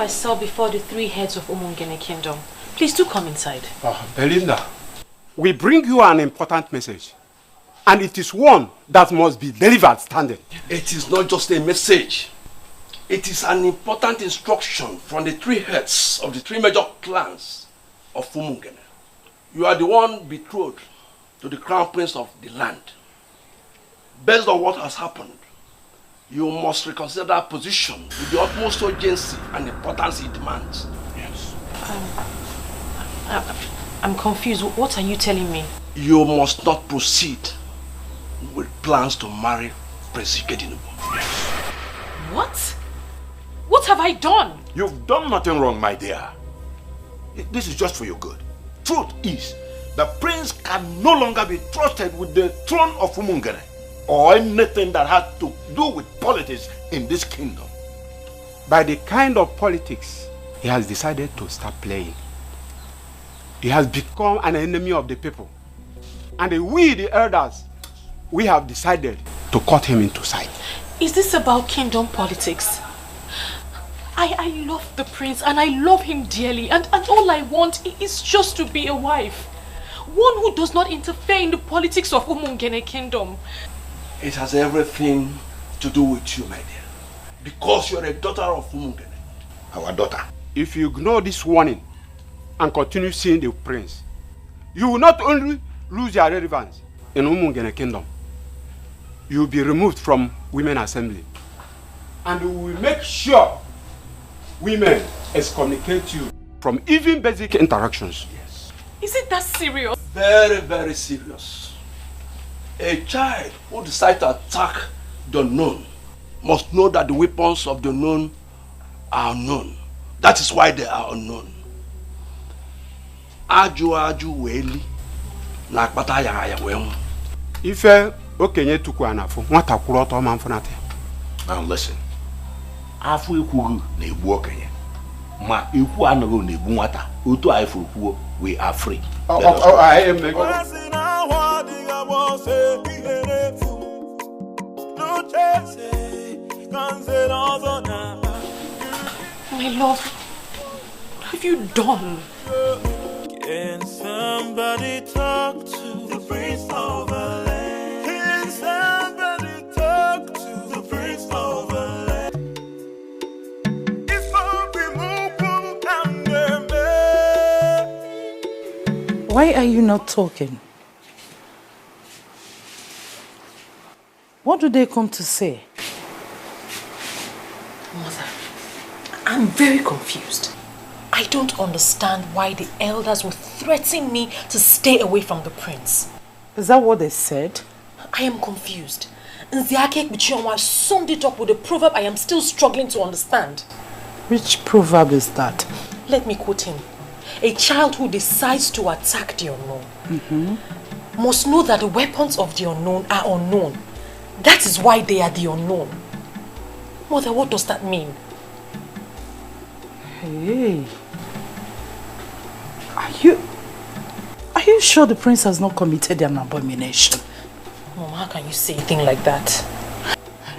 myself before the three heads of Umungene Kingdom. Please do come inside. Belinda, we bring you an important message. And it is one that must be delivered standing. It is not just a message. It is an important instruction from the three heads of the three major clans of Umungene. You are the one betrothed to the crown prince of the land. Based on what has happened, you must reconsider that position with the utmost urgency and importance it demands. Yes. I'm confused. What are you telling me? You must not proceed with plans to marry Prince Ikedinubu. Yes. What? What have I done? You've done nothing wrong, my dear. This is just for your good. Truth is, the prince can no longer be trusted with the throne of Umungene or anything that has to do with politics in this kingdom. By the kind of politics he has decided to start playing, he has become an enemy of the people. And we, the elders, we have decided to cut him into sight. Is this about kingdom politics? I love the prince and I love him dearly, and all I want is just to be a wife. One who does not interfere in the politics of Umungene Kingdom. It has everything to do with you, my dear. Because you're a daughter of Umungene. Our daughter. If you ignore this warning and continue seeing the prince, you will not only lose your relevance in Umungene Kingdom, you will be removed from Women Assembly. And we will make sure women excommunicate you from even basic interactions. Yes. Is it that serious? Very, very serious. A child who decides to attack the unknown must know that the weapons of the unknown are unknown. That is why they are unknown. Aju weli na akpata ya wemu. Ife okenye tuku anafu nwata kwuru ọtọ ma mfunate. Now listen. Afu ekwuru na egbu okenye. Ma ekwu anaghị na egbu nwata. Otu anyị furu kwuo, we are free. I am making. My love, what have you done? Can somebody talk to the prince of the land? Can somebody talk to the prince of the land? It's Why are you not talking? What do they come to say? Mother, I'm very confused. I don't understand why the elders would threaten me to stay away from the prince. Is that what they said? I am confused. Nziake Bichionwa summed it up with a proverb I am still struggling to understand. Which proverb is that? Let me quote him. A child who decides to attack the unknown must know that the weapons of the unknown are unknown. That is why they are the unknown. Mother, what does that mean? Hey. Are you sure the prince has not committed an abomination? Mom, how can you say a thing like that?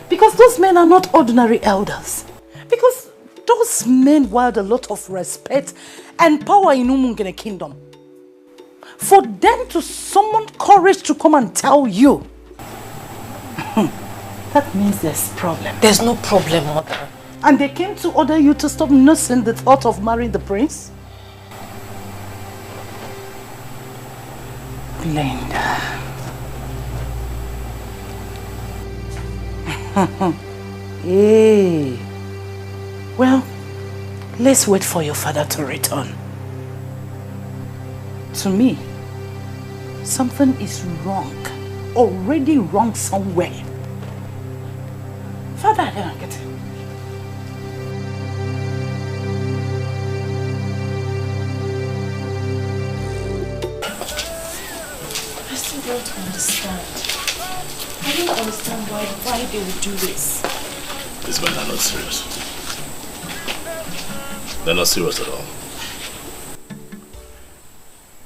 Because those men are not ordinary elders. Because those men wield a lot of respect and power in Umungene Kingdom. For them to summon courage to come and tell you, that means there's a problem. There's no problem, Mother. And they came to order you to stop nursing the thought of marrying the prince? Belinda. Hey. Well, let's wait for your father to return. To me, something is wrong. Already wrong somewhere. Father, I don't get it. I still don't understand. I don't understand why they would do this. These men are not serious. They're not serious at all.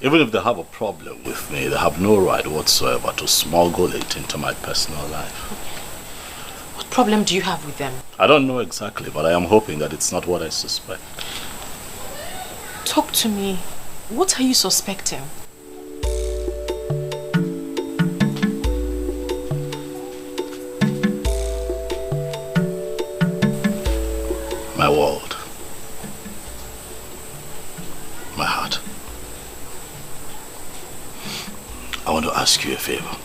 Even if they have a problem with me, they have no right whatsoever to smuggle it into my personal life. What problem do you have with them? I don't know exactly, but I am hoping that it's not what I suspect. Talk to me. What are you suspecting? My world. My heart. I want to ask you a favor.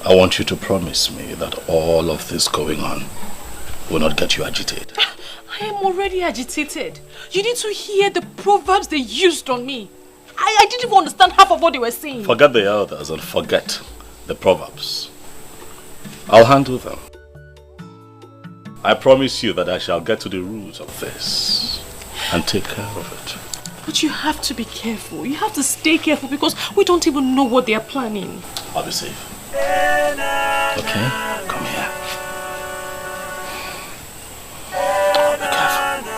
I want you to promise me that all of this going on will not get you agitated. I am already agitated. You need to hear the proverbs they used on me. I didn't even understand half of what they were saying. Forget the elders and forget the proverbs. I'll handle them. I promise you that I shall get to the root of this and take care of it. But you have to be careful. You have to stay careful because we don't even know what they are planning. I'll be safe. Okay? Come here. Oh, be careful.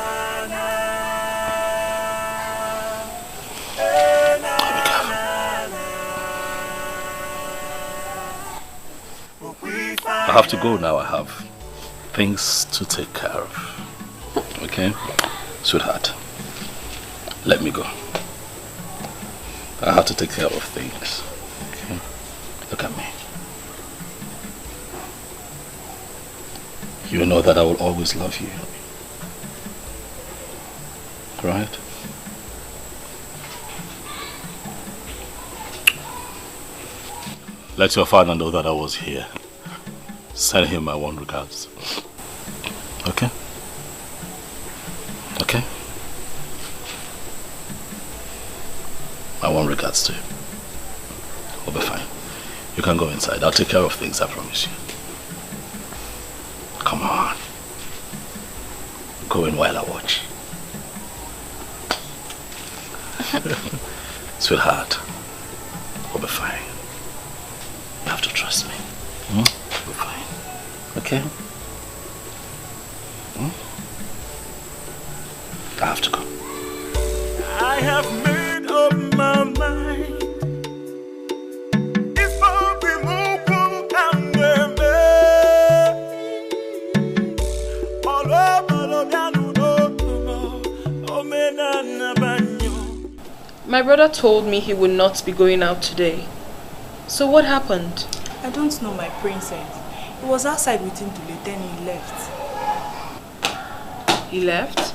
Oh, be careful. I have to go now. I have things to take care of. Okay? Sweetheart, let me go. I have to take care of things. Okay? Look at me. You know that I will always love you. Right? Let your father know that I was here. Send him my warm regards. Okay? Okay? My warm regards to him. We'll be fine. You can go inside. I'll take care of things, I promise you. Come on. Go in while I watch. Sweetheart, we'll be fine. You have to trust me. We'll be fine. Okay? I have to go. I have made up my mind. My brother told me he would not be going out today. So what happened? I don't know, my princess. He was outside waiting to leave, then he left. He left?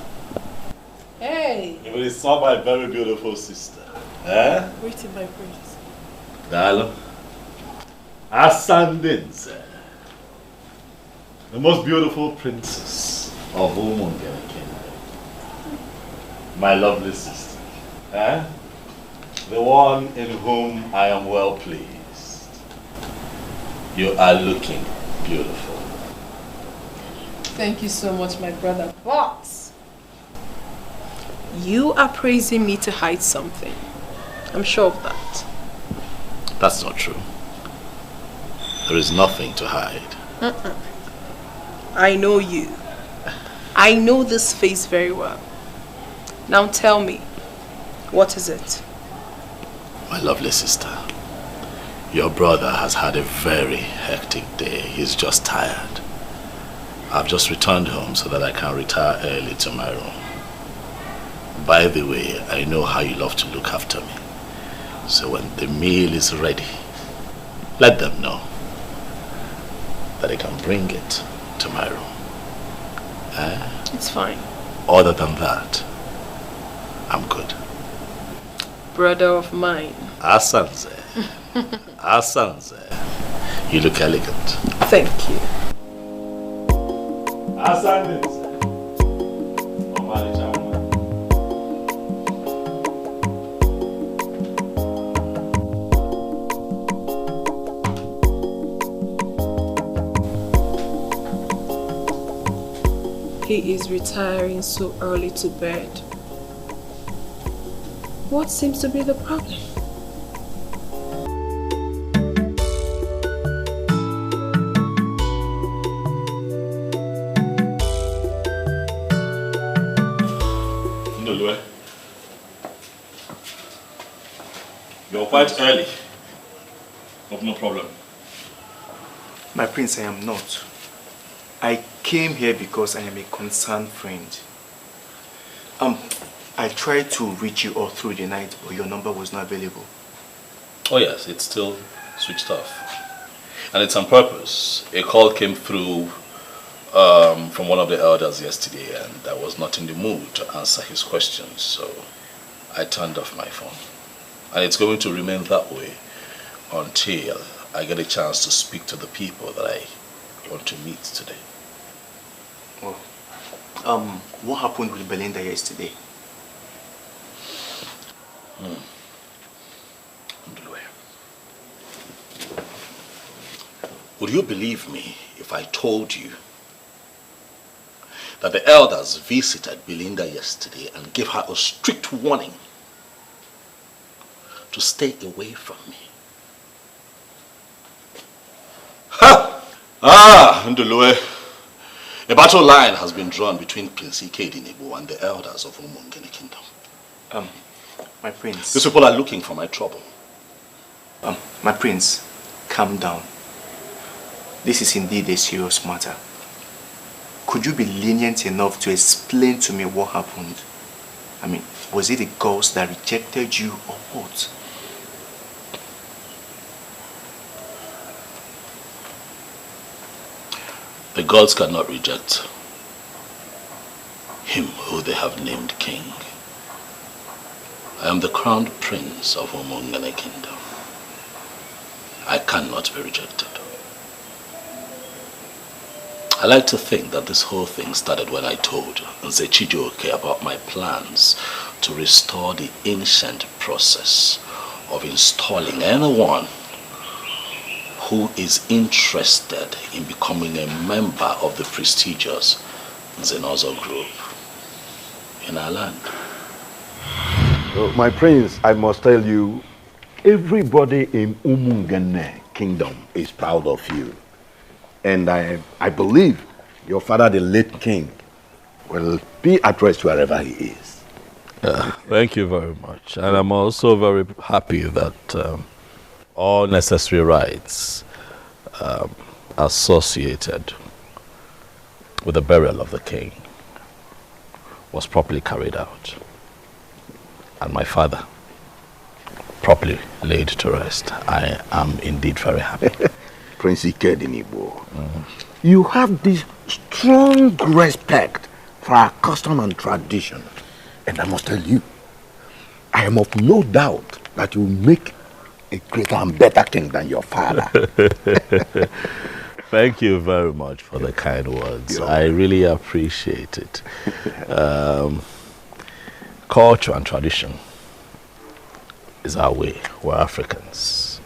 Hey! You saw my very beautiful sister. Eh? Waiting, my prince. Dalo. Ascendance. The most beautiful princess of Umungene Kingdom. My lovely sister. Eh? The one in whom I am well pleased. You are looking beautiful. Thank you so much, my brother. But you are praising me to hide something. I'm sure of that. That's not true. There is nothing to hide. I know you. I know this face very well. Now tell me, what is it? My lovely sister, your brother has had a very hectic day. He's just tired. I've just returned home so that I can retire early to my room. By the way, I know how you love to look after me. So when the meal is ready, let them know that I can bring it to my room. It's fine. Other than that, I'm good. Brother of mine. Asanze. Asanze. You look elegant. Thank you. Asanze. He is retiring so early to bed. What seems to be the problem? You're quite early. But no problem. My prince, I am not. I came here because I am a concerned friend. I tried to reach you all through the night, but your number was not available. Oh yes, it's still switched off. And it's on purpose. A call came through from one of the elders yesterday, and I was not in the mood to answer his questions, so I turned off my phone. And it's going to remain that way until I get a chance to speak to the people that I want to meet today. Well, what happened with Belinda yesterday? Would you believe me if I told you that the elders visited Belinda yesterday and gave her a strict warning to stay away from me? Ha! Ndulue. A battle line has been drawn between Prince Ini and the elders of Umungene Kingdom. My prince. These people are looking for my trouble. My prince, calm down. This is indeed a serious matter. Could you be lenient enough to explain to me what happened? I mean, was it the gods that rejected you or what? The gods cannot reject him who they have named king. I am the crowned prince of Umungene Kingdom. I cannot be rejected. I like to think that this whole thing started when I told Nze Chijioke about my plans to restore the ancient process of installing anyone who is interested in becoming a member of the prestigious Zenoo group in our land. My prince, I must tell you, everybody in Umungene Kingdom is proud of you. And I believe your father, the late king, will be at rest wherever he is. Thank you very much. And I'm also very happy that all necessary rites associated with the burial of the king was properly carried out. And my father properly laid to rest. I am indeed very happy. Prince Ikedinibo, you have this strong respect for our custom and tradition. And I must tell you, I am of no doubt that you will make a greater and better king than your father. Thank you very much for the kind words. I really appreciate it. Culture and tradition is our way. We're Africans.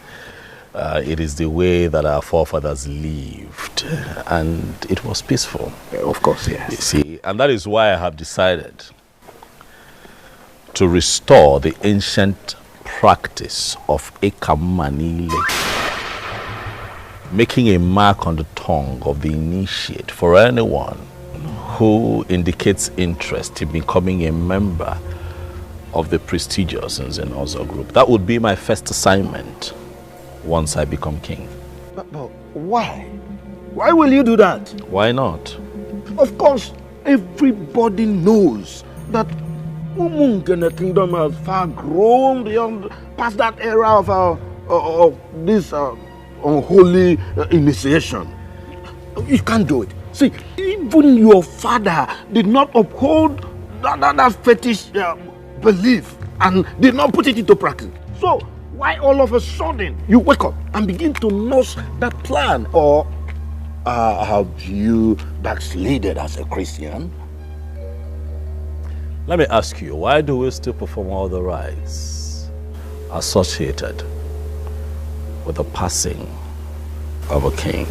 It is the way that our forefathers lived, and it was peaceful. Of course, yes. You see, and that is why I have decided to restore the ancient practice of Ekamanile, making a mark on the tongue of the initiate for anyone who indicates interest in becoming a member of the prestigious Zenoo group. That would be my first assignment once I become king. But why? Why will you do that? Why not? Of course, everybody knows that Umungene Kingdom has far grown beyond past that era of this unholy initiation. You can't do it. See, even your father did not uphold that fetish belief and did not put it into practice. So, why all of a sudden you wake up and begin to nurse that plan? Or have you backslided as a Christian? Let me ask you, why do we still perform all the rites associated with the passing of a king?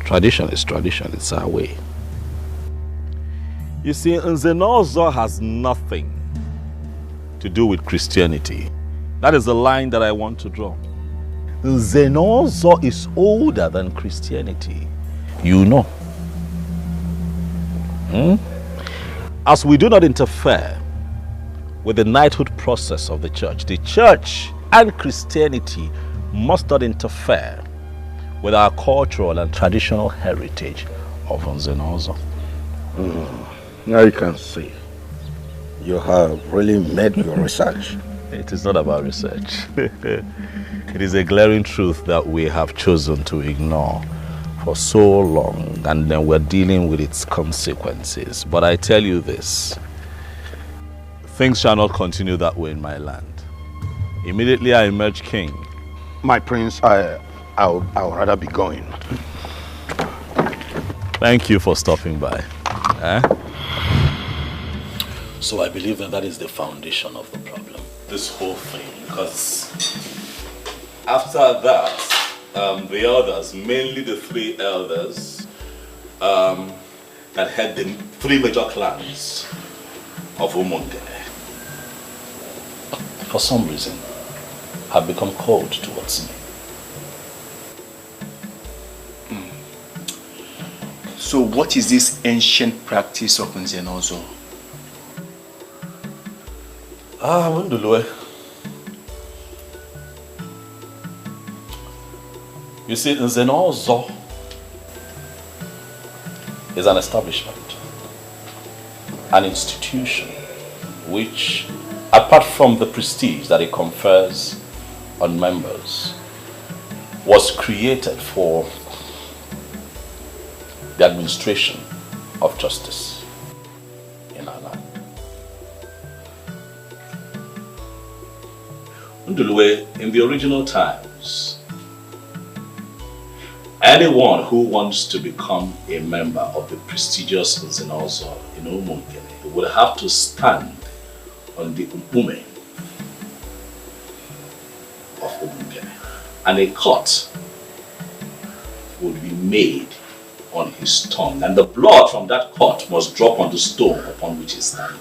Tradition is tradition, it's our way. You see, Zenoo has nothing to do with Christianity. That is the line that I want to draw. Zenoo is older than Christianity. You know. As we do not interfere with the knighthood process of the church and Christianity must not interfere with our cultural and traditional heritage of Nzenozo. Now you can see you have really made your research. It is not about research. It is a glaring truth that we have chosen to ignore for so long, and then we're dealing with its consequences. But I tell you this, things shall not continue that way in my land. Immediately I emerge king. My prince, I'll rather be going. Thank you for stopping by. So I believe that is the foundation of the problem. This whole thing, because after that, the elders, mainly the 3 elders that had the 3 major clans of Umungene, for some reason, have become cold towards me. So what is this ancient practice of Nzenozo? Mundulwe. You see, Nzenozo is an establishment, an institution, which, apart from the prestige that it confers on members, was created for the administration of justice in our land. Ndulwe, in the original times, anyone who wants to become a member of the prestigious Nzenozo in Umungene would have to stand on the Umpume of Umungene, and a cut would be made on his tongue, and the blood from that cut must drop on the stone upon which he is standing.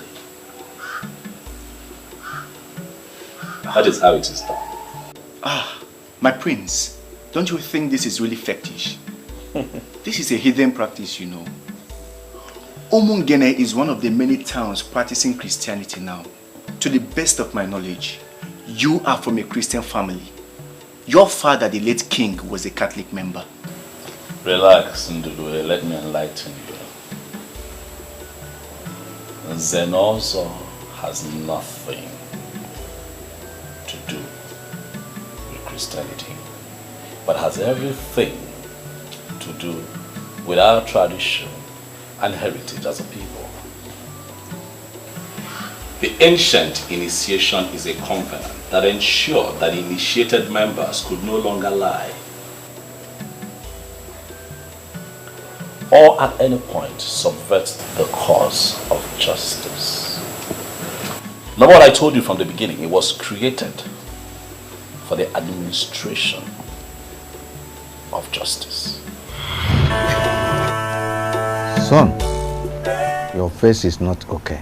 That is how it is done. My prince, don't you think this is really fetish? This is a hidden practice, you know. Umungene is one of the many towns practicing Christianity now. To the best of my knowledge, you are from a Christian family. Your father, the late king, was a Catholic member. Relax, Ndulwe, let me enlighten you. Nzenozo has nothing to do with Christianity, but has everything to do with our tradition and heritage as a people. The ancient initiation is a covenant that ensured that initiated members could no longer lie or at any point subvert the cause of justice. Now, what I told you from the beginning, it was created for the administration of justice. Son, your face is not okay.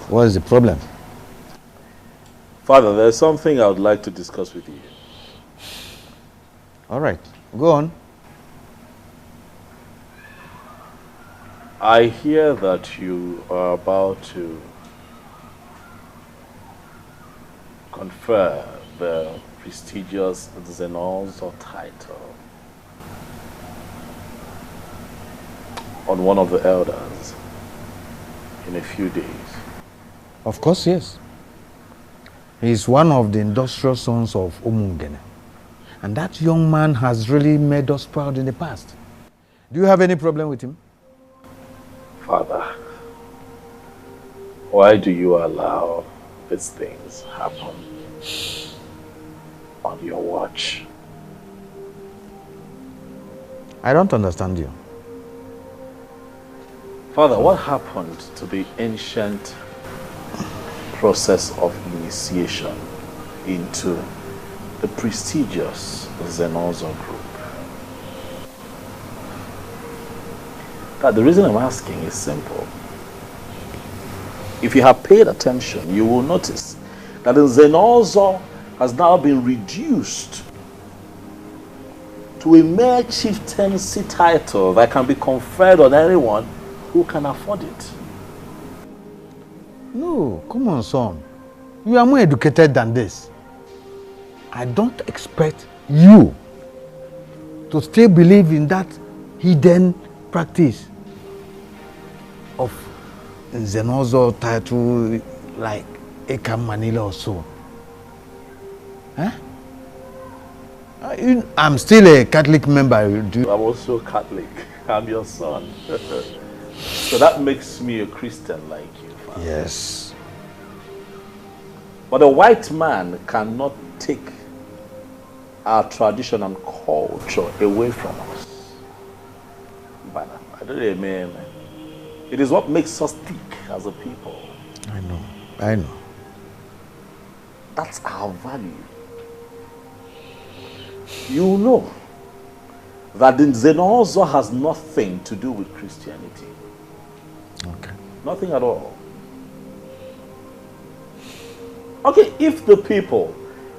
What is the problem? Father, there's something I would like to discuss with you. All right, go on. I hear that you are about to confer the prestigious Nzenozo title on one of the elders in a few days. Of course, yes. He is one of the industrious sons of Umungene. And that young man has really made us proud in the past. Do you have any problem with him? Father, why do you allow these things happen on your watch? I don't understand you. Father, what happened to the ancient process of initiation into the prestigious Nzenozo group? The reason I'm asking is simple. If you have paid attention, you will notice that the Nzenozo has now been reduced to a mere chieftaincy title that can be conferred on anyone who can afford it. No, come on, son. You are more educated than this. I don't expect you to still believe in that hidden practice of Zenozo title like Ekam Manila or so. Huh? I'm still a Catholic member. I'm also Catholic. I'm your son. So that makes me a Christian like you, Father. Yes. But a white man cannot take our tradition and culture away from us. But I don't mean, it is what makes us tick as a people. I know. That's our value. You know that the Zenozo has nothing to do with Christianity. Okay. Nothing at all. Okay, if the people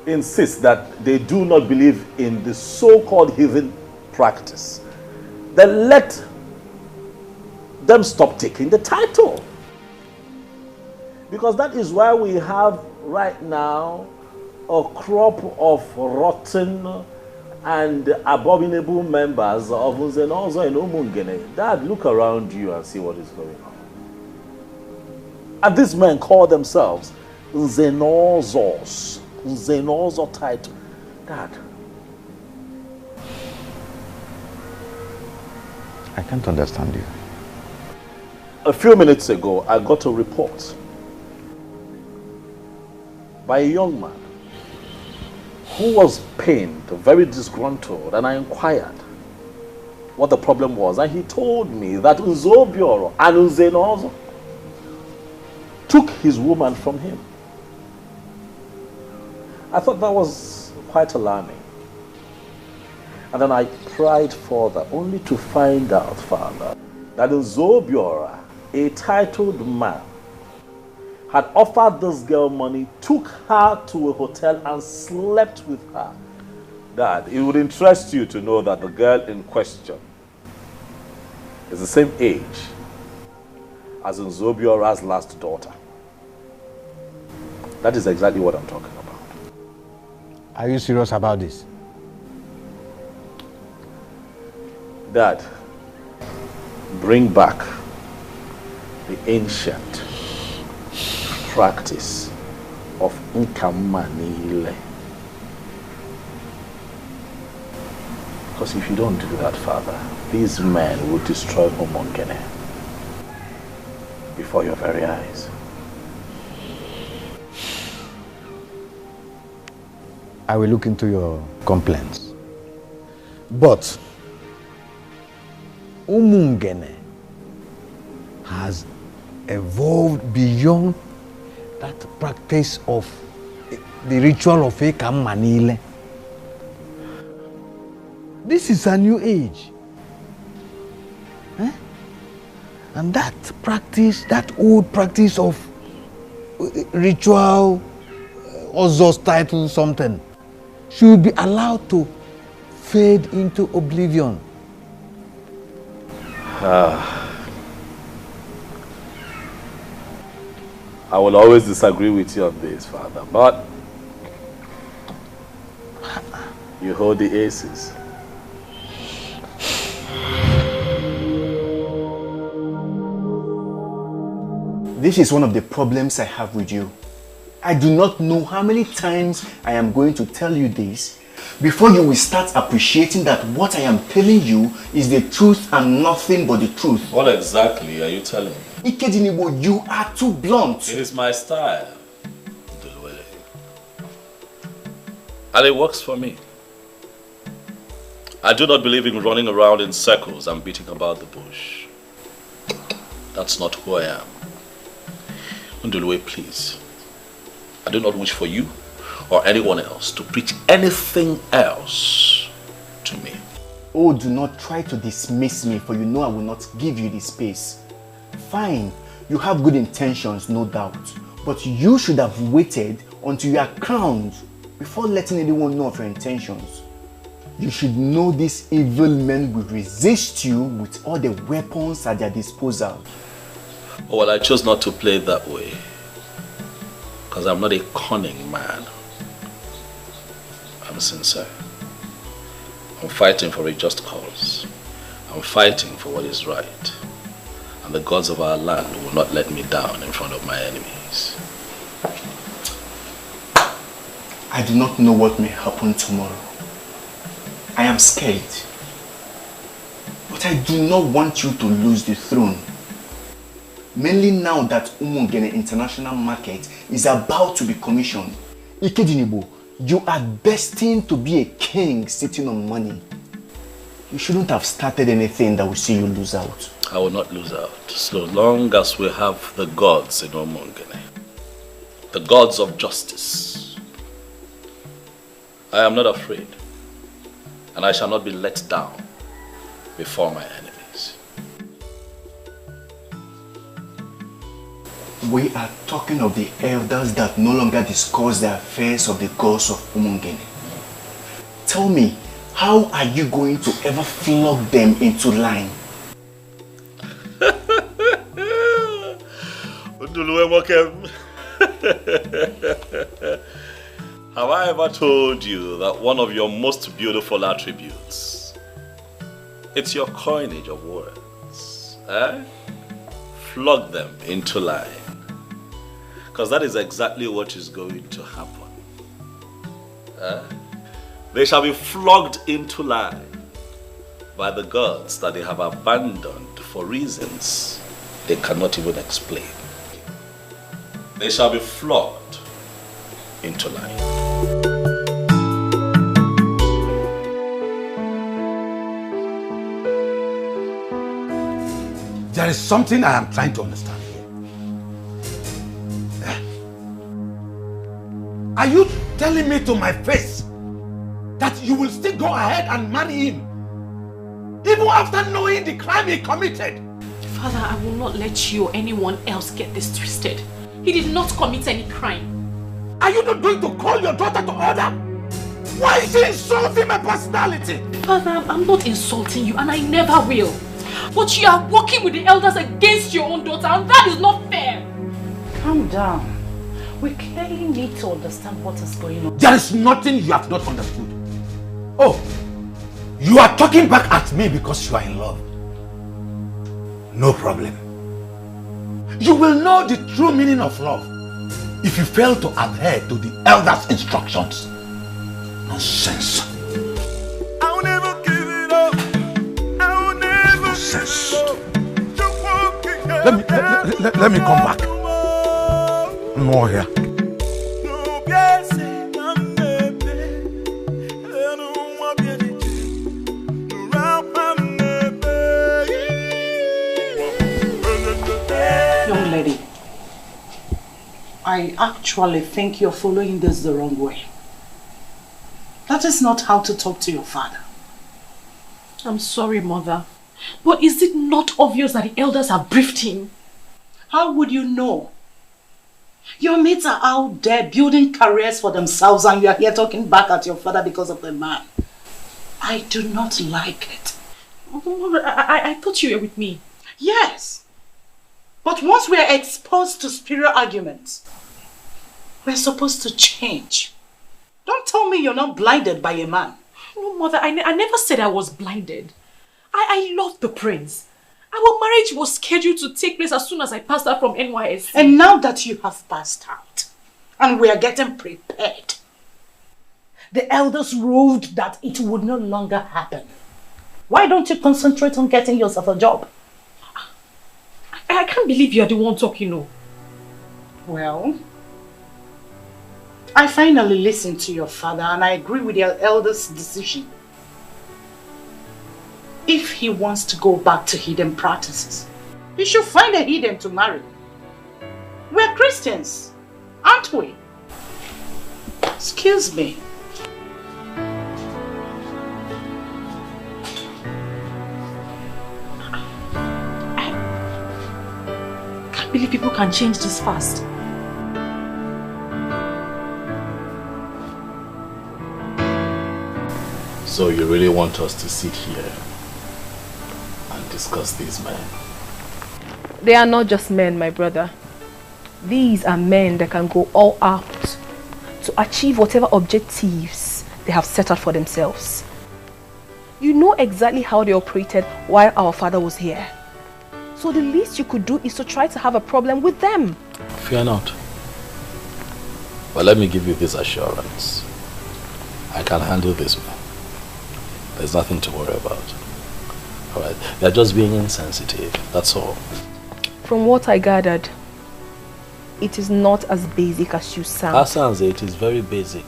insist that they do not believe in the so-called heathen practice, then let them stop taking the title. Because that is why we have right now a crop of rotten and abominable members of Nzenozo and Umungene. Dad, look around you and see what is going on. And these men call themselves Nzenozos. Nzenozo title. Dad. I can't understand you. A few minutes ago, I got a report by a young man who was pained, very disgruntled, and I inquired what the problem was, and he told me that Nzobioro and Nzenozo took his woman from him. I thought that was quite alarming. And then I pried further, only to find out, Father, that Nzobiora, a titled man, had offered this girl money, took her to a hotel and slept with her. Dad, it would interest you to know that the girl in question is the same age as Nzobiora's last daughter. That is exactly what I'm talking about. Are you serious about this? Dad, bring back the ancient practice of Nkamanile. Because if you don't do that, Father, these men will destroy Umungene before your very eyes. I will look into your complaints. But Umungene has evolved beyond that practice of the ritual of Ekam Manile. This is a new age. And that practice, that old practice of ritual, Ozos title something, should be allowed to fade into oblivion. I will always disagree with you on this, Father, but you hold the aces. This is one of the problems I have with you. I do not know how many times I am going to tell you this before you will start appreciating that what I am telling you is the truth and nothing but the truth. What exactly are you telling me? Ikedinibo, you are too blunt. It is my style. And it works for me. I do not believe in running around in circles and beating about the bush. That's not who I am. Ndulwe, please. I do not wish for you or anyone else to preach anything else to me. Oh, do not try to dismiss me, for you know I will not give you the space. Fine, you have good intentions, no doubt. But you should have waited until you are crowned before letting anyone know of your intentions. You should know these evil men will resist you with all the weapons at their disposal. Oh, well, I chose not to play it that way. Because I'm not a cunning man. I'm sincere. I'm fighting for a just cause. I'm fighting for what is right. And the gods of our land will not let me down in front of my enemies. I do not know what may happen tomorrow. I am scared. But I do not want you to lose the throne. Mainly now that Umungene International Market is about to be commissioned. Ikedinibo, you are destined to be a king sitting on money. You shouldn't have started anything that will see you lose out. I will not lose out, so long as we have the gods in Umungene. The gods of justice. I am not afraid, and I shall not be let down before my enemies. We are talking of the elders that no longer discuss the affairs of the gods of Umungene. Tell me, how are you going to ever flog them into line? Have I ever told you that one of your most beautiful attributes, it's your coinage of words, eh? Flog them into line. Because that is exactly what is going to happen. They shall be flogged into line by the gods that they have abandoned for reasons they cannot even explain. They shall be flogged into line. There is something I am trying to understand here. Are you telling me to my face that you will still go ahead and marry him even after knowing the crime he committed? Father, I will not let you or anyone else get this twisted. He did not commit any crime. Are you not going to call your daughter to order? Why is she insulting my personality? Father, I'm not insulting you and I never will. But you are working with the elders against your own daughter and that is not fair. Calm down. We clearly need to understand what is going on. There is nothing you have not understood. Oh, you are talking back at me because you are in love. No problem. You will know the true meaning of love if you fail to adhere to the elders' instructions. Nonsense. I will never give it up. I will never Nonsense. give Let me come back. More here. Young lady, I actually think you're following this the wrong way. That is not how to talk to your father. I'm sorry, Mother. But is it not obvious that the elders have briefed him? How would you know? Your mates are out there building careers for themselves and you are here talking back at your father because of the man. I do not like it. Mother, I thought you were with me. Yes. But once we are exposed to spiritual arguments, we're supposed to change. Don't tell me you're not blinded by a man. No, Mother, I never said I was blinded. I love the prince. Our marriage was scheduled to take place as soon as I passed out from NYSC. And now that you have passed out, and we are getting prepared, the elders ruled that it would no longer happen. Why don't you concentrate on getting yourself a job? I can't believe you're the one talking, no. Well, I finally listened to your father and I agree with your elders' decision. If he wants to go back to hidden practices, he should find a hidden to marry. We're Christians, aren't we? Excuse me. I can't believe people can change this fast. So you really want us to sit here and discuss these men? They are not just men, my brother. These are men that can go all out to achieve whatever objectives they have set out for themselves. You know exactly how they operated while our father was here. So the least you could do is to try to have a problem with them. Fear not. But let me give you this assurance. I can handle this, man. There's nothing to worry about. Alright? They're just being insensitive, that's all. From what I gathered, it is not as basic as you sound. Asanze, it is very basic.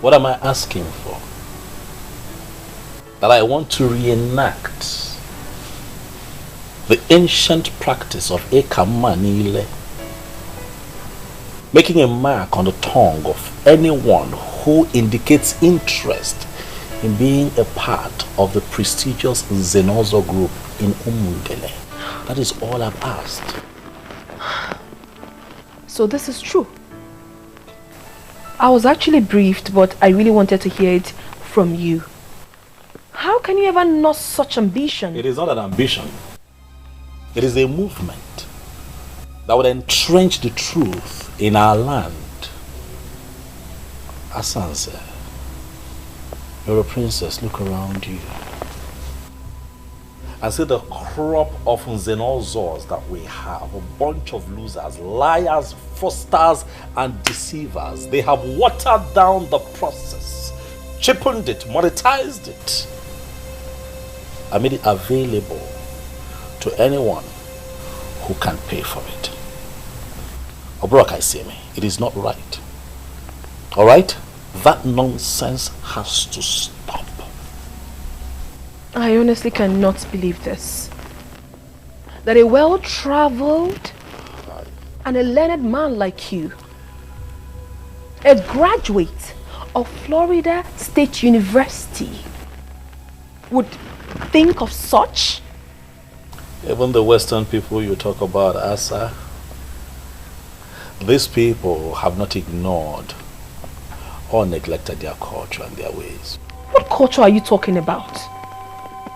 What am I asking for? That I want to reenact the ancient practice of Ekamanile, making a mark on the tongue of anyone who indicates interest in being a part of the prestigious Zenozo group in Umungele. That is all I've asked. So this is true. I was actually briefed, but I really wanted to hear it from you. How can you ever know such ambition? It is not an ambition. It is a movement that would entrench the truth in our land. Asanze, you're a princess. Look around you. And see the crop of Zenozors that we have. A bunch of losers, liars, fraudsters, and deceivers. They have watered down the process, cheapened it, monetized it, and made it available to anyone who can pay for it. Obroka me, it is not right. Alright? That nonsense has to stop. I honestly cannot believe this. That a well-traveled and a learned man like you, a graduate of Florida State University, would think of such? Even the Western people you talk about, Asa, these people have not ignored or neglected their culture and their ways. What culture are you talking about?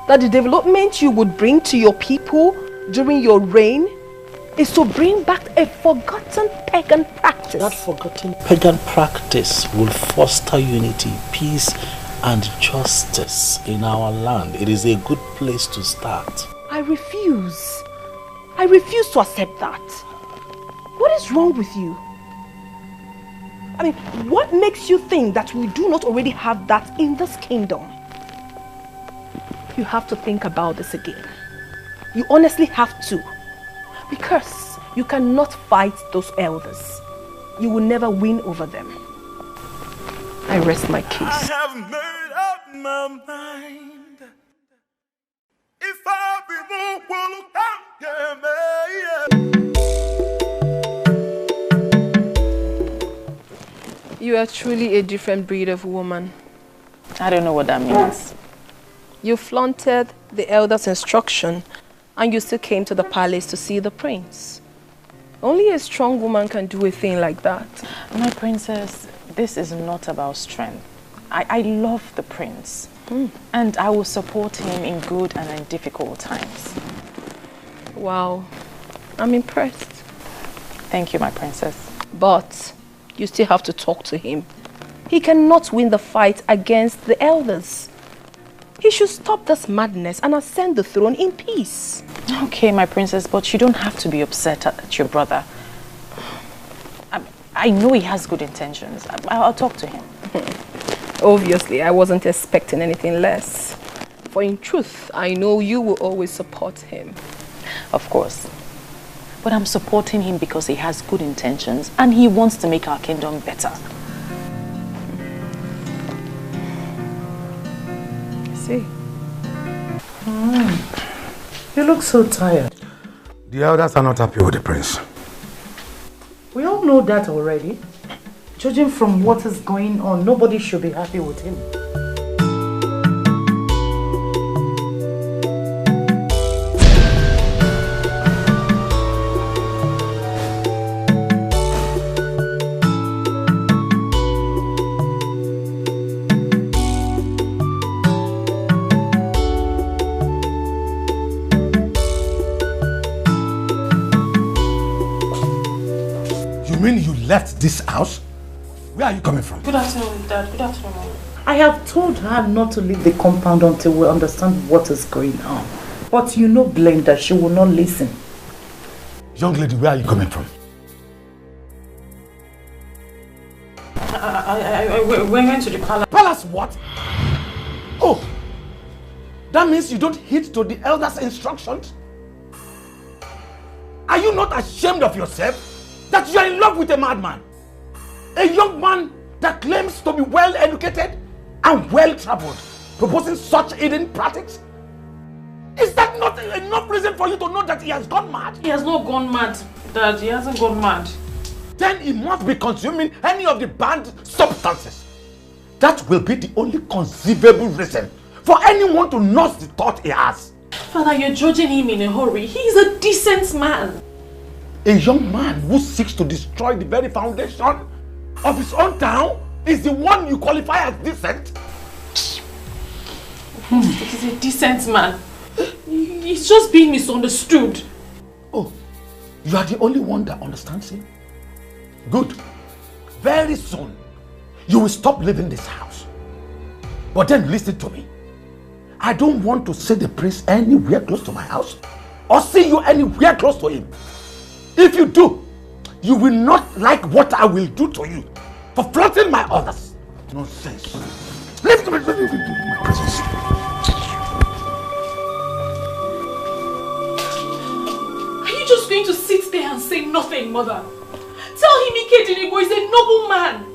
That the development you would bring to your people during your reign is to bring back a forgotten pagan practice. That forgotten pagan practice will foster unity, peace, and justice in our land. It is a good place to start. I refuse. I refuse to accept that. What is wrong with you? I mean, what makes you think that we do not already have that in this kingdom? You have to think about this again. You honestly have to. Because you cannot fight those elders. You will never win over them. I rest my case. I have made up my mind. If I be You are truly a different breed of woman. I don't know what that means. You flaunted the elder's instruction and you still came to the palace to see the prince. Only a strong woman can do a thing like that. My princess, this is not about strength. I love the prince. And I will support him in good and in difficult times. Wow, I'm impressed. Thank you, my princess. But you still have to talk to him. He cannot win the fight against the elders. He should stop this madness and ascend the throne in peace. Okay, my princess, but you don't have to be upset at your brother. I know he has good intentions. I'll talk to him. Obviously, I wasn't expecting anything less. For in truth, I know you will always support him. Of course. But I'm supporting him because he has good intentions and he wants to make our kingdom better. See? You look so tired. The elders are not happy with the prince. We all know that already. Judging from what is going on, nobody should be happy with him. left this house? Where are you coming from? Good afternoon, Dad. Good afternoon. I have told her not to leave the compound until we understand what is going on. But you know Belinda, she will not listen. Young lady, where are you coming from? We went to the palace. Palace what? Oh, that means you don't heed to the elders' instructions? Are you not ashamed of yourself that you are in love with a madman? A young man that claims to be well educated and well traveled, proposing such hidden practices? Is that not enough reason for you to know that he has gone mad? He has not gone mad, Dad. He hasn't gone mad. Then he must be consuming any of the banned substances. That will be the only conceivable reason for anyone to nurse the thought he has. Father, you're judging him in a hurry. He's a decent man. A young man who seeks to destroy the very foundation of his own town is the one you qualify as decent? He's a decent man. He's just being misunderstood. Oh, you are the only one that understands him? Good. Very soon, you will stop leaving this house. But then listen to me. I don't want to see the prince anywhere close to my house or see you anywhere close to him. If you do, you will not like what I will do to you for flaunting my orders. Nonsense. Leave my presence. Are you just going to sit there and say nothing, Mother? Tell him Ikedinigo is a noble man.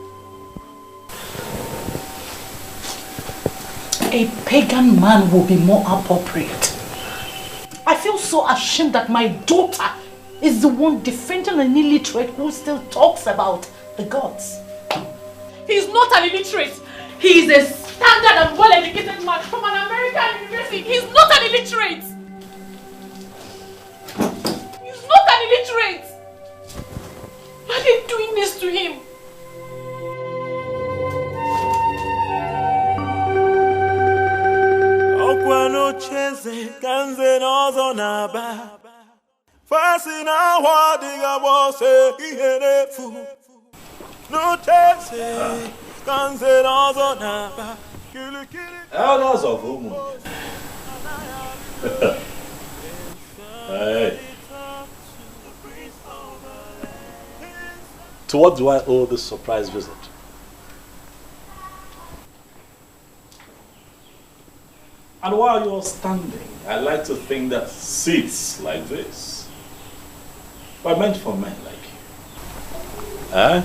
A pagan man will be more appropriate. I feel so ashamed that my daughter is the one defending an illiterate who still talks about the gods. He's not an illiterate. He is a standard and well-educated man from an American university. He's not an illiterate. He's not an illiterate. Why are they doing this to him? Elders of Philmond. Hey. To what do I owe this surprise visit? And while you're standing, I like to think that seats like this were meant for men like you. Eh?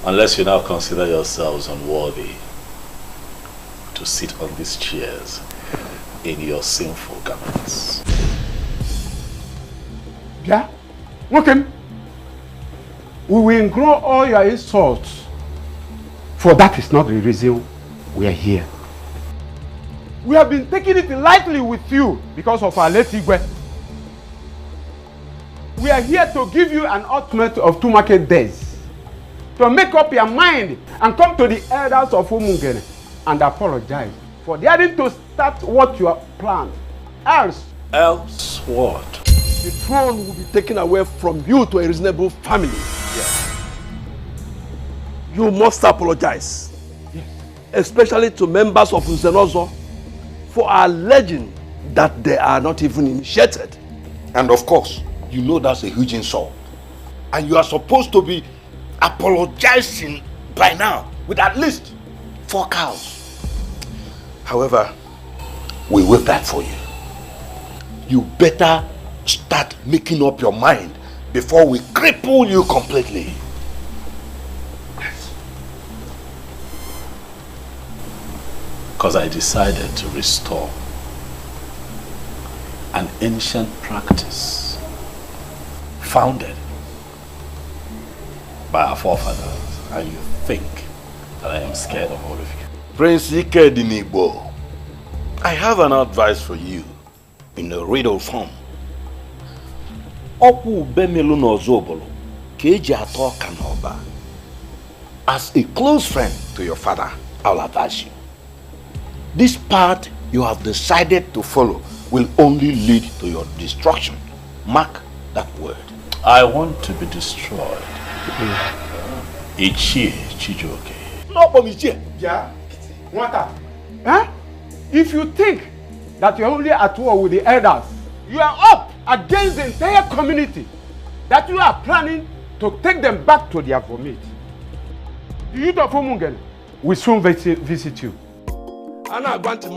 Unless you now consider yourselves unworthy to sit on these chairs in your sinful garments. Yeah? Okay. We will ignore all your insults, for that is not the reason we are here. We have been taking it lightly with you because of our late Igwe. We are here to give you an ultimatum of 2 market days to make up your mind and come to the elders of Philmond and apologize for daring to start what you have planned. Else what? The throne will be taken away from you to a reasonable family. Yes. You must apologize. Yes. Especially to members of Zenoo for alleging that they are not even initiated. And of course, you know that's a huge insult. And you are supposed to be apologizing by now with at least 4 cows. However, we will that for you. You better start making up your mind before we cripple you completely. Because I decided to restore an ancient practice founded by our forefathers, and you think that I am scared of all of you. Prince Ikedinigo, I have an advice for you in a riddle form. As a close friend to your father, I'll advise you. This path you have decided to follow will only lead to your destruction. Mark that word. I want to be destroyed. Ichie Chijoke. No, Ichie. Yeah. What? Huh? If you think that you're only at war with the elders, you are up against the entire community that you are planning to take them back to their vomit. The youth of Umungen will soon visit you. I'm going to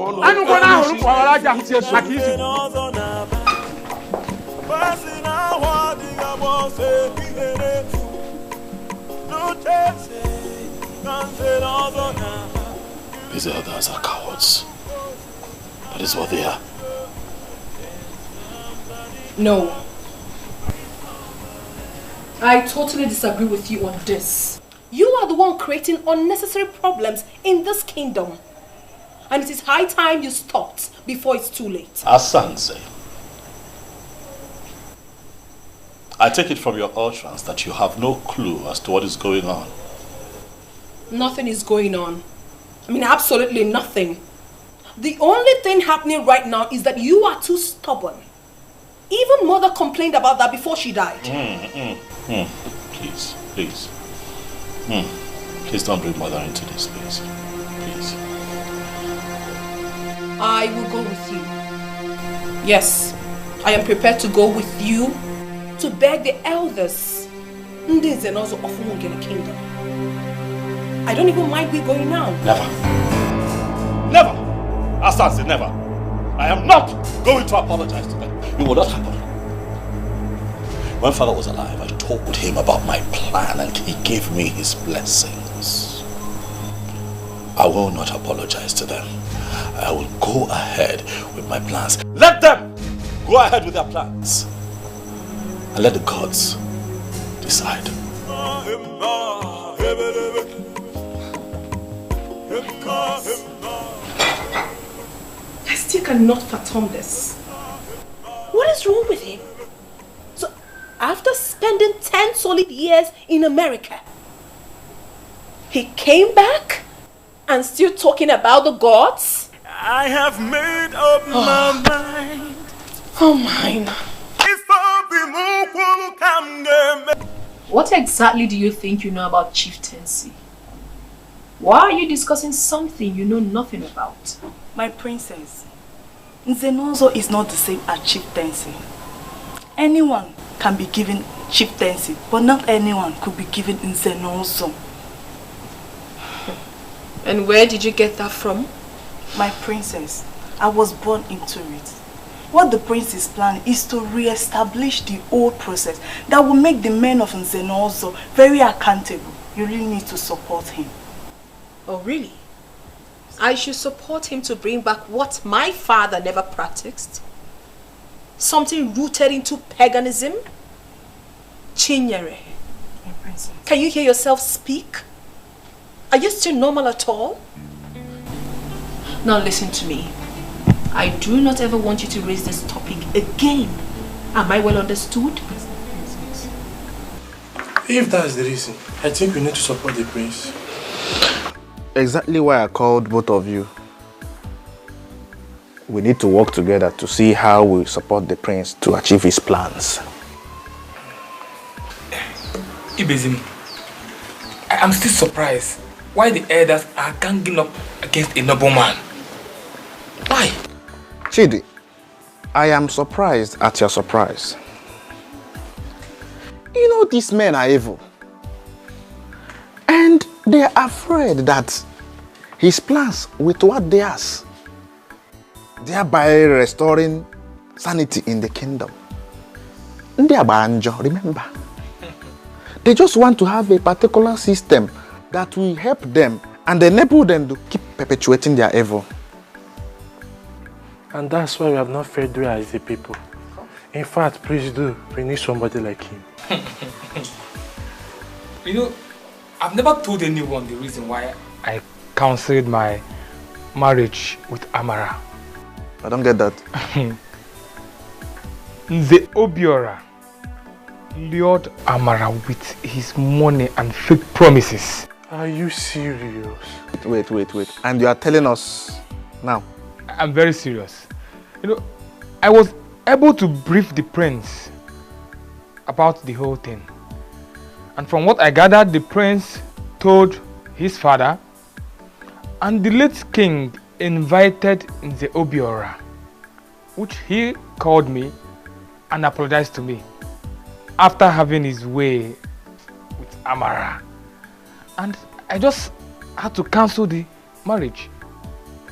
These elders are cowards. That is what they are. No. I totally disagree with you on this. You are the one creating unnecessary problems in this kingdom. And it is high time you stopped before it's too late. Asanse, I take it from your utterance that you have no clue as to what is going on. Nothing is going on. I mean, absolutely nothing. The only thing happening right now is that you are too stubborn. Even mother complained about that before she died. Please, please. Please don't bring mother into this, please. Please. I will go with you. Yes, I am prepared to go with you to beg the elders. Ndi zenoo of Umungene Kingdom. I don't even mind we going now. Never. Never. Asansi, never. I am not going to apologize to them. It will not happen. When father was alive, I told him about my plan and he gave me his blessings. I will not apologize to them. I will go ahead with my plans. Let them go ahead with their plans. And let the gods decide. I still cannot fathom this. What is wrong with him? So, after spending 10 solid years in America, he came back and still talking about the gods? I have made up my mind. Oh, mine. What exactly do you think you know about chieftaincy? Why are you discussing something you know nothing about? My princess, zenoo is not the same as chieftaincy. Anyone can be given chieftaincy, but not anyone could be given zenoo. And where did you get that from? My princess, I was born into it. What the prince is planning is to re-establish the old process that will make the men of zenoo very accountable. You really need to support him. Oh, really? I should support him to bring back what my father never practiced? Something rooted into paganism? Chinyere, my princess. Can you hear yourself speak? Are you still normal at all? Now listen to me. I do not ever want you to raise this topic again. Am I well understood? If that's the reason, I think we need to support the prince. Exactly why I called both of you. We need to work together to see how we support the prince to achieve his plans. Ibezim, I am still surprised why the elders are ganging up against a noble man. Why? Chidi, I am surprised at your surprise. You know these men are evil. And they are afraid that his plans will thwart theirs, thereby restoring sanity in the kingdom. Remember, they just want to have a particular system that will help them and enable them to keep perpetuating their evil. And that's why we have not fared well as a people. In fact, please do, we need somebody like him. You know, I've never told anyone the reason why I counseled my marriage with Amara. I don't get that. The Obiora lured Amara with his money and fake promises. Are you serious? Wait. And you are telling us now? I'm very serious. You know, I was able to brief the prince about the whole thing. And from what I gathered, the prince told his father, and the late king invited the Obiora, which he called me and apologized to me after having his way with Amara. And I just had to cancel the marriage.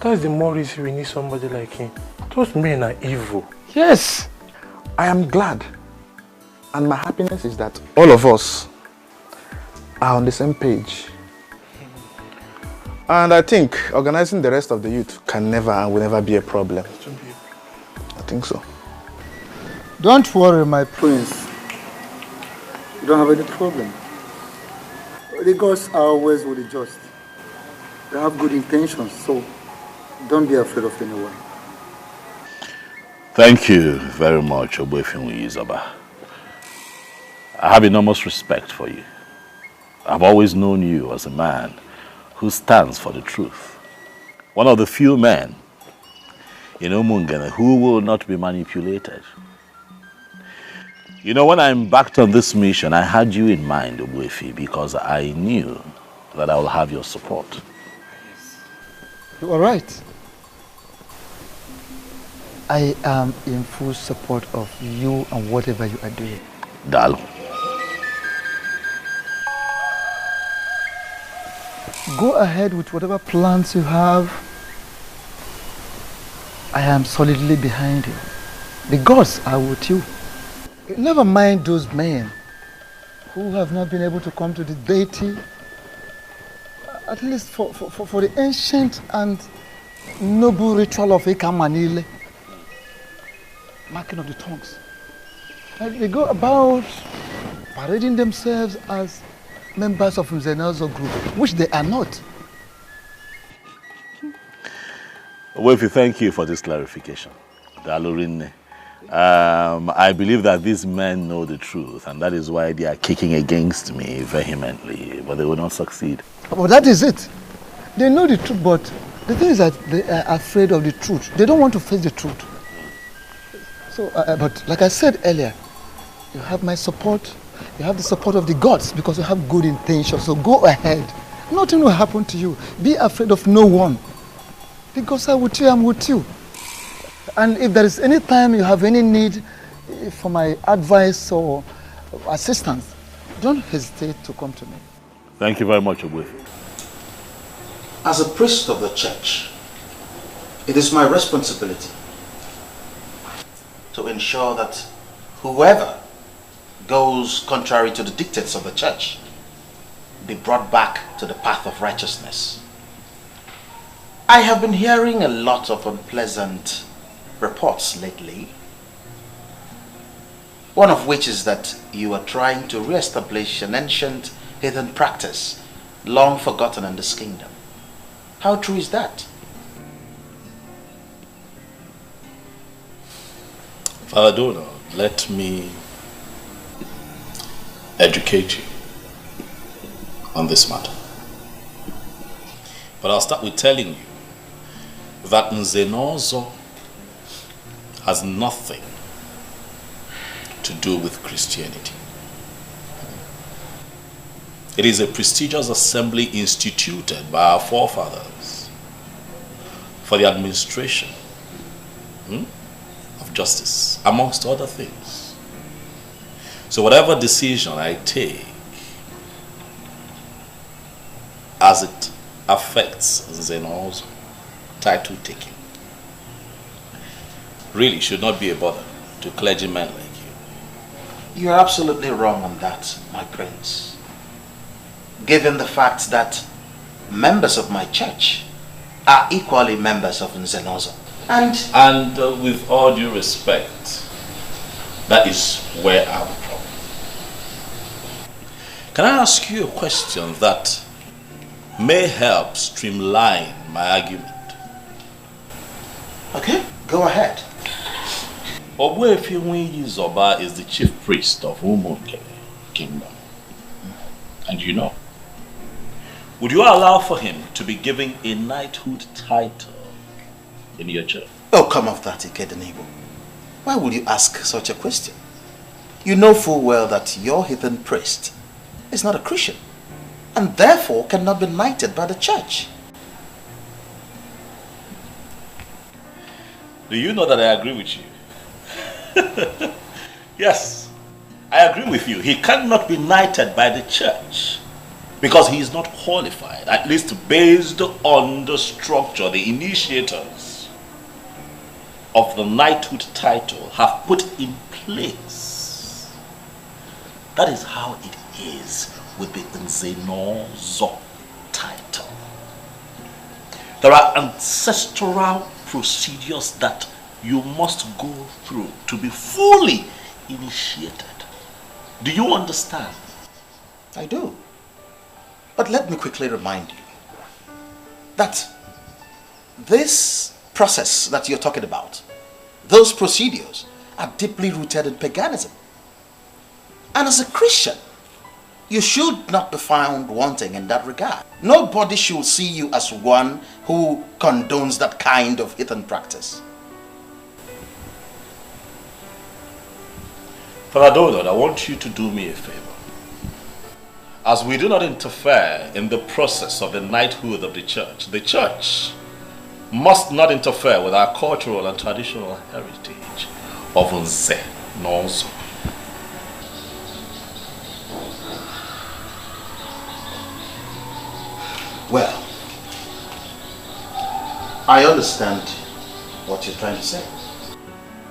That's the more reason we need somebody like him. Those men are evil. Yes. I am glad. And my happiness is that all of us are on the same page. And I think organizing the rest of the youth can never and will never be a problem. I think so. Don't worry, my prince. You don't have any problem. The gods are always with the just. They have good intentions, so don't be afraid of anyone. Thank you very much, Ogbuefi Izaba. I have enormous respect for you. I've always known you as a man who stands for the truth. One of the few men in Umungene who will not be manipulated. You know, when I embarked on this mission, I had you in mind, Ogbuefi, because I knew that I will have your support. You are right. I am in full support of you and whatever you are doing. Dal. Go ahead with whatever plans you have. I am solidly behind you. The gods are with you. Never mind those men who have not been able to come to the deity, at least for the ancient and noble ritual of Ekamanile, marking of the tongues. They go about parading themselves as members of Nzenazo group, which they are not. Ogbuefi, thank you for this clarification. I believe that these men know the truth, and that is why they are kicking against me vehemently, but they will not succeed. Well, that is it. They know the truth, but the thing is that they are afraid of the truth. They don't want to face the truth. So, but like I said earlier, you have my support. You have the support of the gods because you have good intentions. So go ahead. Nothing will happen to you. Be afraid of no one. Because I'm with you, I'm with you. And if there is any time you have any need for my advice or assistance, don't hesitate to come to me. Thank you very much, Ogbuefi. As a priest of the church, it is my responsibility to ensure that whoever goes contrary to the dictates of the church be brought back to the path of righteousness. I have been hearing a lot of unpleasant reports lately, one of which is that you are trying to re-establish an ancient heathen practice long forgotten in this kingdom. How true is that? Father Dono, let me educate you on this matter. But I'll start with telling you that Nzenozo has nothing to do with Christianity. It is a prestigious assembly instituted by our forefathers for the administration of justice, amongst other things. So whatever decision I take as it affects Nzenozo title taking really should not be a bother to clergymen like you. You are absolutely wrong on that, my prince. Given the fact that members of my church are equally members of Nzenozo. And with all due respect, that is where I'm from. Can I ask you a question that may help streamline my argument? Okay, go ahead. Ogbuefi Zoba is the chief priest of Umungene Kingdom. And you know, would you allow for him to be given a knighthood title in your church? Oh, come off that, Ikedenibo. Why would you ask such a question? You know full well that your heathen priest is not a Christian and therefore cannot be knighted by the church. Do you know that I agree with you? Yes, I agree with you. He cannot be knighted by the church because he is not qualified, at least based on the structure the initiators of the knighthood title have put in place. That is how it is with the zenoo title. There are ancestral procedures that you must go through to be fully initiated. Do you understand? I do. But let me quickly remind you that this process that you're talking about, those procedures are deeply rooted in paganism. And as a Christian, you should not be found wanting in that regard. Nobody should see you as one who condones that kind of heathen practice. Father Donald, I want you to do me a favor. As we do not interfere in the process of the knighthood of the church must not interfere with our cultural and traditional heritage of zenoo. Well, I understand what you're trying to say.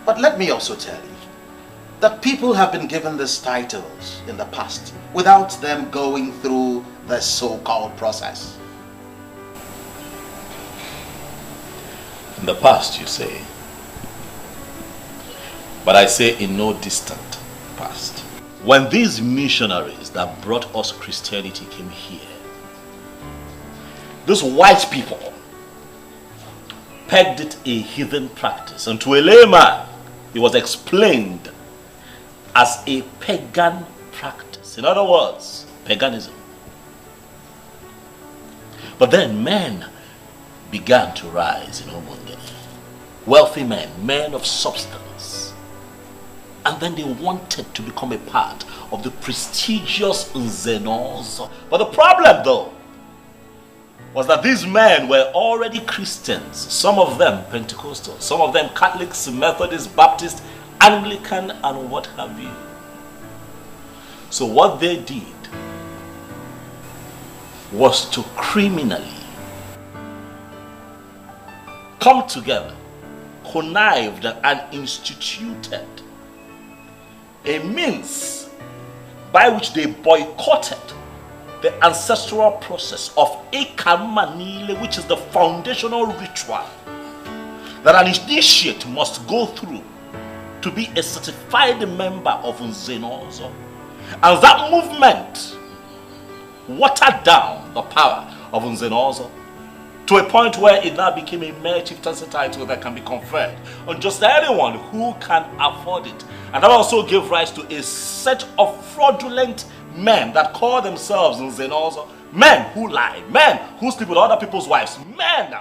But let me also tell you that people have been given these titles in the past without them going through the so-called process. In the past, you say. But I say in no distant past. When these missionaries that brought us Christianity came here, those white people pegged it a heathen practice, and to a layman it was explained as a pagan practice. In other words, paganism. But then men began to rise in Umungene. Wealthy men, men of substance. And then they wanted to become a part of the prestigious zenoo. But the problem though was that these men were already Christians, some of them Pentecostal, some of them Catholics, Methodists, Baptists, Anglican, and what have you. So what they did was to criminally come together, connived and instituted a means by which they boycotted the ancestral process of Ekamanile, which is the foundational ritual that an initiate must go through to be a certified member of zenoo. And that movement watered down the power of zenoo to a point where it now became a mere chieftaincy title that can be conferred on just anyone who can afford it. And that also gave rise to a set of fraudulent men that call themselves zenoo, men who lie, men who sleep with other people's wives, men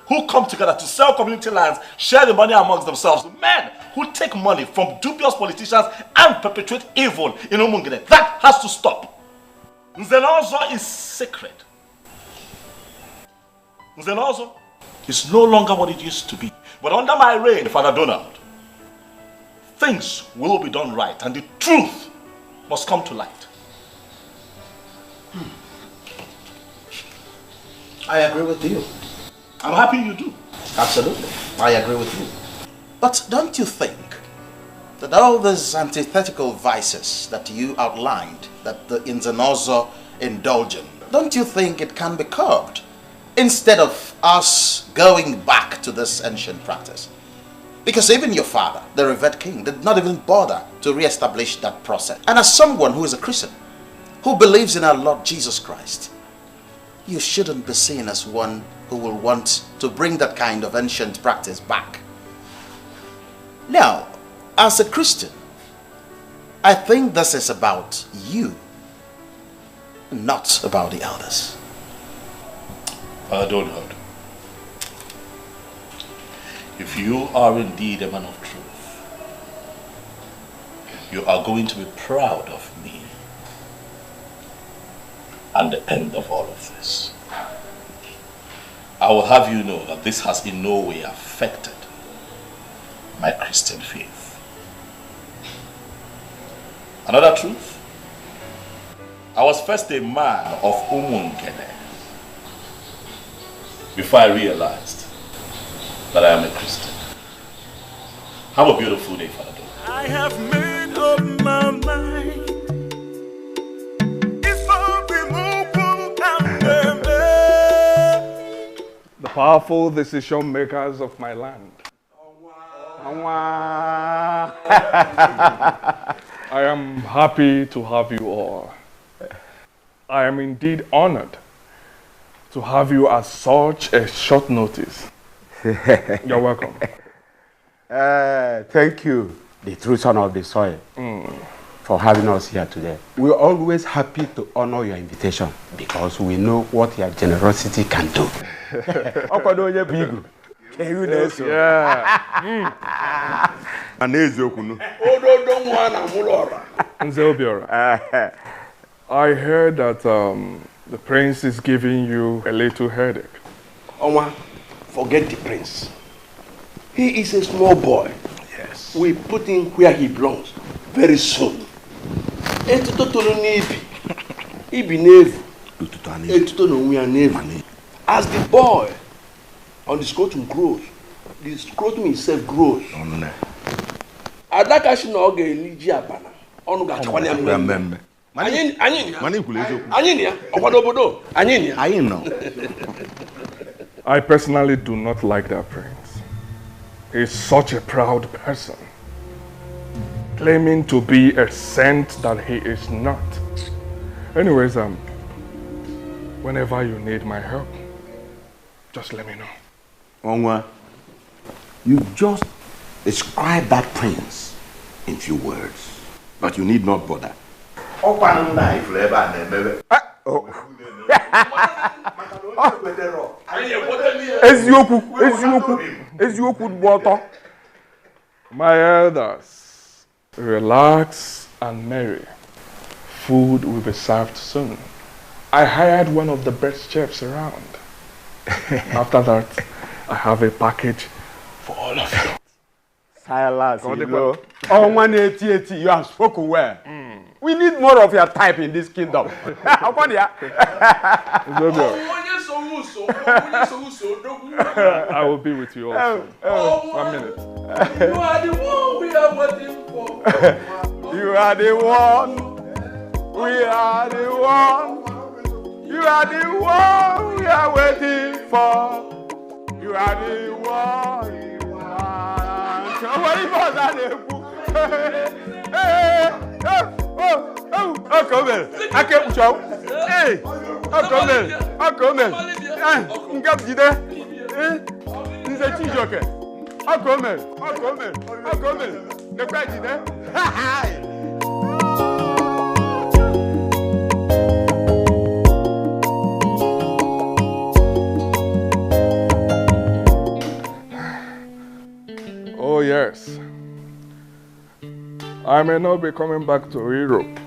who come together to sell community lands, share the money amongst themselves, men who take money from dubious politicians and perpetuate evil in Umungene. That has to stop. Zenoo is sacred. Zenoo is no longer what it used to be. But under my reign, Father Donald, things will be done right and the truth must come to light. I agree with you. I'm happy you do. Absolutely. I agree with you. But don't you think that all these antithetical vices that you outlined, that the zenoo indulge in, don't you think it can be curbed instead of us going back to this ancient practice? Because even your father, the revered king, did not even bother to re-establish that process. And as someone who is a Christian, who believes in our Lord Jesus Christ, you shouldn't be seen as one who will want to bring that kind of ancient practice back. Now, as a Christian, I think this is about you, not about the elders. Donald, if you are indeed a man of truth, you are going to be proud of me. And the end of all of this, I will have you know that this has in no way affected my Christian faith. Another truth, I was first a man of Umungene before I realized that I am a Christian. Have a beautiful day, Father. I have made up my mind. The powerful decision makers of my land. I am happy to have you all. I am indeed honored to have you at such a short notice. You're welcome. Thank you, the true son of the soil, for having us here today. We're always happy to honor your invitation because we know what your generosity can do. I heard that the prince is giving you a little headache. Oma, forget the prince. He is a small boy. Yes. We put him where he belongs very soon. As the boy on the scrotum grows, the scrotum itself grows. Adakashi no ge eliji abana. Onu ga chakwane ameme. I personally do not like that prince. He's such a proud person, claiming to be a saint that he is not. Anyways, whenever you need my help, just let me know. Onwa, you just describe that prince in few words, but you need not bother. My elders, relax and merry. Food will be served soon. I hired one of the best chefs around. After that, I have a package for all of you. Silas, you know, on 180, you have spoken well. We need more of your type in this kingdom. I will be with you also. 1 minute. You are the one we are waiting for. You are the one. We are the one. You are the one we are waiting for. You are the one. Come here. I can't show. Hey, come here. Come here. Come here. This is a joke. Come here. Come here. Come here. The president. Oh yes. I may not be coming back to Europe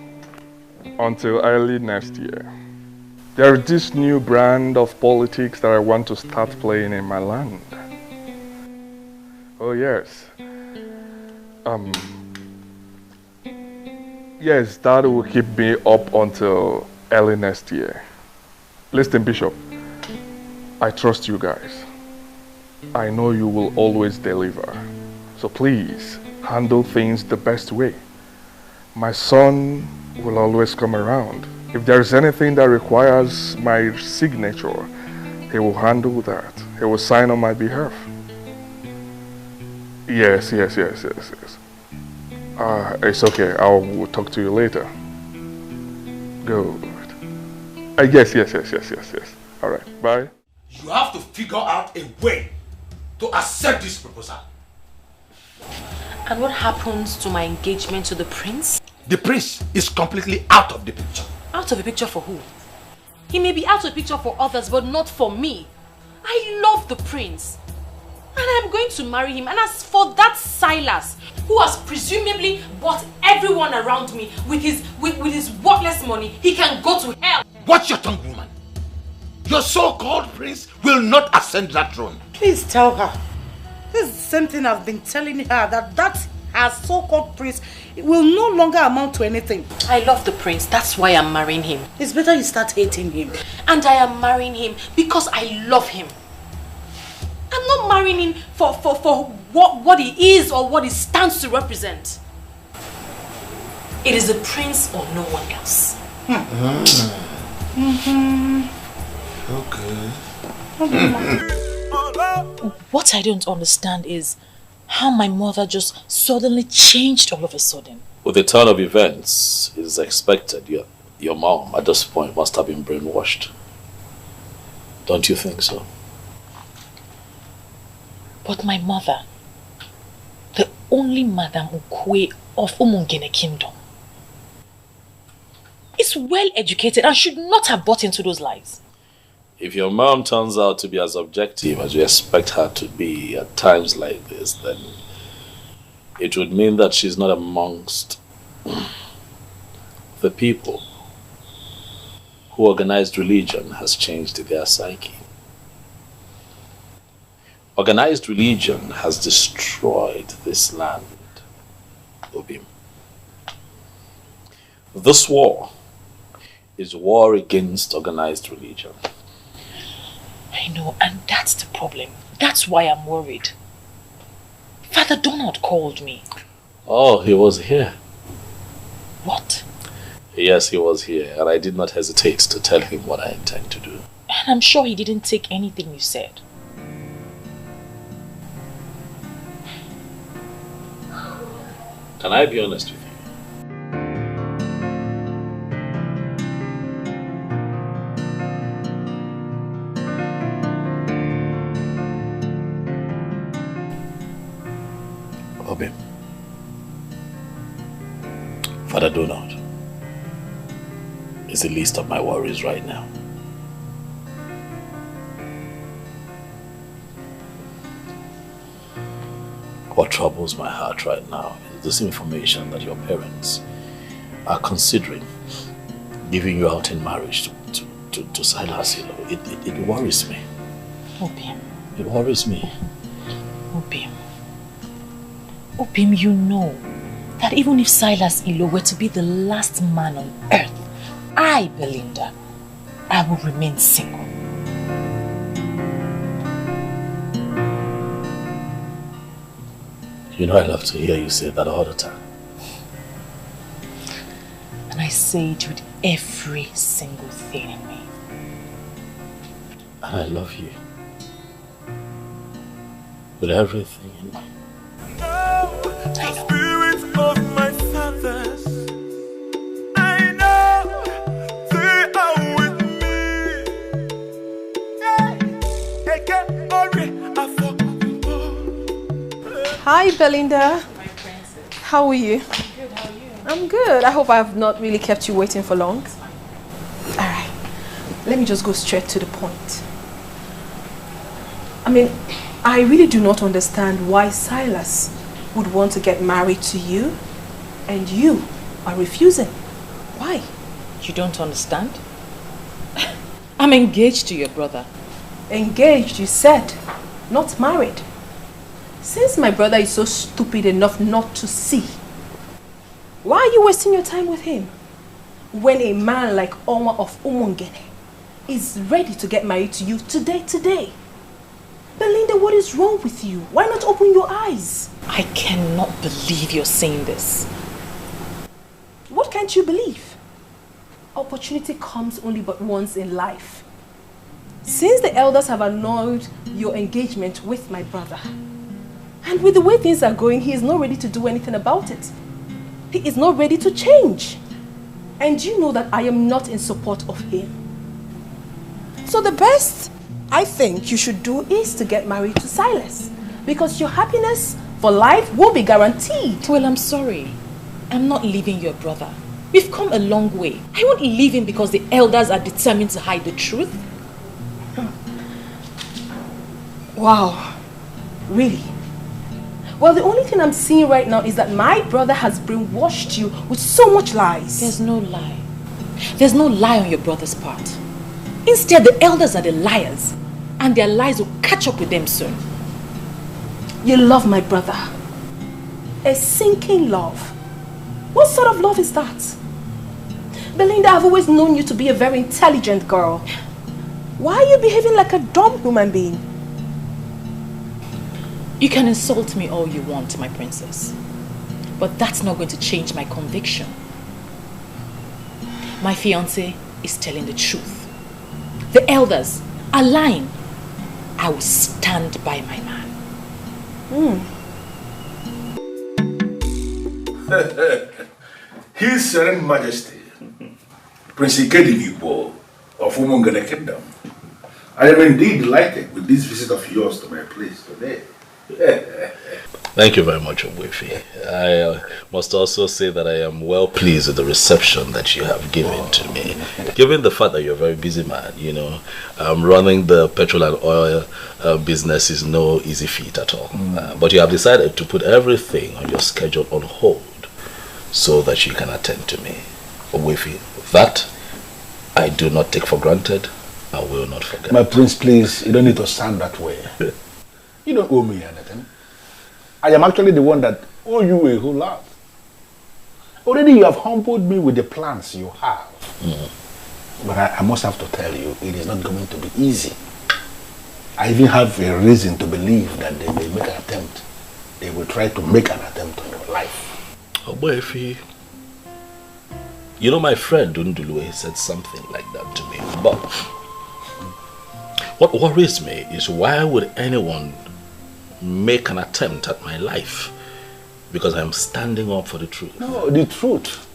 until early next year. There is this new brand of politics that I want to start playing in my land. Oh yes. Yes, that will keep me up until early next year. Listen, Bishop, I trust you guys. I know you will always deliver. So please, handle things the best way. My son will always come around. If there's anything that requires my signature, he will handle that. He will sign on my behalf. Yes. It's okay. I will talk to you later. Good. Yes. All right, bye. You have to figure out a way to accept this proposal. And what happens to my engagement to the prince? The prince is completely out of the picture. Out of the picture for who? He may be out of the picture for others, but not for me. I love the prince. And I'm going to marry him. And as for that Silas, who has presumably bought everyone around me with his worthless money, he can go to hell. Watch your tongue, woman. Your so-called prince will not ascend that throne. Please tell her. This is the same thing I've been telling her, that her so-called prince will no longer amount to anything. I love the prince. That's why I'm marrying him. It's better you start hating him. And I am marrying him because I love him. I'm not marrying him for what he is or what he stands to represent. It is a prince or no one else. What I don't understand is how my mother just suddenly changed all of a sudden. With the turn of events, it is expected your mom at this point must have been brainwashed. Don't you think so? But my mother, the only Madam Ukwe of Umungene Kingdom, is well educated and should not have bought into those lies. If your mom turns out to be as objective as you expect her to be at times like this, then it would mean that she's not amongst the people who organized religion has changed their psyche. Organized religion has destroyed this land, Obim. This war is war against organized religion. I know, and that's the problem. That's why I'm worried. Father Donald called me. Oh, he was here. What? Yes, he was here, and I did not hesitate to tell him what I intend to do. And I'm sure he didn't take anything you said. Can I be honest with you? Obim, Father Donald is the least of my worries right now. What troubles my heart right now is this information that your parents are considering giving you out in marriage to Silas. You know, it worries me. Obim. It worries me. Obim. Obim, you know that even if Silas Ilo were to be the last man on earth, I, Belinda, I will remain single. You know I love to hear you say that all the time. And I say it with every single thing in me. And I love you with everything in me. Spirit of my fathers, I know they are with me. Hi, Belinda. My princess. How are you? I'm good. How are you? I'm good. I hope I have not really kept you waiting for long. All right. Let me just go straight to the point. I mean, I really do not understand why Silas would want to get married to you and you are refusing. Why? You don't understand? I'm engaged to your brother. Engaged, you said, not married. Since my brother is so stupid enough not to see, why are you wasting your time with him? When a man like Oma of Umungene is ready to get married to you today. Belinda, what is wrong with you? Why not open your eyes? I cannot believe you're saying this. What can't you believe? Opportunity comes only but once in life. Since the elders have annulled your engagement with my brother, and with the way things are going, he is not ready to do anything about it. He is not ready to change. And you know that I am not in support of him. So the best I think you should do is to get married to Silas, because your happiness for life will be guaranteed. Well, I'm sorry. I'm not leaving your brother. We've come a long way. I won't leave him because the elders are determined to hide the truth. Wow. Really? Well, the only thing I'm seeing right now is that my brother has brainwashed you with so much lies. There's no lie. There's no lie on your brother's part. Instead, the elders are the liars, and their lies will catch up with them soon. You love my brother. A sinking love. What sort of love is that? Belinda, I've always known you to be a very intelligent girl. Why are you behaving like a dumb human being? You can insult me all you want, my princess. But that's not going to change my conviction. My fiancé is telling the truth. The elders are lying. I will stand by my man. His Serene Majesty, Prince Ikedivipo of Umungene Kingdom. I am indeed delighted with this visit of yours to my place today. Thank you very much, Onwefi. I must also say that I am well pleased with the reception that you have given to me. Given the fact that you're a very busy man, you know, running the petrol and oil business is no easy feat at all. But you have decided to put everything on your schedule on hold so that you can attend to me. Onwefi, that I do not take for granted. I will not forget. My prince, please, you don't need to sound that way. You don't owe me anything. I am actually the one that owe you a whole lot. Already you have humbled me with the plans you have. But I must have to tell you, it is not going to be easy. I even have a reason to believe that they may make an attempt. They will try to make an attempt on your life. Oh boy, you know, my friend Dundulue said something like that to me. But what worries me is, why would anyone make an attempt at my life? Because I'm standing up for the truth. No, the truth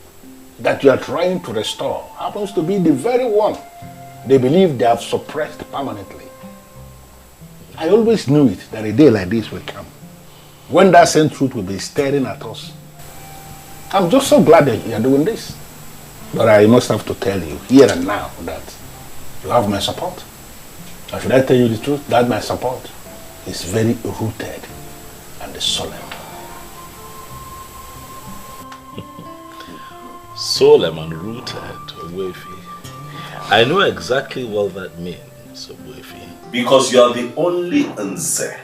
that you are trying to restore happens to be the very one they believe they have suppressed permanently. I always knew it, that a day like this will come, when that same truth will be staring at us. I'm just so glad that you are doing this. But I must have to tell you here and now that you have my support. Or should I tell you the truth? That my support is very rooted and solemn. Solemn and rooted, Onwefi. I know exactly what that means, Onwefi. Because you are the only Nze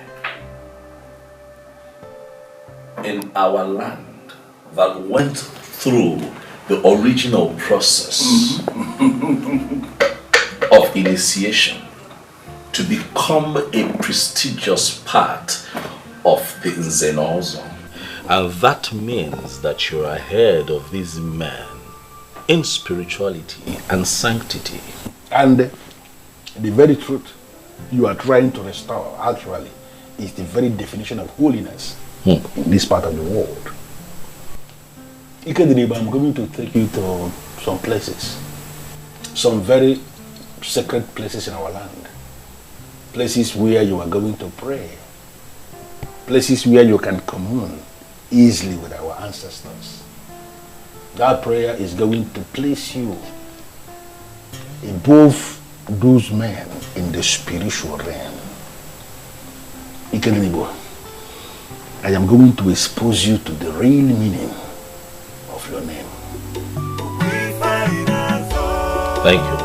in our land that went through the original process of initiation to become a prestigious part of the Nzenozo. And that means that you're ahead of these men in spirituality and sanctity. And the very truth you are trying to restore actually is the very definition of holiness in this part of the world. Ikedivipo, I'm going to take you to some places, some very sacred places in our land. Places where you are going to pray. Places where you can commune easily with our ancestors. That prayer is going to place you above those men in the spiritual realm. Ikedivipo, I am going to expose you to the real meaning of your name. Thank you.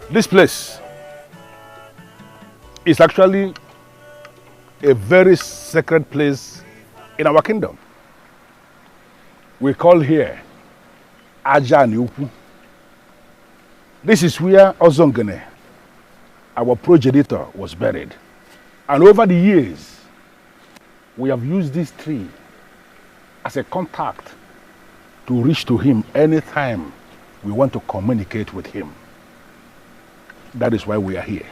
This place is actually a very sacred place in our kingdom. We call here Aja Niuku. This is where Ozongene, our progenitor, was buried. And over the years, we have used this tree as a contact to reach to him anytime we want to communicate with him. That is why we are here.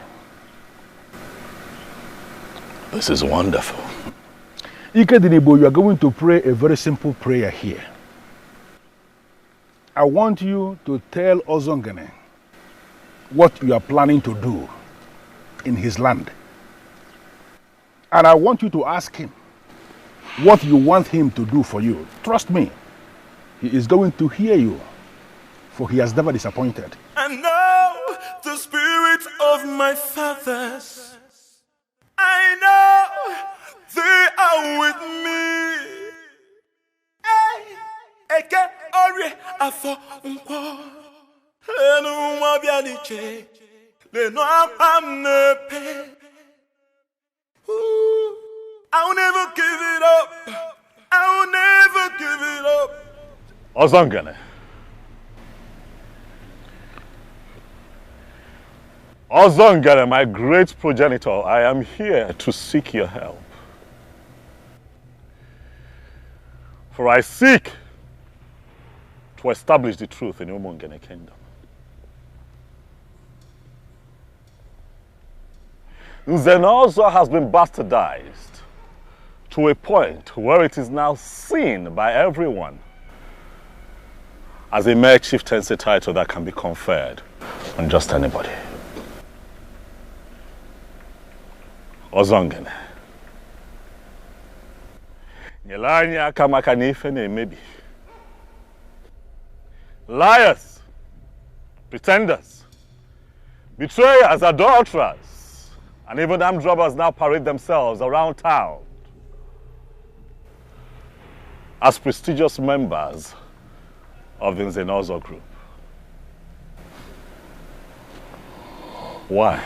This is wonderful. Ikedinibo, you are going to pray a very simple prayer here. I want you to tell Ozongene what you are planning to do in his land. And I want you to ask him what you want him to do for you. Trust me, he is going to hear you, for he has never disappointed. I know the spirit of my fathers. I know they are with me. Eke ori afọ nkwo. Lenu mo bia ni che. Lenu am nepe. I'll never give it up. I'll never give it up. Ozongene. Ozongene, my great progenitor, I am here to seek your help. For I seek to establish the truth in Umungene kingdom. Zenoo has been bastardized to a point where it is now seen by everyone as a mere chieftaincy title that can be conferred on just anybody. Ozongene. Nyelanya kamakanife ne maybe. Liars, pretenders, betrayers, adulterers, and even armed robbers now parade themselves around town as prestigious members of the Zenoo group. Why?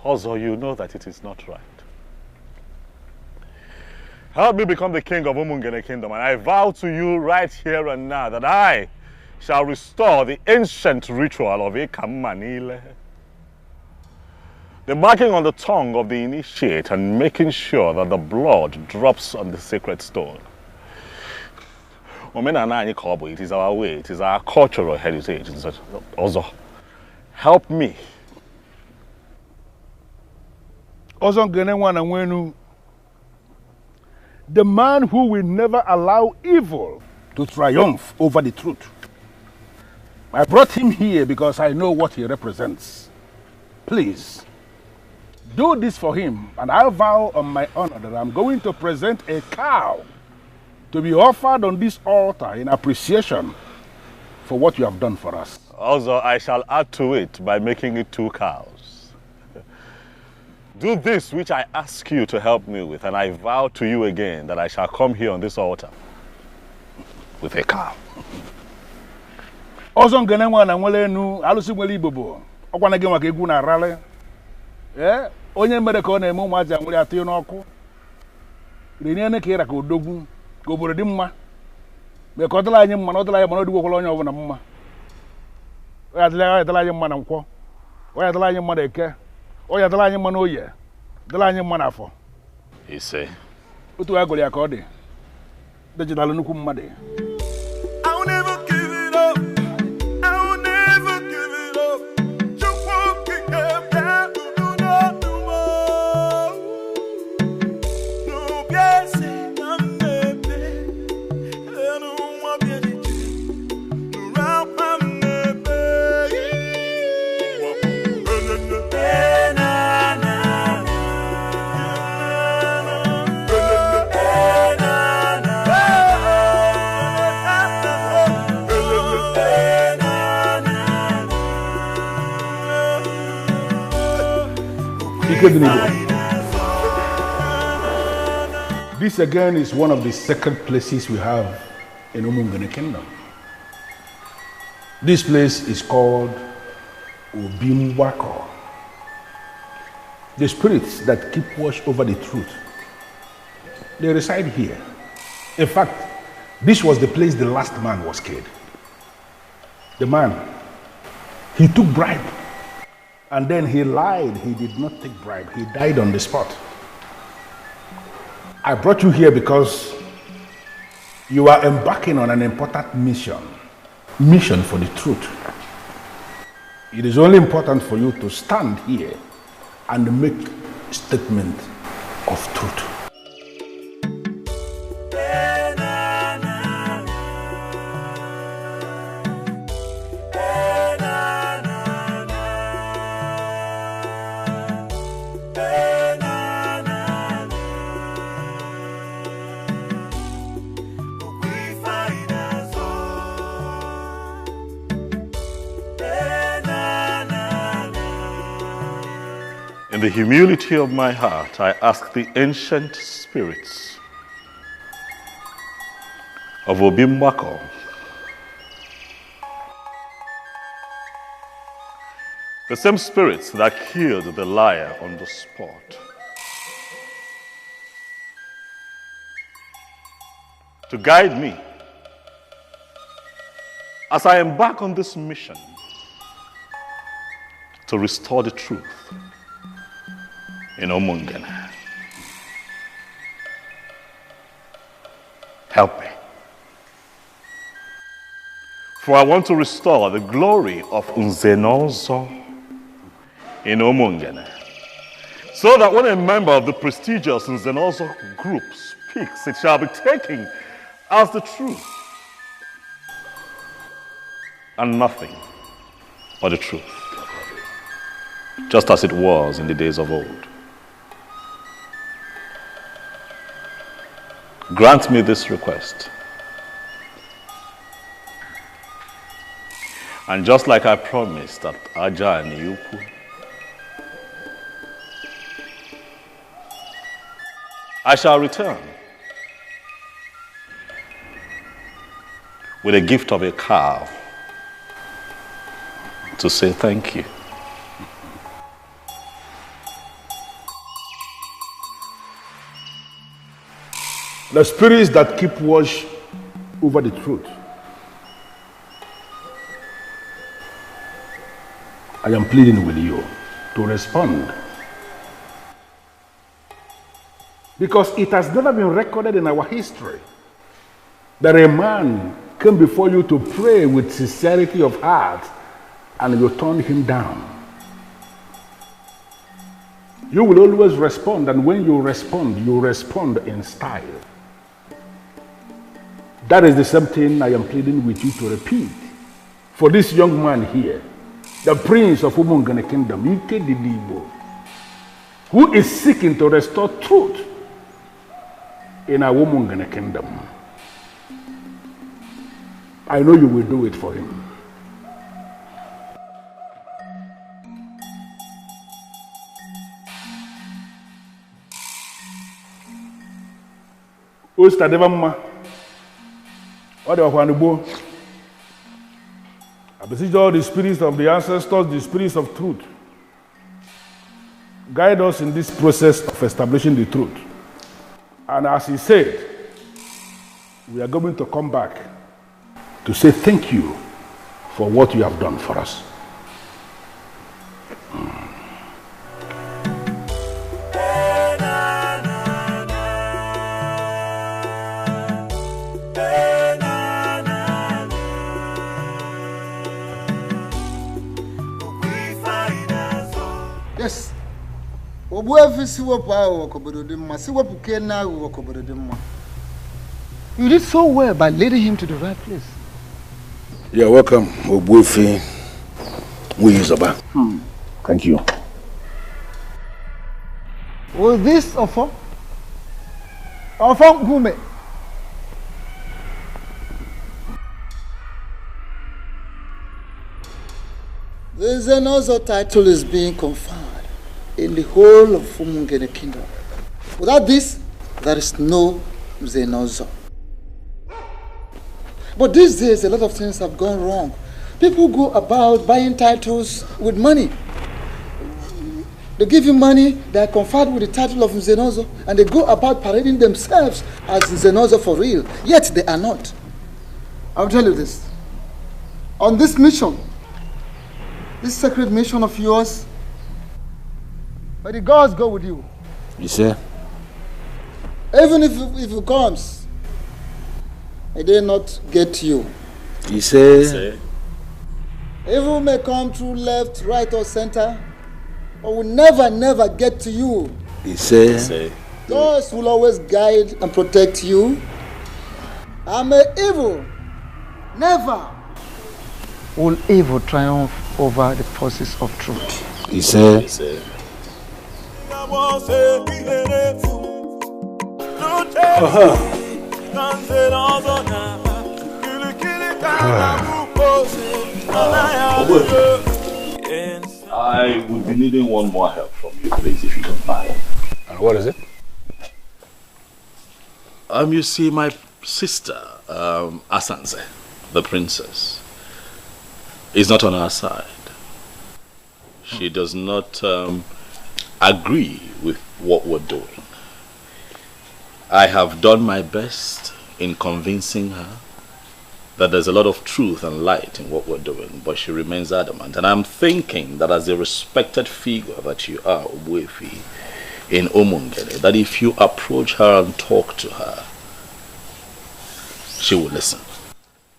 Also, you know that it is not right. Help me become the king of Umungene kingdom, and I vow to you right here and now that I shall restore the ancient ritual of Ikamanile. The marking on the tongue of the initiate and making sure that the blood drops on the sacred stone. It is our way, it is our cultural heritage. Also, help me. The man who will never allow evil to triumph over the truth. I brought him here because I know what he represents. Please, do this for him, and I vow on my honor that I'm going to present a cow to be offered on this altar in appreciation for what you have done for us. Also, I shall add to it by making it 2 cows. Do this which I ask you to help me with, and I vow to you again that I shall come here on this altar with a cow. Ozongene nwana nwele enu alusi nwele ibobo okwana ge nwaka egwu na rale onye mere ka ọ na-eme ụmụaja nwere atụ n'ọkụ renie ne ka ira ka odogwu ka obodo dị mma me ka ọ dịla anyị mma na ọ dịla anyị mma na odigwokwala onye ọbụla mma ya dịla anyị mma na nkwọ ya dịla anyị mma na eke ya dịla anyị mma na oye dịla anyị mma na afọ ise otu agụrụ ya ka ọ dị dijitalụ nnukwu mmadụ. I'll never give it up. I'll never give it up. Just walking up down to no more. No, yes, I'm baby. I don't want to be the round I'm This again is one of the sacred places we have in Umungene Kingdom. This place is called Obimwako. The spirits that keep watch over the truth, they reside here. In fact, this was the place the last man was killed. The man, he took bribe. And then he lied. He did not take bribe. He died on the spot. I brought you here because you are embarking on an important mission. Mission for the truth. It is only important for you to stand here and make a statement of truth. In the humility of my heart, I ask the ancient spirits of Obimbako the same spirits that killed the liar on the spot, to guide me as I embark on this mission to restore the truth in Omungene. Help me. For I want to restore the glory of Nzenozo in Omungene, so that when a member of the prestigious Nzenozo group speaks, it shall be taken as the truth and nothing but the truth, just as it was in the days of old. Grant me this request. And just like I promised at Aja and Yuku, I shall return with a gift of a cow to say thank you. The spirits that keep watch over the truth, I am pleading with you to respond. Because it has never been recorded in our history that a man came before you to pray with sincerity of heart and you turned him down. You will always respond, and when you respond in style. That is the same thing I am pleading with you to repeat. For this young man here, the prince of Umungene Kingdom, Ike Didibo, who is seeking to restore truth in our Umungene Kingdom. I know you will do it for him. Ustadevamma. I beseech all the spirits of the ancestors, the spirits of truth. Guide us in this process of establishing the truth. And as he said, we are going to come back to say thank you for what you have done for us. Yes. You did so well by leading him to the right place. You're welcome, Obuefi Muyizoba. Thank you. Was this Ofo? Ofo Gume? There's another title is being conferred in the whole of Umungene Kingdom. Without this, there is no Zenozo. But these days, a lot of things have gone wrong. People go about buying titles with money. They give you money, they are conferred with the title of Zenozo, and they go about parading themselves as Zenozo for real. Yet they are not. I'll tell you this. on this mission, this sacred mission of yours. May the gods go with you. You say? Even if it comes, may they not get you. You say? Evil may come through left, right, or center, but will never get to you. You say? Those will always guide and protect you. And may evil never will evil triumph over the forces of truth. You say? I would be needing one more help from you, please, if you don't mind. And what is it? You see, my sister, Asanze, the princess, is not on our side. She does not agree with what we're doing. I have done my best in convincing her that there's a lot of truth and light in what we're doing, but she remains adamant. And I'm thinking that as a respected figure that you are, Obwefi, in Omungene, that if you approach her and talk to her, she will listen.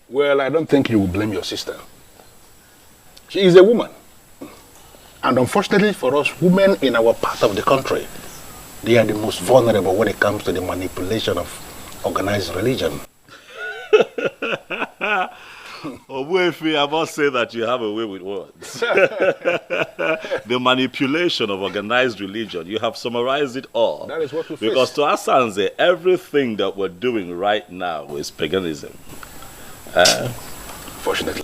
Well, I don't think you will blame your sister. She is a woman. And unfortunately for us, women in our part of the country, they are the most vulnerable when it comes to the manipulation of organized religion. Obwefi, I must say that you have a way with words. The manipulation of organized religion, you have summarized it all. That is what we face. Because to Asanze, everything that we're doing right now is paganism. Fortunately.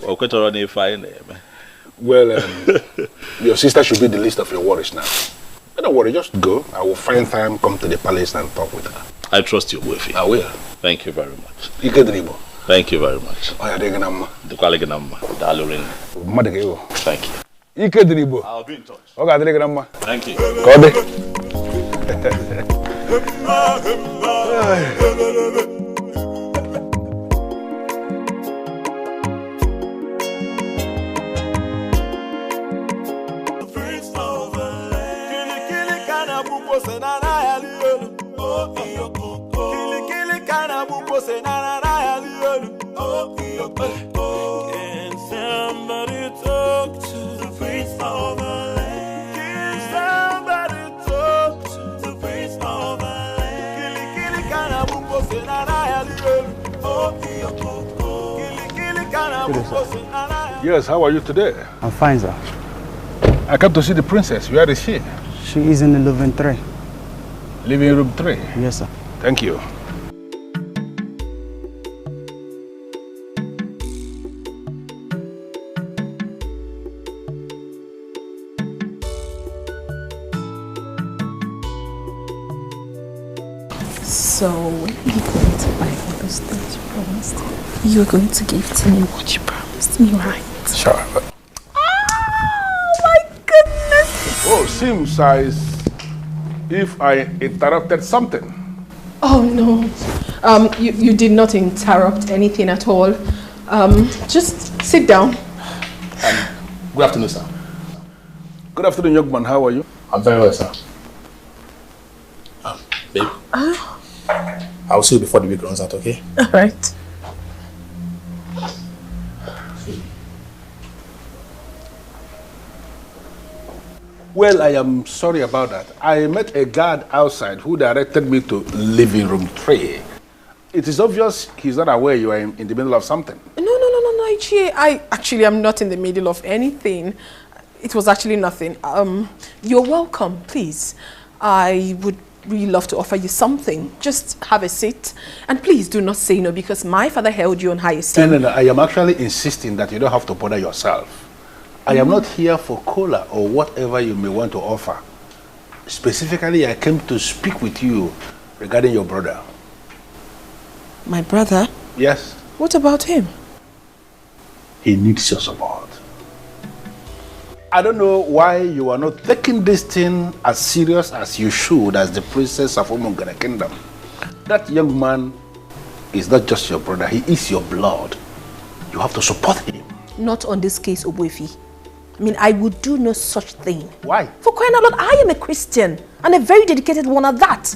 Well, your sister should be the least of your worries now. But don't worry, just go. I will find time, come to the palace and talk with her. I trust you, Obwefi. I will. Thank you very much. Thank you very much. Thank you. I'll be in touch. Thank you. Can somebody talk to the prince of the land? Can somebody talk to the prince of the land? Yes, how are you today? I'm fine, sir. I come to see the princess. Where is she? She is in the living 3. Living room 3? Yes, sir. Thank you. So, when are you going to buy all those things you promised? You're going to give to me what you promised me, right? Sure. Oh my goodness! Oh, seems as if I interrupted something. Oh no, you did not interrupt anything at all. Just sit down. Good afternoon, sir. Good afternoon, young man. How are you? I'm very well, sir. Babe, I'll see you before the week runs out, okay? All right. Well, I am sorry about that. I met a guard outside who directed me to living room 3. It is obvious he's not aware you are in the middle of something. No, Ichi. I actually am not in the middle of anything. It was actually nothing. You're welcome, please. I would really love to offer you something. Just have a seat. And please do not say no, because my father held you on high esteem. No. I am actually insisting that you don't have to bother yourself. I am not here for cola or whatever you may want to offer. Specifically, I came to speak with you regarding your brother. My brother? Yes. What about him? He needs your support. I don't know why you are not taking this thing as serious as you should as the princess of Umungene Kingdom. That young man is not just your brother, he is your blood. You have to support him. Not on this case, Obuefi. I mean, I would do no such thing. Why? For crying out loud, I am a Christian and a very dedicated one at that.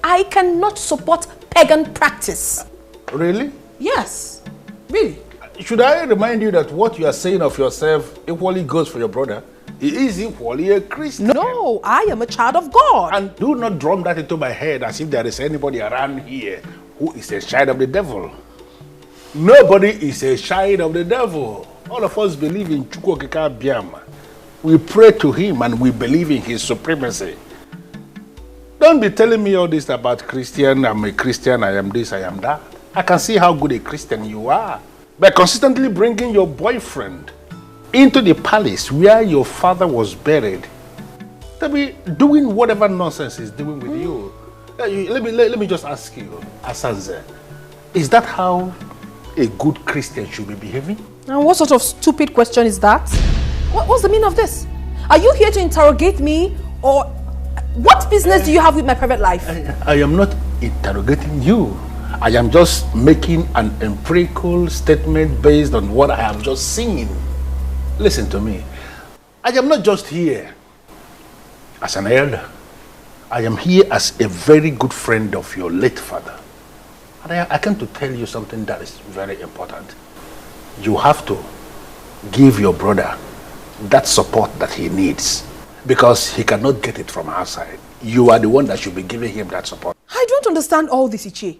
I cannot support pagan practice. Really? Yes, really. Should I remind you that what you are saying of yourself equally goes for your brother? He is equally a Christian. No, I am a child of God. And do not drum that into my head as if there is anybody around here who is a child of the devil. Nobody is a child of the devil. All of us believe in Chukwu Okike Abiama. We pray to him and we believe in his supremacy. Don't be telling me all this about Christian, I'm a Christian, I am this, I am that. I can see how good a Christian you are. By consistently bringing your boyfriend into the palace where your father was buried, to be doing whatever nonsense he's doing with you. Let me just ask you, Asanze, is that how a good Christian should be behaving? And what sort of stupid question is that? What's the meaning of this? Are you here to interrogate me, or what business do you have with my private life? I am not interrogating you. I am just making an empirical statement based on what I have just seen. Listen to me. I am not just here as an elder. I am here as a very good friend of your late father. And I came to tell you something that is very important. You have to give your brother that support that he needs, because he cannot get it from outside. You are the one that should be giving him that support. I don't understand all this, Iche.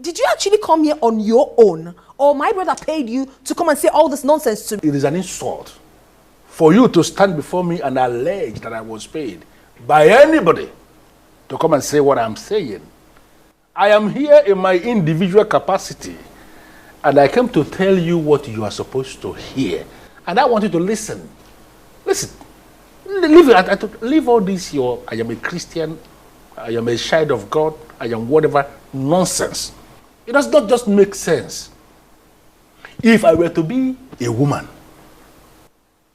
Did you actually come here on your own, or my brother paid you to come and say all this nonsense to me? It is an insult for you to stand before me and allege that I was paid by anybody to come and say what I'm saying. I am here in my individual capacity, and I came to tell you what you are supposed to hear. And I want you to listen. Listen. Leave all this, I am a Christian, I am a child of God, I am whatever nonsense. It does not just make sense. If I were to be a woman,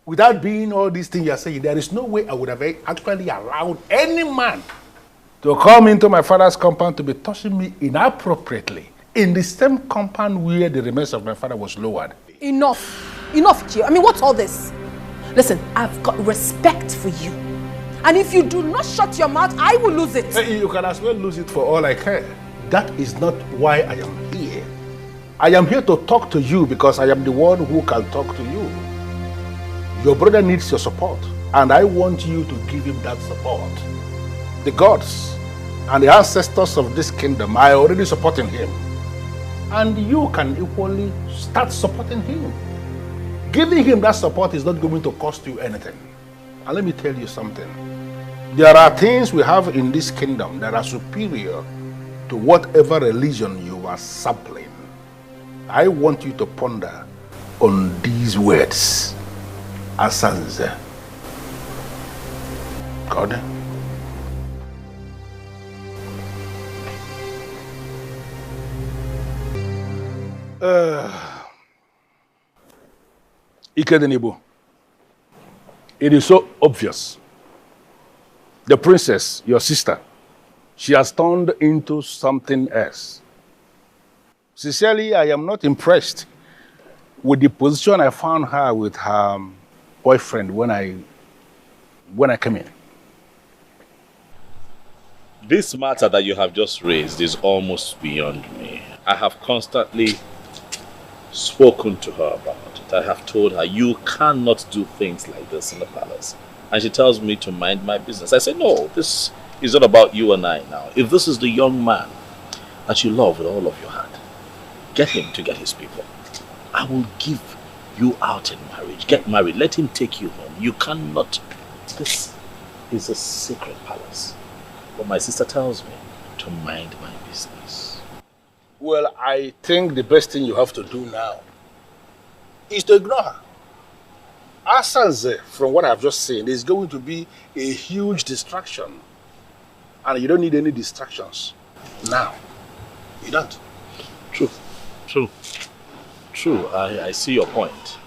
without being all these things you are saying, there is no way I would have actually allowed any man to come into my father's compound to be touching me inappropriately in the same compound where the remains of my father was lowered. Enough. Enough, Chio. I mean, what's all this? Listen, I've got respect for you. And if you do not shut your mouth, I will lose it. Hey, you can as well lose it for all I care. That is not why I am here. I am here to talk to you because I am the one who can talk to you. Your brother needs your support, and I want you to give him that support. The gods and the ancestors of this kingdom are already supporting him. And you can equally start supporting him. Giving him that support is not going to cost you anything. And let me tell you something. There are things we have in this kingdom that are superior to whatever religion you are sampling. I want you to ponder on these words. Asanze. God. Ikedenibo. It is so obvious. The princess, your sister, she has turned into something else. Sincerely, I am not impressed with the position I found her with her boyfriend when I came in. This matter that you have just raised is almost beyond me. I have constantly spoken to her about it. I have told her, you cannot do things like this in the palace. And she tells me to mind my business. I say, no, this is not about you and I now. If this is the young man that you love with all of your heart, get him to get his people. I will give you out in marriage. Get married. Let him take you home. You cannot. This is a sacred palace. But my sister tells me to mind my business. Well, I think the best thing you have to do now is to ignore her. Asanze, from what I've just seen, is going to be a huge distraction. And you don't need any distractions now. You don't. True. I see your point.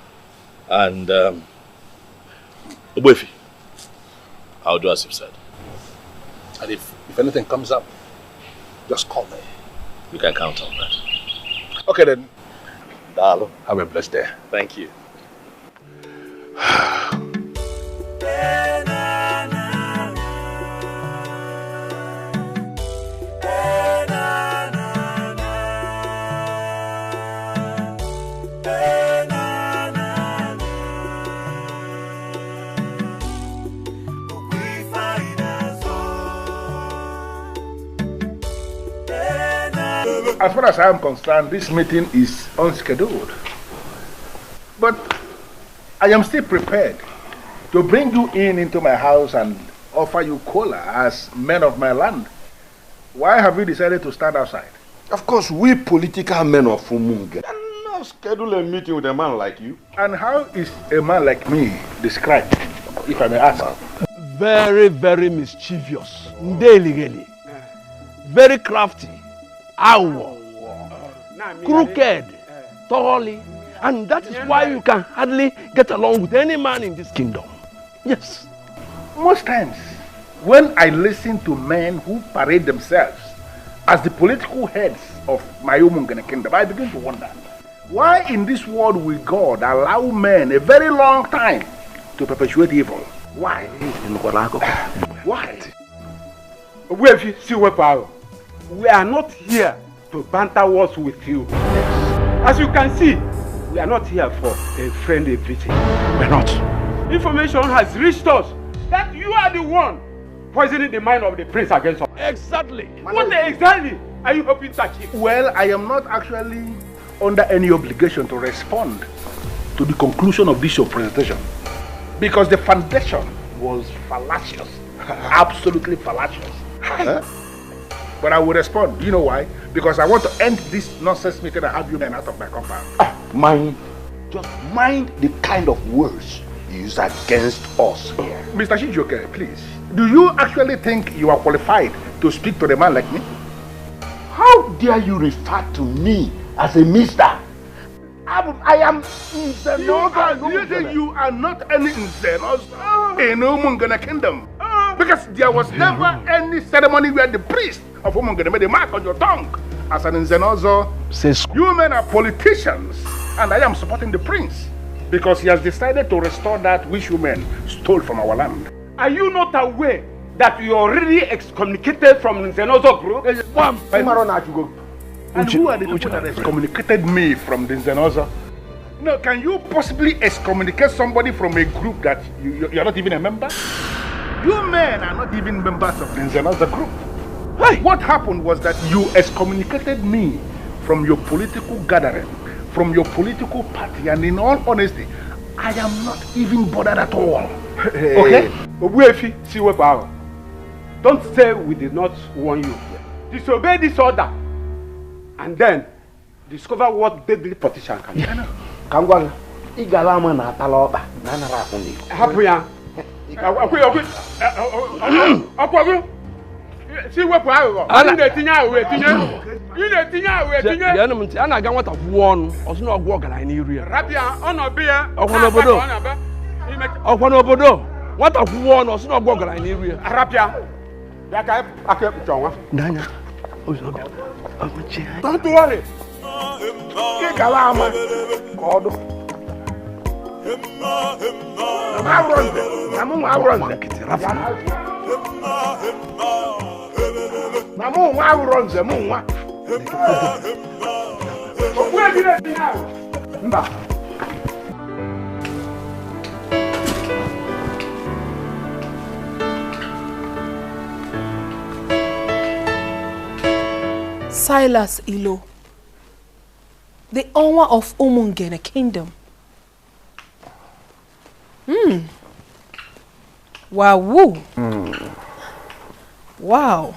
And, Obuefi, I'll do as you've said. And if anything comes up, just call me. You can count on that. Okay then. Dalo. Have a blessed day. Thank you. As far as I am concerned, this meeting is unscheduled. But I am still prepared to bring you into my house and offer you cola as men of my land. Why have you decided to stand outside? Of course, we political men of Fumunga cannot schedule a meeting with a man like you. And how is a man like me described, if I may ask? Very, very mischievous. Really. Very crafty. Crooked. Thoroughly. And that is why you can hardly get along with any man in this kingdom. Yes. Most times, when I listen to men who parade themselves as the political heads of my Umungene kingdom, I begin to wonder, why in this world will God allow men a very long time to perpetuate evil? Why? Why? We are not here to banter words with you. As you can see, we are not here for a friendly visit. We're not. Information has reached us that you are the one poisoning the mind of the prince against us. Exactly. What exactly are you hoping to achieve? Well, I am not actually under any obligation to respond to the conclusion of this your presentation, because the foundation was fallacious. Absolutely fallacious. But I will respond. You know why? Because I want to end this nonsense meeting and have you men out of my compound. Just mind the kind of words you use against us here. Mr. Shijoke, please. Do you actually think you are qualified to speak to a man like me? How dare you refer to me as a mister? I am Nzenozo. You think you are not any Nzenozo in Umungene kingdom? Because there was never any ceremony where the priest of Umungene made a mark on your tongue as an Nzenozo. You men are politicians, and I am supporting the prince because he has decided to restore that which you men stole from our land. Are you not aware that you are already excommunicated from Nzenozo group? And who are the people that excommunicated me from the Nzenozo? No, can you possibly excommunicate somebody from a group that you're not even a member? You men are not even members of the Nzenozo group. Hey. What happened was that you excommunicated me from your political gathering, from your political party, and in all honesty, I am not even bothered at all. Okay? Don't say we did not warn you. Disobey this order, and then discover what deadly politician can do. See what I'm don't worry. Silas Ilo, the owner of Umungene kingdom. Wow. Wow.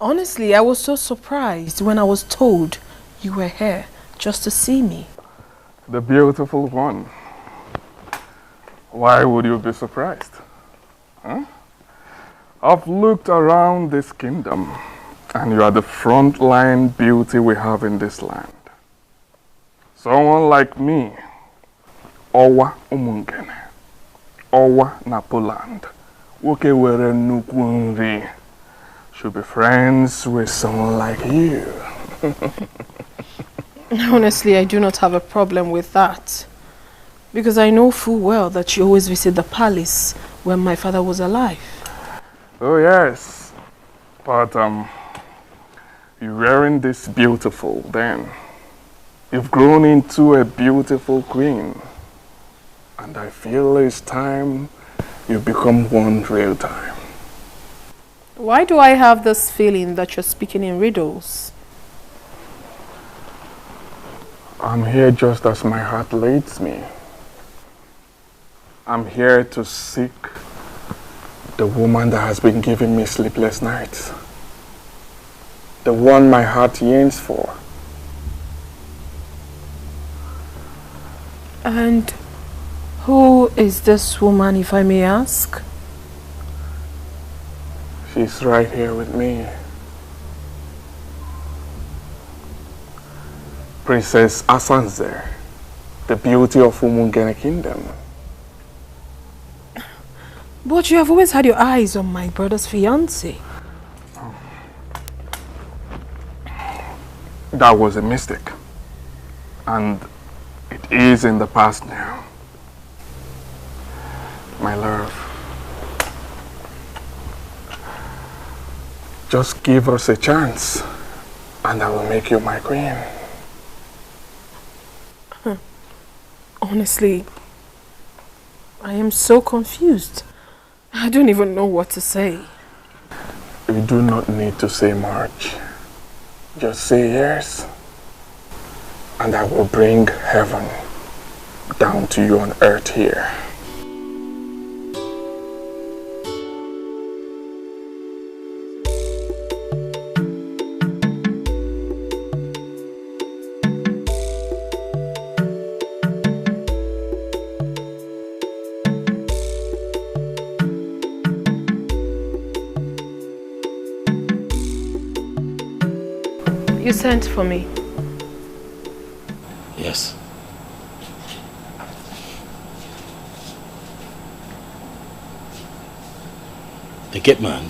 Honestly, I was so surprised when I was told you were here just to see me. The beautiful one. Why would you be surprised? Huh? I've looked around this kingdom, and you are the frontline beauty we have in this land. Someone like me, Owa Umungene, Owa Napoland, Woke were Nukunri, should be friends with someone like you. Honestly, I do not have a problem with that. Because I know full well that you always visit the palace when my father was alive. Oh yes, but you weren't this beautiful then. You've grown into a beautiful queen. And I feel it's time you become one real time. Why do I have this feeling that you're speaking in riddles? I'm here just as my heart leads me. I'm here to seek the woman that has been giving me sleepless nights. The one my heart yearns for. And who is this woman, if I may ask? She's right here with me. Princess Asanze, the beauty of Umungene Kingdom. But you have always had your eyes on my brother's fiancé. That was a mistake. And it is in the past now. My love, just give us a chance and I will make you my queen. Honestly, I am so confused. I don't even know what to say. You do not need to say much. Just say yes. And I will bring heaven down to you on earth here. You sent for me. Yes. The gate man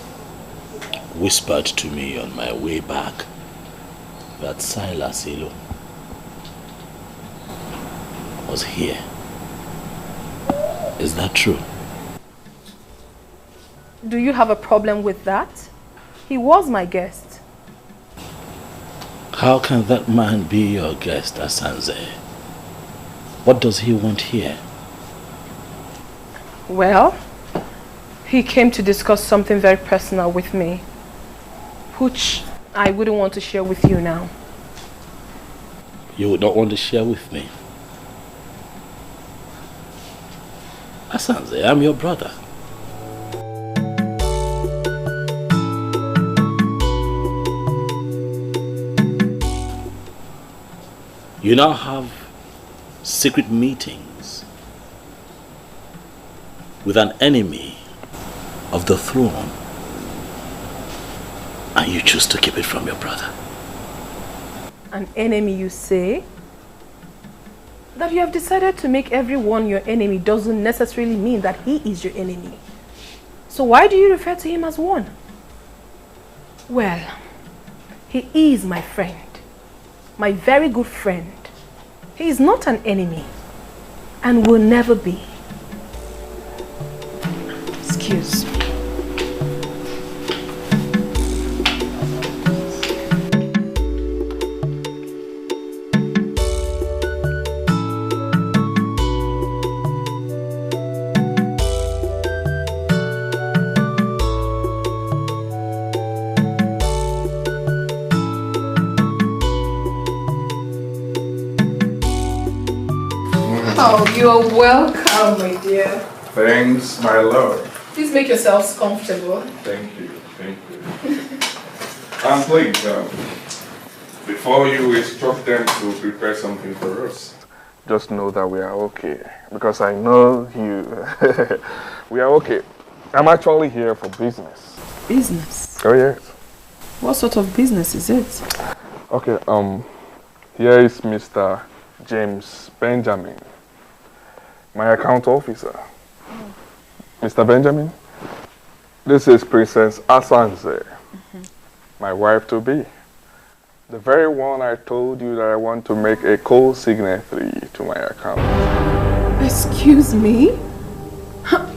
whispered to me on my way back that Silas was here. Is that true? Do you have a problem with that? He was my guest. How can that man be your guest, Asanze? What does he want here? Well, he came to discuss something very personal with me, which I wouldn't want to share with you now. You would not want to share with me? Asanze, I'm your brother. You now have secret meetings with an enemy of the throne, and you choose to keep it from your brother. An enemy, you say? That you have decided to make everyone your enemy doesn't necessarily mean that he is your enemy. So why do you refer to him as one? Well, he is my friend. My very good friend. He is not an enemy and will never be. Excuse me. Oh, you're welcome, my dear. Thanks, my lord. Please make yourselves comfortable. Thank you, thank you. And please, before you instruct them to prepare something for us, just know that we are okay. Because I know you, we are okay. I'm actually here for business. Business? Oh yes. What sort of business is it? Okay, here is Mr. James Benjamin, my account officer. Mr. Benjamin, this is Princess Asanze, my wife-to-be. The very one I told you that I want to make a co-signatory to my account. Excuse me?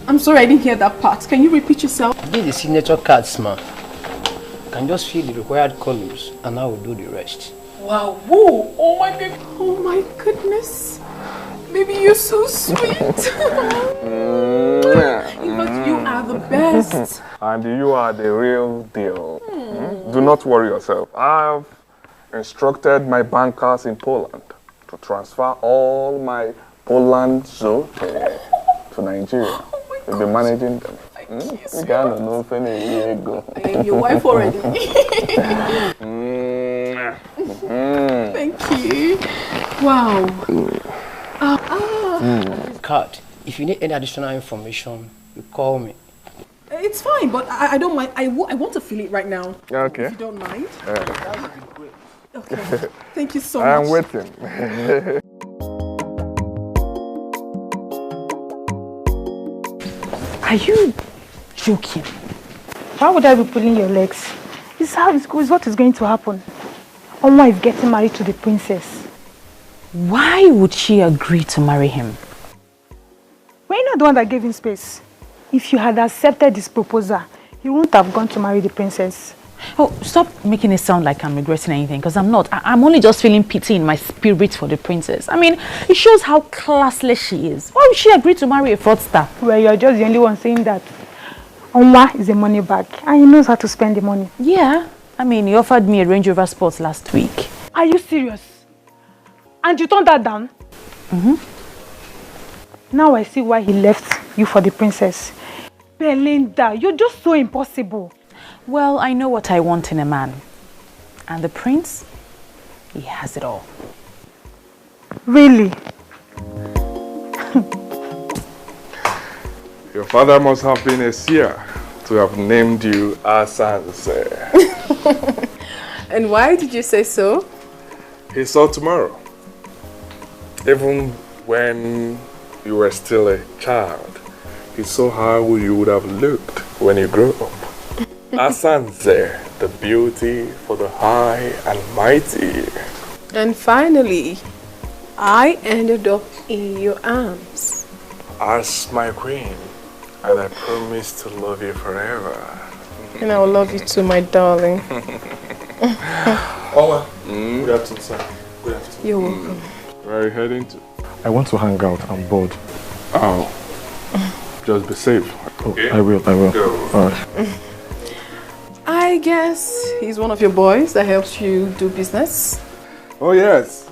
I'm sorry, I didn't hear that part. Can you repeat yourself? Get the signature cards, man. You can just fill the required columns and I will do the rest. Wow, whoa, oh my god, oh my goodness. Baby, you're so sweet. In fact, you are the best. And you are the real deal. Do not worry yourself. I have instructed my bankers in Poland to transfer all my Poland zloty to Nigeria. We'll be managing them. You can't know if I am your wife already. Thank you. Wow. Card. If you need any additional information, you call me. It's fine, but I don't mind. I want to fill it right now. Okay. If you don't mind. Okay. Thank you so much. I am waiting. Are you joking? Why would I be pulling your legs? This is what is going to happen. Oma is getting married to the princess. Why would she agree to marry him? Were you not the one that gave him space? If you had accepted this proposal, you wouldn't have gone to marry the princess. Oh, stop making it sound like I'm regretting anything, because I'm not. I'm only just feeling pity in my spirit for the princess. I mean, it shows how classless she is. Why would she agree to marry a fraudster? Well, you're just the only one saying that. Oma is a money bag and he knows how to spend the money. Yeah. I mean, he offered me a Range Rover Sports last week. Are you serious? And you turned that down? Now I see why he left you for the princess. Belinda, you're just so impossible. Well, I know what I want in a man. And the prince, he has it all. Really? Your father must have been a seer to have named you Asanse. And why did you say so? He saw tomorrow. Even when you were still a child, he saw how you would have looked when you grew up. Asanse, the beauty for the high and mighty. And finally, I ended up in your arms. As my queen, and I promise to love you forever. And I will love you too, my darling. Oh, good afternoon, sir. Good afternoon. You're welcome. Where are you heading to? I want to hang out. I'm bored. Oh. Just be safe. Okay. I will. Go. All right. I guess he's one of your boys that helps you do business. Oh, yes.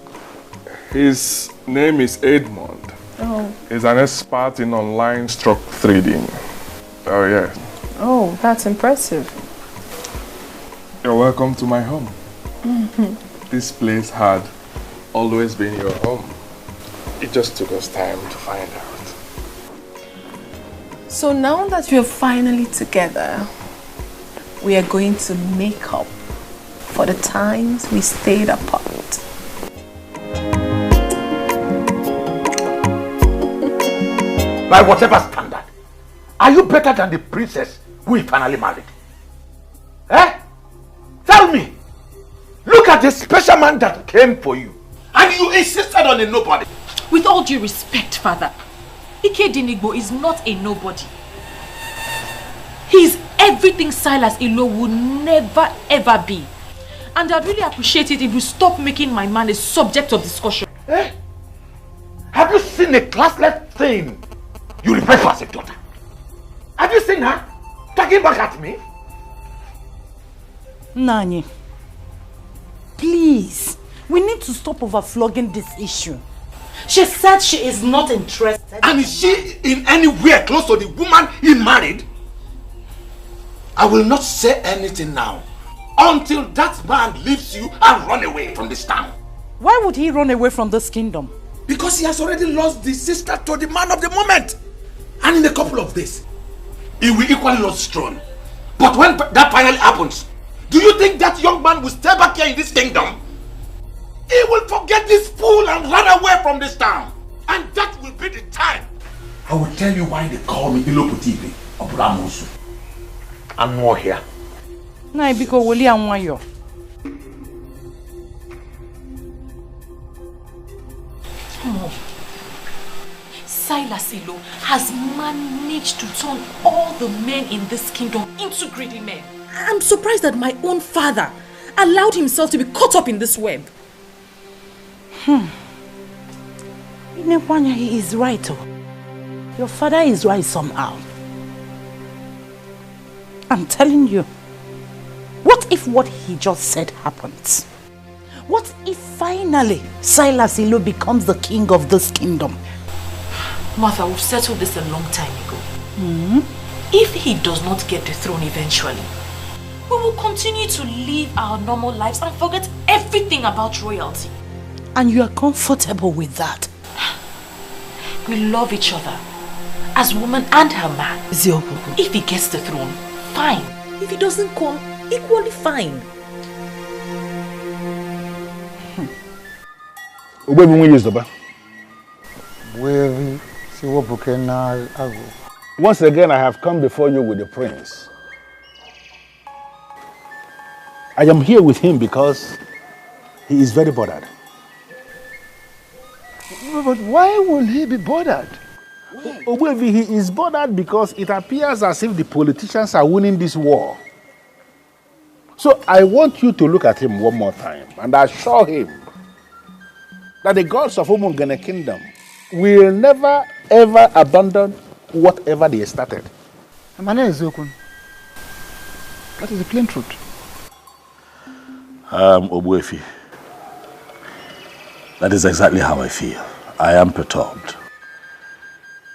His name is Edmond. Oh. He's an expert in online stock trading. Oh, yes. Oh, that's impressive. You're welcome to my home. This place had always been your home. It just took us time to find out. So now that we're finally together, we are going to make up for the times we stayed apart. By whatever standard, are you better than the princess who he finally married? Eh? Tell me. Look at the special man that came for you. And you insisted on a nobody. With all due respect, father, Ike Dinigbo is not a nobody. He's everything Silas alone would never ever be. And I'd really appreciate it if you stop making my man a subject of discussion. Eh? Have you seen a classless thing you refer to as a daughter? Have you seen her talking back at me? Nani, please, we need to stop overflogging this issue. She said she is not interested. And is she in anywhere close to the woman he married? I will not say anything now until that man leaves you and run away from this town. Why would he run away from this kingdom? Because he has already lost the sister to the man of the moment. And in a couple of days, he will equally lose his throne. But when that finally happens, do you think that young man will stay back here in this kingdom? He will forget this fool and run away from this town. And that will be the time. I will tell you why they call me Iloputive or Bramosu. I'm more here. Naibiko Woli Anwayo. Silas alone has managed to turn all the men in this kingdom into greedy men. I'm surprised that my own father allowed himself to be caught up in this web. Inepwanya, he is right. Oh. Your father is right somehow. I'm telling you. What if what he just said happens? What if finally Silas Ilo becomes the king of this kingdom? Martha, we've settled this a long time ago. If he does not get the throne eventually, we will continue to live our normal lives and forget everything about royalty. And you are comfortable with that? We love each other as woman and her man. If he gets the throne, fine. If he doesn't come, equally fine. Once again, I have come before you with the prince. I am here with him because he is very bothered. But why will he be bothered? Ogbuefi, he is bothered because it appears as if the politicians are winning this war. So I want you to look at him one more time and assure him that the gods of Umungene Kingdom will never ever abandon whatever they started. My name is Okun. That is the plain truth. Ogbuefi, that is exactly how I feel. I am perturbed.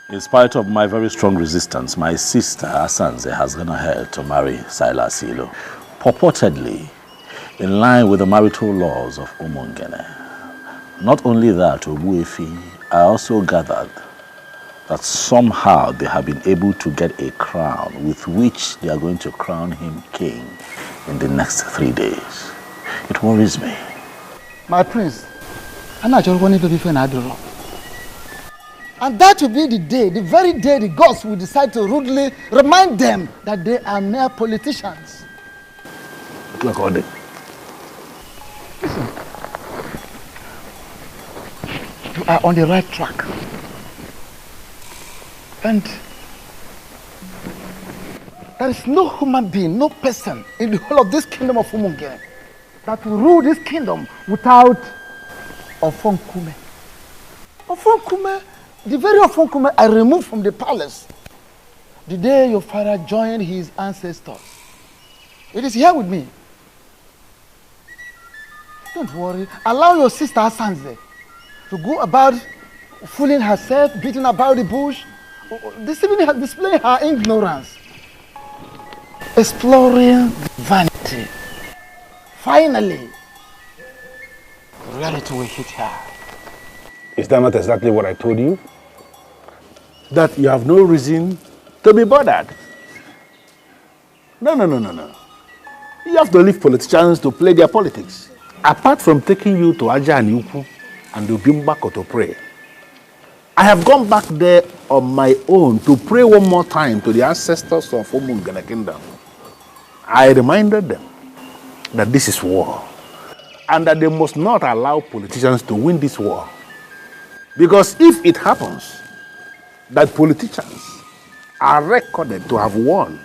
In spite of my very strong resistance, my sister Asanze has gone ahead to marry Silas Ilo, purportedly in line with the marital laws of Umungene. Not only that, Ogbuefi, I also gathered that somehow they have been able to get a crown with which they are going to crown him king in the next 3 days. It worries me. My prince, I'm not just wanting to be friend Adoro. And that will be the day, the very day the gods will decide to rudely remind them that they are mere politicians. Listen, you are on the right track. And there is no human being, no person in the whole of this kingdom of Umungene that will rule this kingdom without Ofonkume. Ofonkume, the very Ofonkume I removed from the palace the day your father joined his ancestors. It is here with me. Don't worry. Allow your sister Asanze to go about fooling herself, beating about the bush, displaying her ignorance, exploring vanity. Finally, reality will hit her. is that not exactly what I told you? That you have no reason to be bothered. No. You have to leave politicians to play their politics. Apart from taking you to Aja and Yuku and to Bimbako to pray, I have gone back there on my own to pray one more time to the ancestors of Umungene Kingdom. I reminded them that this is war and that they must not allow politicians to win this war. Because if it happens that politicians are recorded to have won,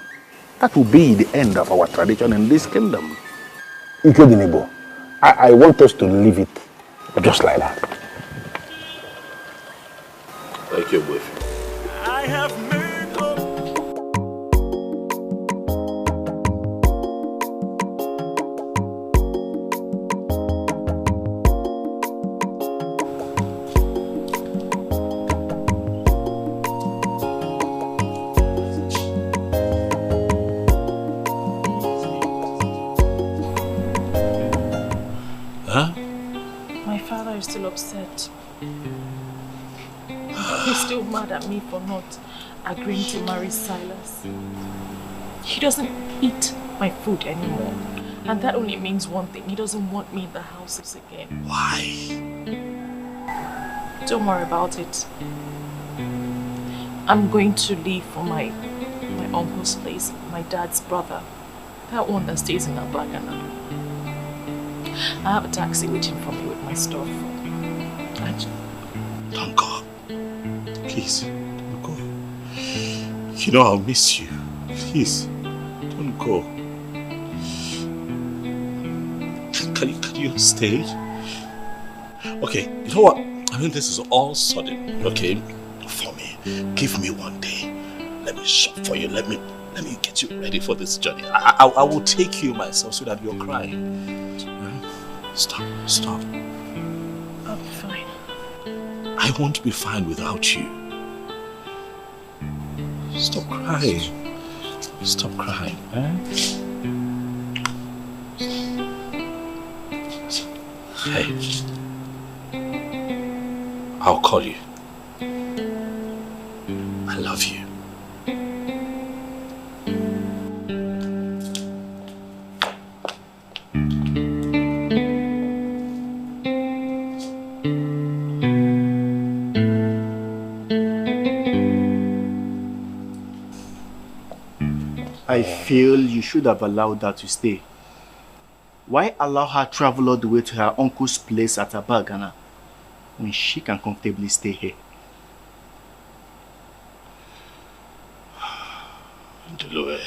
that will be the end of our tradition in this kingdom. Including Igbo. I want us to leave it just like that. Thank you, boyfriend. I have made up. Huh? My father is still upset. He's still mad at me for not agreeing to marry Silas. He doesn't eat my food anymore. And that only means one thing. He doesn't want me in the houses again. Why? Don't worry about it. I'm going to leave for my uncle's place, my dad's brother. That one that stays in Abagana. I have a taxi waiting for me with my stuff. Thank God. Please, don't go. You know I'll miss you. Please, don't go. Can you stay? Okay, you know what? I mean, this is all sudden, okay? For me, give me one day. Let me shop for you. Let me get you ready for this journey. I will take you myself so that you're crying. Stop. I'll be fine. I won't be fine without you. Stop crying. Stop crying, Hey. I'll call you. I love you. I feel you should have allowed her to stay. Why allow her travel all the way to her uncle's place at Abagana when she can comfortably stay here? Delue.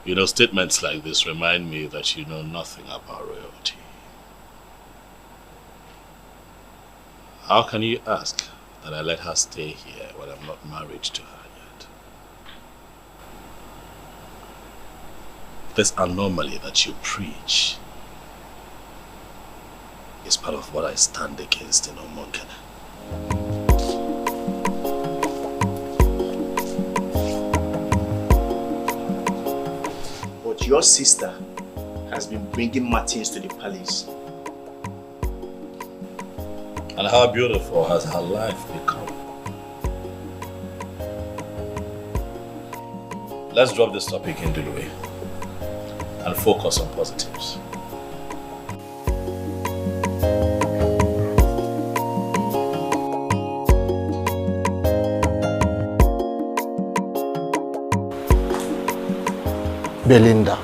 You know, statements like this remind me that you know nothing about royalty. How can you ask that I let her stay here when I'm not married to her yet? This anomaly that you preach is part of what I stand against in Omongene. But your sister has been bringing Martins to the palace. And how beautiful has her life become? Let's drop this topic in Delue and focus on positives. Belinda,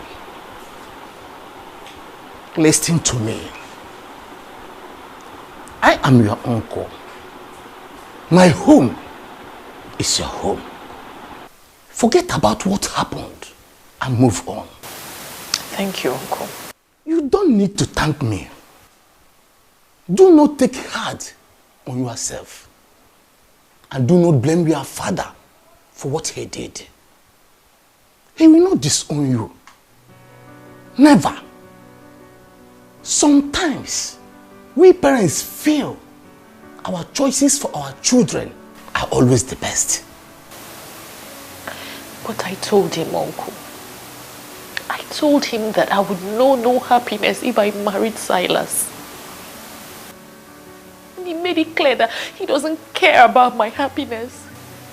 listen to me. I am your uncle. My home is your home. Forget about what happened and move on. Thank you, Uncle. You don't need to thank me. Do not take hard on yourself. And do not blame your father for what he did. He will not disown you. Never. Sometimes, we parents feel our choices for our children are always the best. But I told him, Uncle. I told him that I would know no happiness if I married Silas. And he made it clear that he doesn't care about my happiness.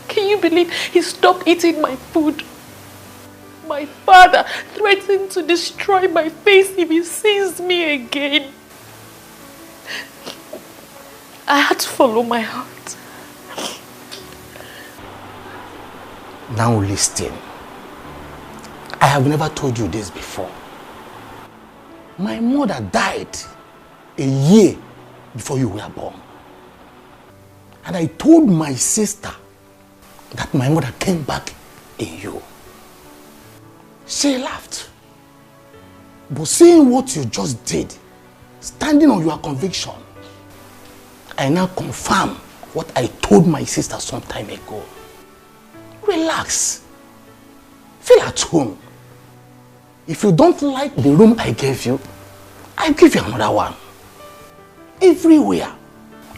Can you believe he stopped eating my food? My father threatened to destroy my face if he sees me again. I had to follow my heart. Now listen. I have never told you this before. My mother died a year before you were born. And I told my sister that my mother came back in you. She laughed. But seeing what you just did, standing on your conviction, I now confirm what I told my sister some time ago. Relax. Feel at home. If you don't like the room I gave you, I'll give you another one. Everywhere.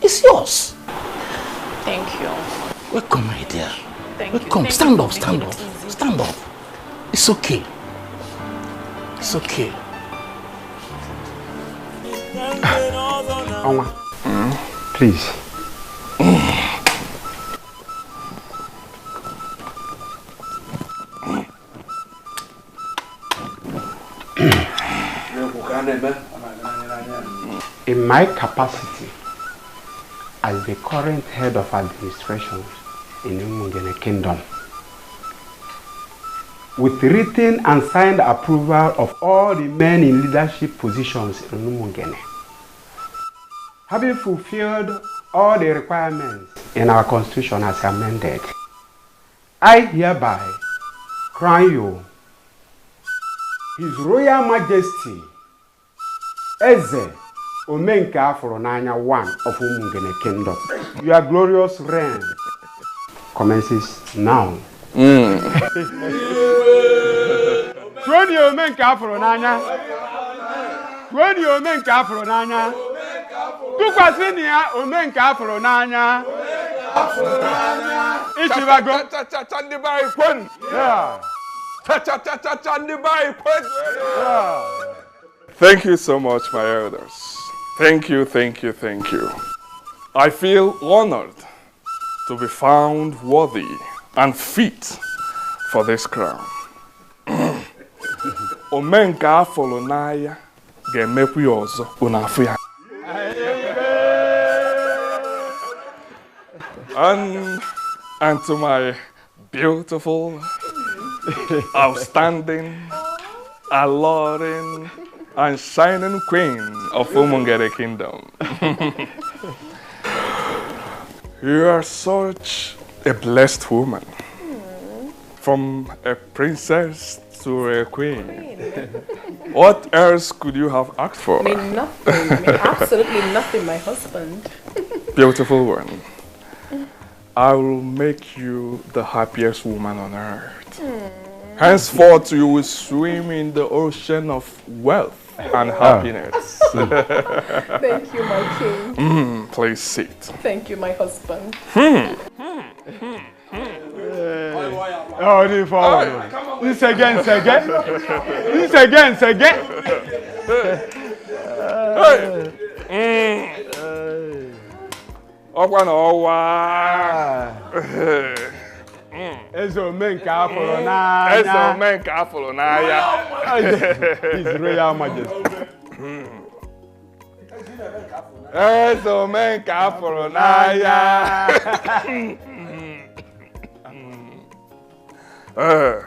It's yours. Thank you. Welcome, my dear. Thank you. Welcome. Stand up, stand up. Stand up. It's okay. It's okay. Oma, please. In my capacity as the current head of administration in Umungene Kingdom, with written and signed approval of all the men in leadership positions in Umungene, having fulfilled all the requirements in our constitution as amended, I hereby crown you His Royal Majesty Eze Omenka Aforonanya I of Umungene Kingdom. Your glorious reign commences now. When you Omenka Aforonanya, when you Omenka Aforonanya, Tukwasinia Omenka Aforonanya, Ichivago, yeah. Thank you so much, my elders. Thank you, thank you, thank you. I feel honored to be found worthy and fit for this crown. Omenka Aforonanya ga-emekwa ya ọzọ unu afụ ya. And to my beautiful, outstanding, alluring, and shining queen of Umungere Kingdom. You are such a blessed woman. From a princess to a queen. What else could you have asked for? I mean, nothing. I mean, absolutely nothing, my husband. Beautiful one. I will make you the happiest woman on earth. Henceforth, you will swim in the ocean of wealth and happiness. Thank you, my king. Please sit. Thank you, my husband. Oh, the forward. This again. This again. Eze Omenka Aforonanya. His Royal Majesty. Eze Omenka Aforonanya.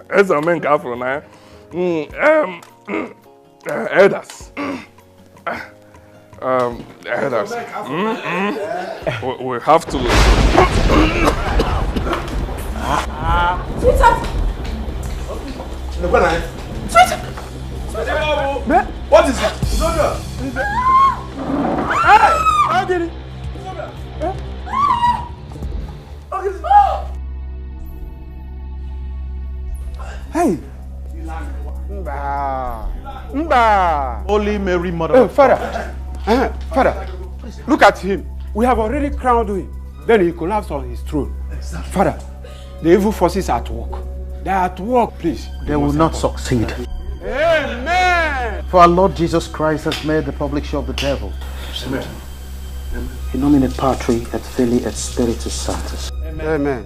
Eze Omenka Aforonanya. Elders. Elders. We have to. Sweetheart! Sweetheart! What is it? Hey! How did it? Hey! Mba! Holy Mary, Mother of Father! Father, look at him. We have already crowned him. Then he collapsed on his throne. Father, the evil forces are at work. They are at work, please. They will not succeed. Amen! For our Lord Jesus Christ has made the public show of the devil. Amen. In nomine Patri et Filii et Spiritus Sanctus. Amen.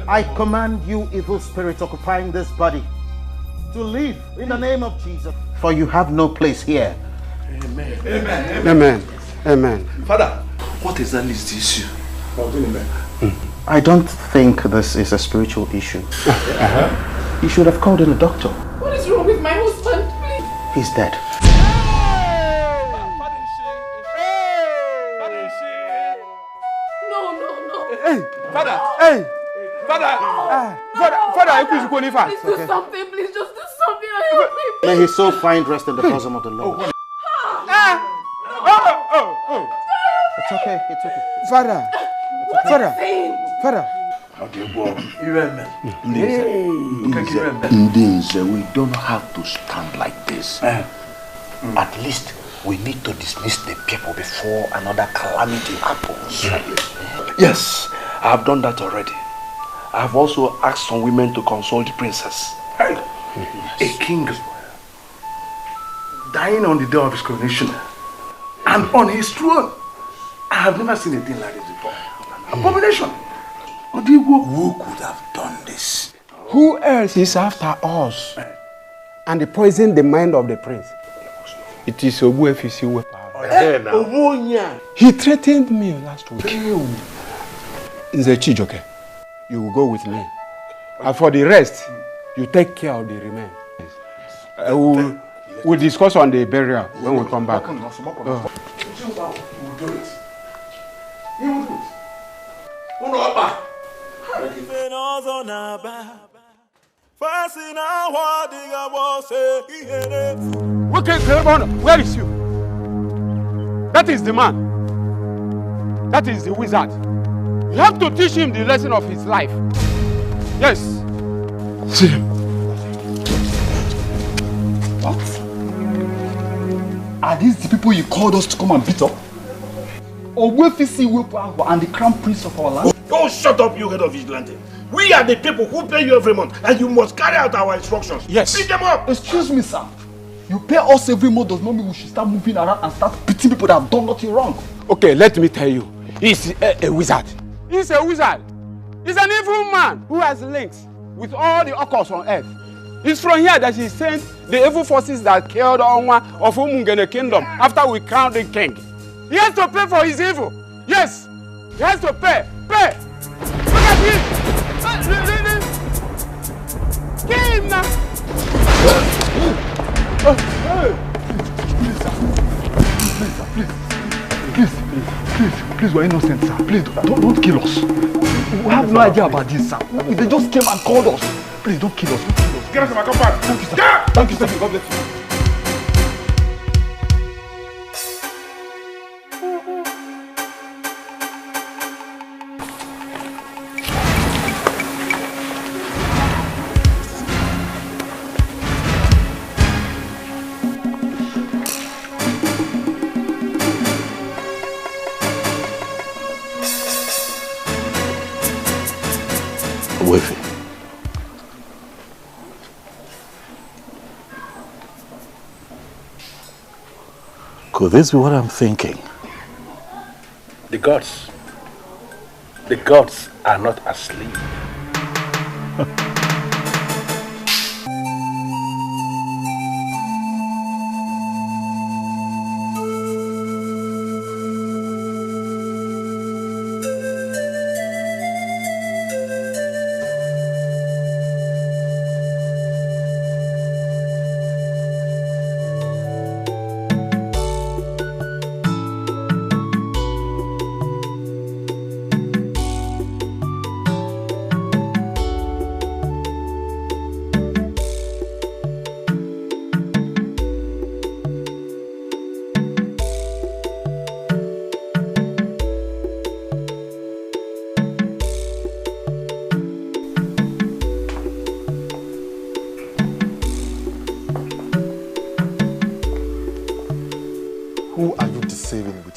I command you, evil spirits occupying this body, to leave in the name of Jesus. For you have no place here. Amen. Amen. Amen. Father, what exactly is the issue? I don't think this is a spiritual issue. You should have called in a doctor. What is wrong with my husband, please? He's dead. No. Hey! Father! Hey! Father! Father, please go fast. Please do something, please just do something. Help me, please. May his soul find rest in the bosom of the Lord. It's okay. Father! We don't have to stand like this. At least we need to dismiss the people before another calamity happens. Yes, I have done that already. I have also asked some women to console the princess. A king dying on the day of his coronation and on his throne. I have never seen a thing like this before. Abomination. Who could have done this? Who else is after us and poisoned the mind of the prince? It is Obuefisi Wepa. He threatened me last week. Nze Chijoke, you will go with me. And for the rest, you take care of the remains. We'll discuss on the burial when we come back. He will do it. Okay, Philmond, where is you? That is the man. That is the wizard. You have to teach him the lesson of his life. Yes. See him. What? Are these the people you called us to come and beat up? Or Wefisi Wepo and the crown prince of our land? Oh, shut up, you head of vigilante. We are the people who pay you every month, and you must carry out our instructions. Yes. Beat them up. Excuse me, sir. You pay us every month does not mean we should start moving around and start beating people that have done nothing wrong. Okay, let me tell you. He's a wizard. He's a wizard. He's an evil man who has links with all the occults on earth. It's from here that he sent the evil forces that killed Onwa of Umungene kingdom after we crowned the king. He has to pay for his evil. Yes, he has to pay. Pay. Look at him. Kill him now. Please, we're innocent, sir. Please, don't kill us. We have no idea about this, sir. They just came and called us. Please, don't kill us. Get us to my compound. Thank you, sir. Yeah. Thank you, sir. God bless you. Could this be what I'm thinking? The gods are not asleep.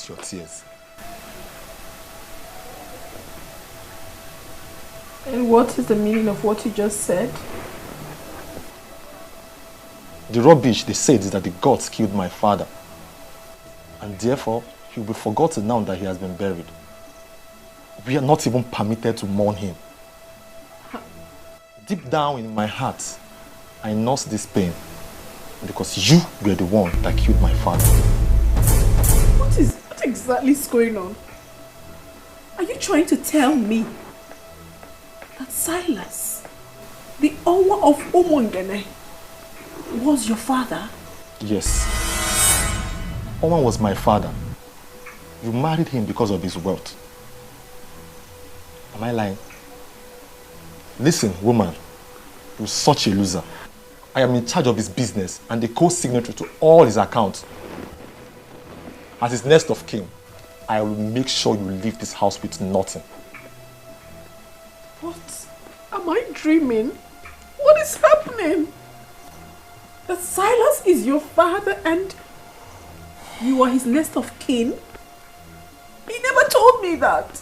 Your tears. And what is the meaning of what you just said? The rubbish they said is that the gods killed my father, and therefore he will be forgotten now that he has been buried. We are not even permitted to mourn him. Deep down in my heart, I nurse this pain because you were the one that killed my father. What exactly is going on? Are you trying to tell me that Silas, the owner of Umungene, was your father? Yes. Oman was my father. You married him because of his wealth. Am I lying? Listen, woman, you're such a loser. I am in charge of his business and the co-signatory to all his accounts. As his next of kin, I will make sure you leave this house with nothing. What? Am I dreaming? What is happening? That Silas is your father and you are his next of kin? He never told me that.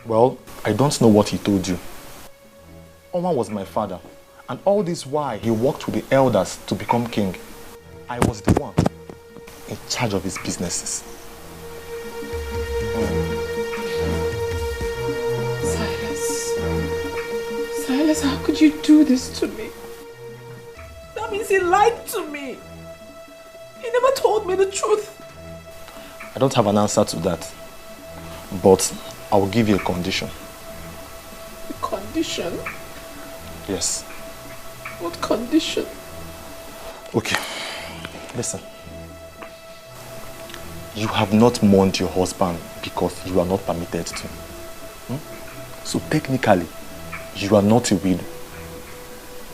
Well, I don't know what he told you. Oman was my father, and all this while he worked with the elders to become king. I was the one in charge of his businesses. Silas, how could you do this to me? That means he lied to me. He never told me the truth. I don't have an answer to that, but I will give you a condition. A condition? Yes. What condition? Okay, listen. You have not mourned your husband because you are not permitted to. So technically, you are not a widow.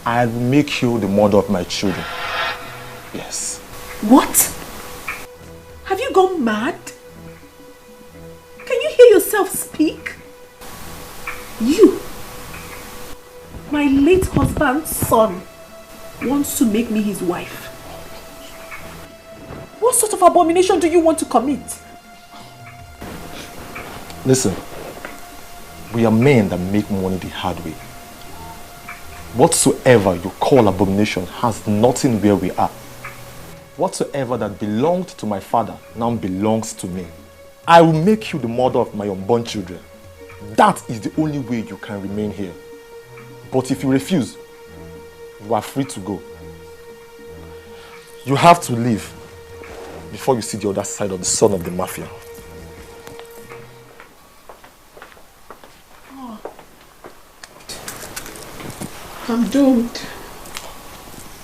I will make you the mother of my children. Yes. What? Have you gone mad? Can you hear yourself speak? You, my late husband's son, wants to make me his wife. What sort of abomination do you want to commit? Listen, we are men that make money the hard way. Whatsoever you call abomination has nothing where we are. Whatsoever that belonged to my father now belongs to me. I will make you the mother of my unborn children. That is the only way you can remain here. But if you refuse, you are free to go. You have to leave before you see the other side of the son of the mafia. I'm doomed.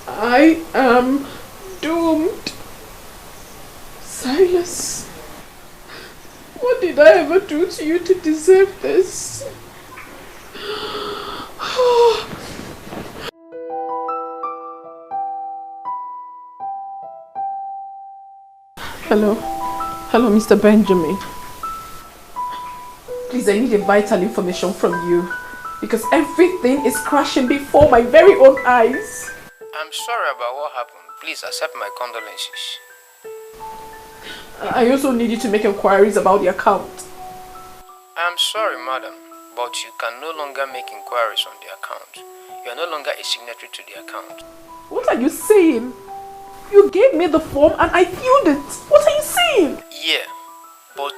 I am doomed. Silas, what did I ever do to you to deserve this? Hello, Mr. Benjamin. Please, I need a vital information from you because everything is crashing before my very own eyes. I'm sorry about what happened. Please accept my condolences. I also need you to make inquiries about the account. I'm sorry, madam, but you can no longer make inquiries on the account. You are no longer a signatory to the account. What are you saying? You gave me the form and I filled it. What are you saying? Yeah, but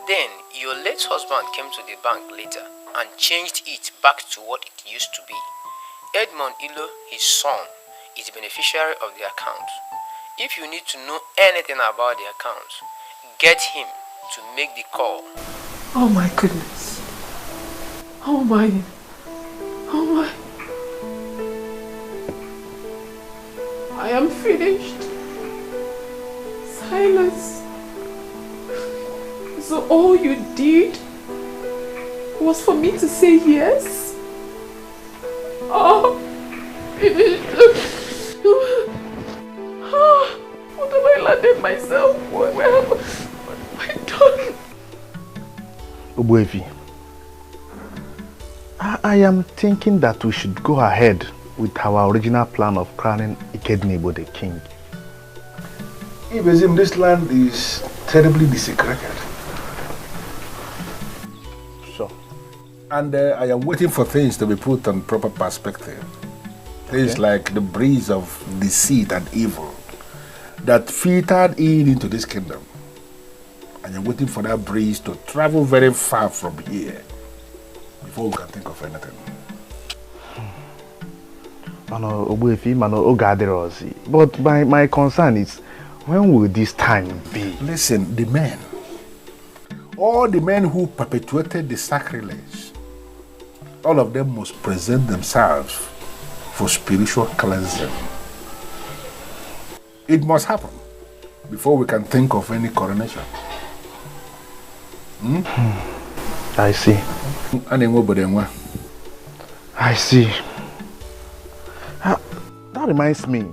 then your late husband came to the bank later and changed it back to what it used to be. Edmond Ilo, his son, is the beneficiary of the account. If you need to know anything about the account, get him to make the call. Oh my goodness. Oh my. I am finished. Silas. So all you did was for me to say yes? Oh, it is. What have I landed myself? What have I done? Obuefi, I am thinking that we should go ahead with our original plan of crowning Ikednibo the king. Ibezim, this land is terribly desecrated. Sure. And I am waiting for things to be put on proper perspective. Things like the breeze of deceit and evil that filtered into this kingdom. And I'm waiting for that breeze to travel very far from here before we can think of anything. But my concern is, when will this time be? Listen, the men, all the men who perpetuated the sacrilege, all of them must present themselves for spiritual cleansing. It must happen before we can think of any coronation. I see. I see. That reminds me.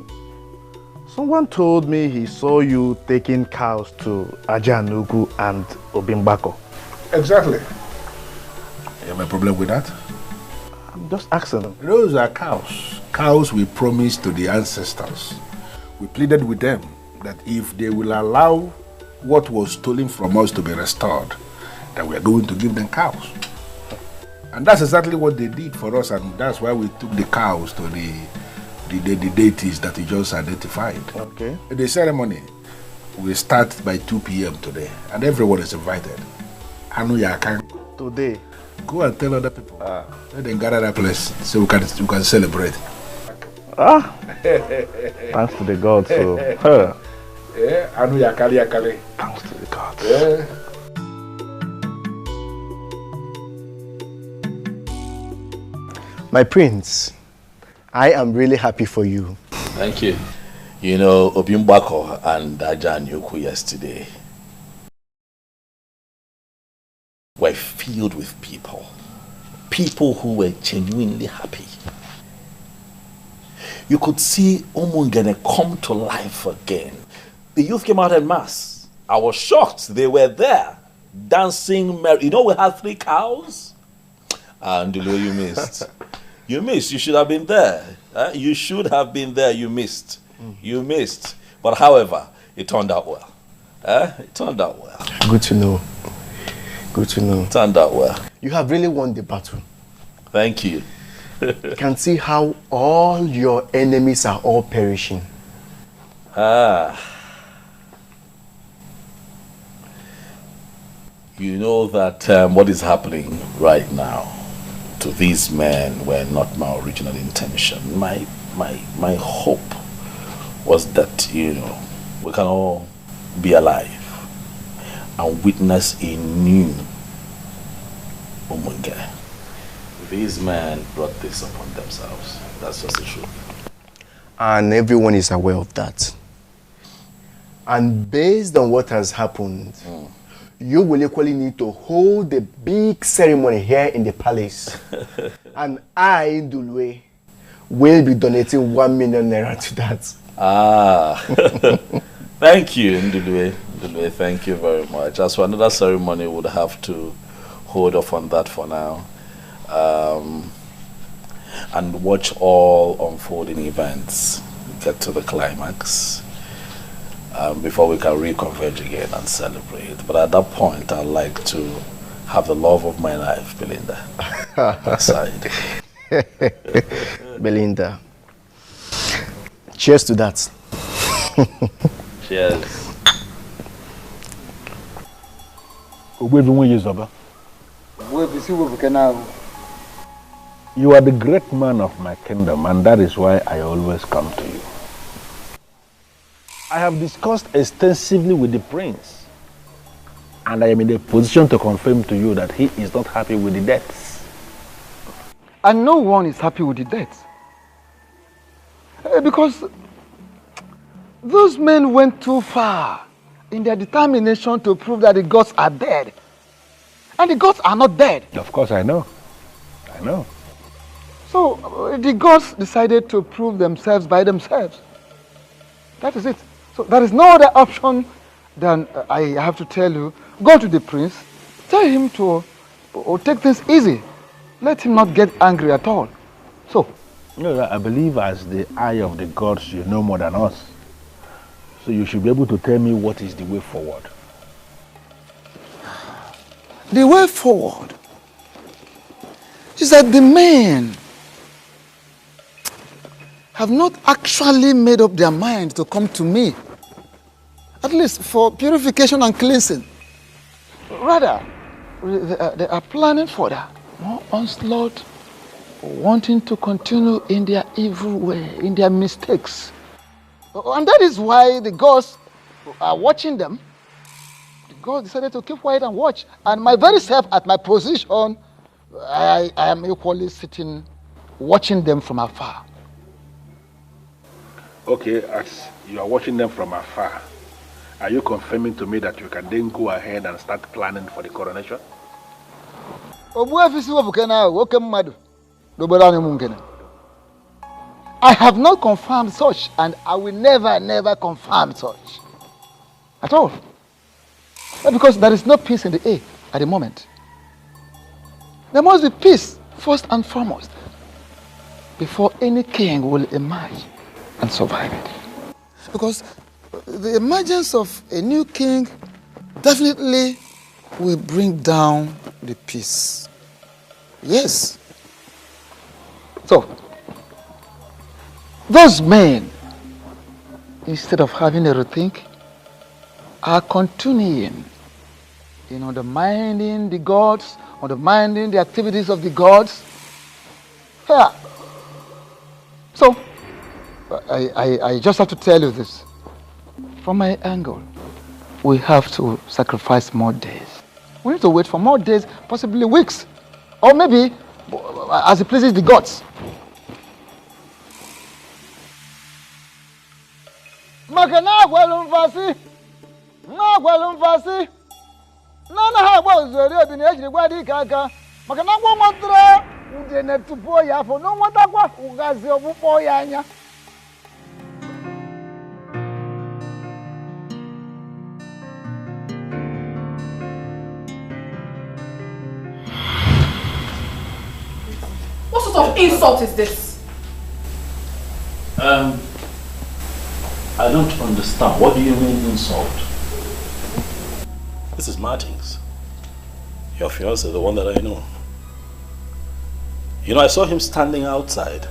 Someone told me he saw you taking cows to Ajanugu and Obimbako. Exactly. You have a problem with that? I'm just asking. Those are cows. Cows we promised to the ancestors. We pleaded with them that if they will allow what was stolen from us to be restored, that we are going to give them cows. And that's exactly what they did for us, and that's why we took the cows to the deities that you just identified. Okay. The ceremony will start by 2 p.m. today, and everyone is invited. Today? Go and tell other people. Let them gather that place so we can celebrate. Thanks to the gods. Thanks to the gods. Yeah. My prince, I am really happy for you. Thank you. You know, Obimbako and Ajan Yoku yesterday, filled with people. People who were genuinely happy. You could see Umungene come to life again. The youth came out en masse. I was shocked. They were there, dancing merry. You know, we had 3 cows. And you missed. You missed. You should have been there. You should have been there. You missed. You missed. But however, it turned out well. It turned out well. Good to know. Good to know. It turned out well. You have really won the battle. Thank you. You can see how all your enemies are all perishing. You know that what is happening right now to these men were not my original intention. My hope was that, you know, we can all be alive and witness a new Umungene. These men brought this upon themselves. That's just the truth. And everyone is aware of that. And based on what has happened, you will equally need to hold a big ceremony here in the palace. And I, Dulwe, will be donating 1 million naira to that. Thank you, Ndulwe. Ndulwe, thank you very much. As for another ceremony, we'll have to hold off on that for now. And watch all unfolding events get to the climax before we can reconverge again and celebrate. But at that point, I'd like to have the love of my life, Belinda, aside. Belinda. Cheers to that. Cheers. You are the great man of my kingdom, and that is why I always come to you. I have discussed extensively with the prince, and I am in a position to confirm to you that he is not happy with the deaths. And no one is happy with the deaths. Because those men went too far in their determination to prove that the gods are dead. And the gods are not dead. Of course, I know. I know. So the gods decided to prove themselves by themselves. That is it. So there is no other option than I have to tell you, go to the prince, tell him to take things easy. Let him not get angry at all. So. No, I believe as the eye of the gods, you know more than us. So you should be able to tell me what is the way forward. The way forward is that the men have not actually made up their mind to come to me, at least for purification and cleansing. Rather, they are planning for that more onslaught, wanting to continue in their evil way, in their mistakes. And that is why the gods are watching them. The gods decided to keep quiet and watch. And my very self, at my position, I am equally sitting, watching them from afar. Okay, as you are watching them from afar, are you confirming to me that you can then go ahead and start planning for the coronation? I have not confirmed such, and I will never confirm such. At all. Because there is no peace in the air at the moment. There must be peace, first and foremost, before any king will emerge and survive it. Because the emergence of a new king definitely will bring down the peace. Yes. So, those men, instead of having a rethink, are continuing in undermining the gods, undermining the activities of the gods. Yeah. So, I just have to tell you this. From my angle, we have to sacrifice more days. We need to wait for more days, possibly weeks, or maybe as it pleases the gods. na ha agba ozori obi na ejiri gwa Dikeh aka maka na ngwa nwatara ude na tupu ya afọ no nwatakwa ugazi ọgbụkpọ ya anya. What sort of insult is this? I don't understand. What do you mean insult? This is Martins. Your fiancé, the one that I know. You know, I saw him standing outside.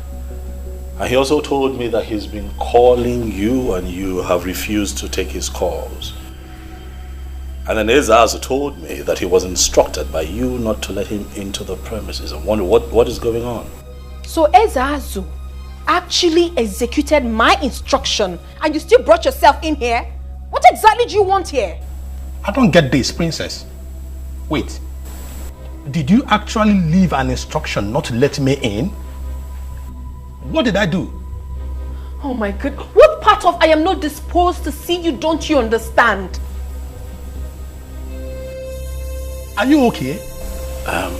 And he also told me that he's been calling you and you have refused to take his calls. And then Ezazu told me that he was instructed by you not to let him into the premises. I wonder what is going on. So Ezazu actually executed my instruction and you still brought yourself in here? What exactly do you want here? I don't get this, princess. Wait. Did you actually leave an instruction not to let me in? What did I do? Oh my God. What part of I am not disposed to see you don't you understand? Are you okay?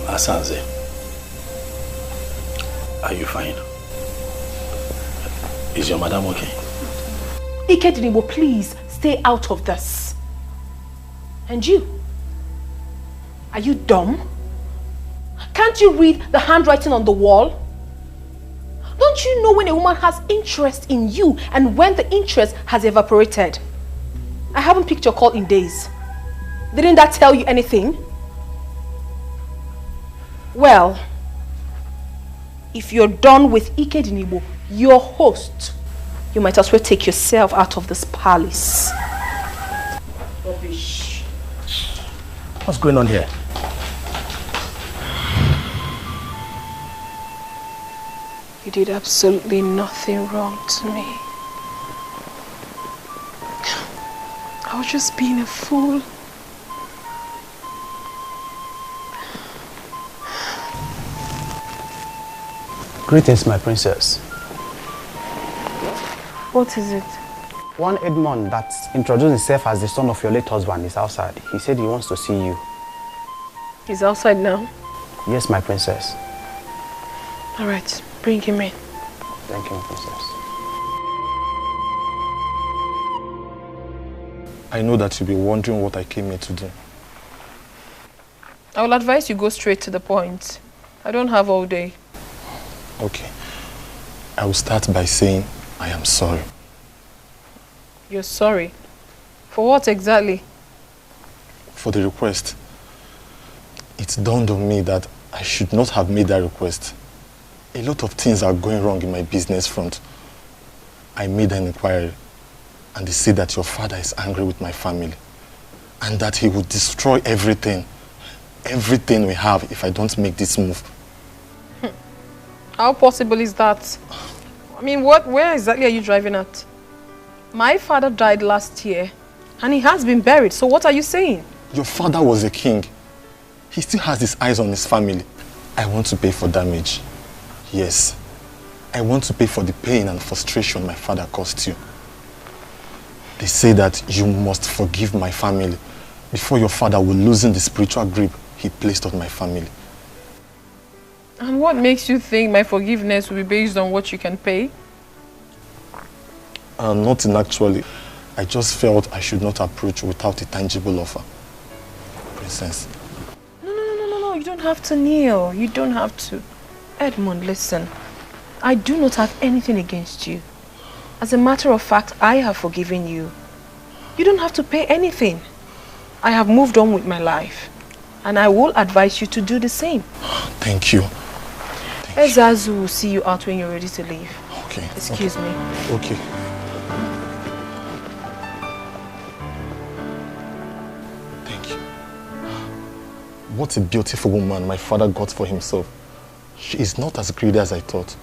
Asanze, are you fine? Is your madam okay? Ikedinibo, please stay out of this. And you? Are you dumb? Can't you read the handwriting on the wall? Don't you know when a woman has interest in you and when the interest has evaporated? I haven't picked your call in days. Didn't that tell you anything? Well, if you're done with Ikedinibo, your host, you might as well take yourself out of this palace. Rubbish. What's going on here? You did absolutely nothing wrong to me. I was just being a fool. Greetings, my princess. What is it? One Edmond that introduced himself as the son of your late husband is outside. He said he wants to see you. He's outside now? Yes, my princess. All right, bring him in. Thank you, my princess. I know that you'll be wondering what I came here to do. I will advise you go straight to the point. I don't have all day. Okay. I will start by saying I am sorry. You're sorry? For what exactly? For the request. It dawned on me that I should not have made that request. A lot of things are going wrong in my business front. I made an inquiry and they say that your father is angry with my family and that he will destroy everything we have if I don't make this move. How possible is that? I mean, where exactly are you driving at? My father died last year and he has been buried, so what are you saying? Your father was a king. He still has his eyes on his family. I want to pay for damage. Yes. I want to pay for the pain and frustration my father caused you. They say that you must forgive my family before your father will loosen the spiritual grip he placed on my family. And what makes you think my forgiveness will be based on what you can pay? Nothing actually. I just felt I should not approach without a tangible offer. Princess. No, you don't have to kneel. You don't have to. Edmond, listen. I do not have anything against you. As a matter of fact, I have forgiven you. You don't have to pay anything. I have moved on with my life. And I will advise you to do the same. Thank you. Ezazu will see you out when you're ready to leave. Okay. Excuse me. Okay. Thank you. What a beautiful woman my father got for himself. She is not as greedy as I thought.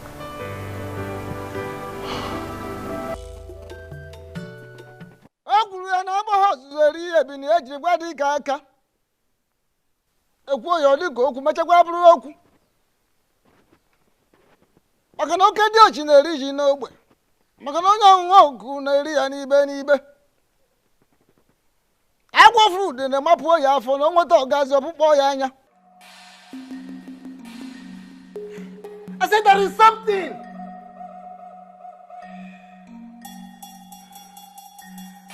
Maka na oke dị ochi na-eri ji n'ogbe. Maka na onye ọnwụnwa oku na-eri ya n'ibe n'ibe. Agwa fruit in the map ya for no motor gas of boyanya. I said there is something.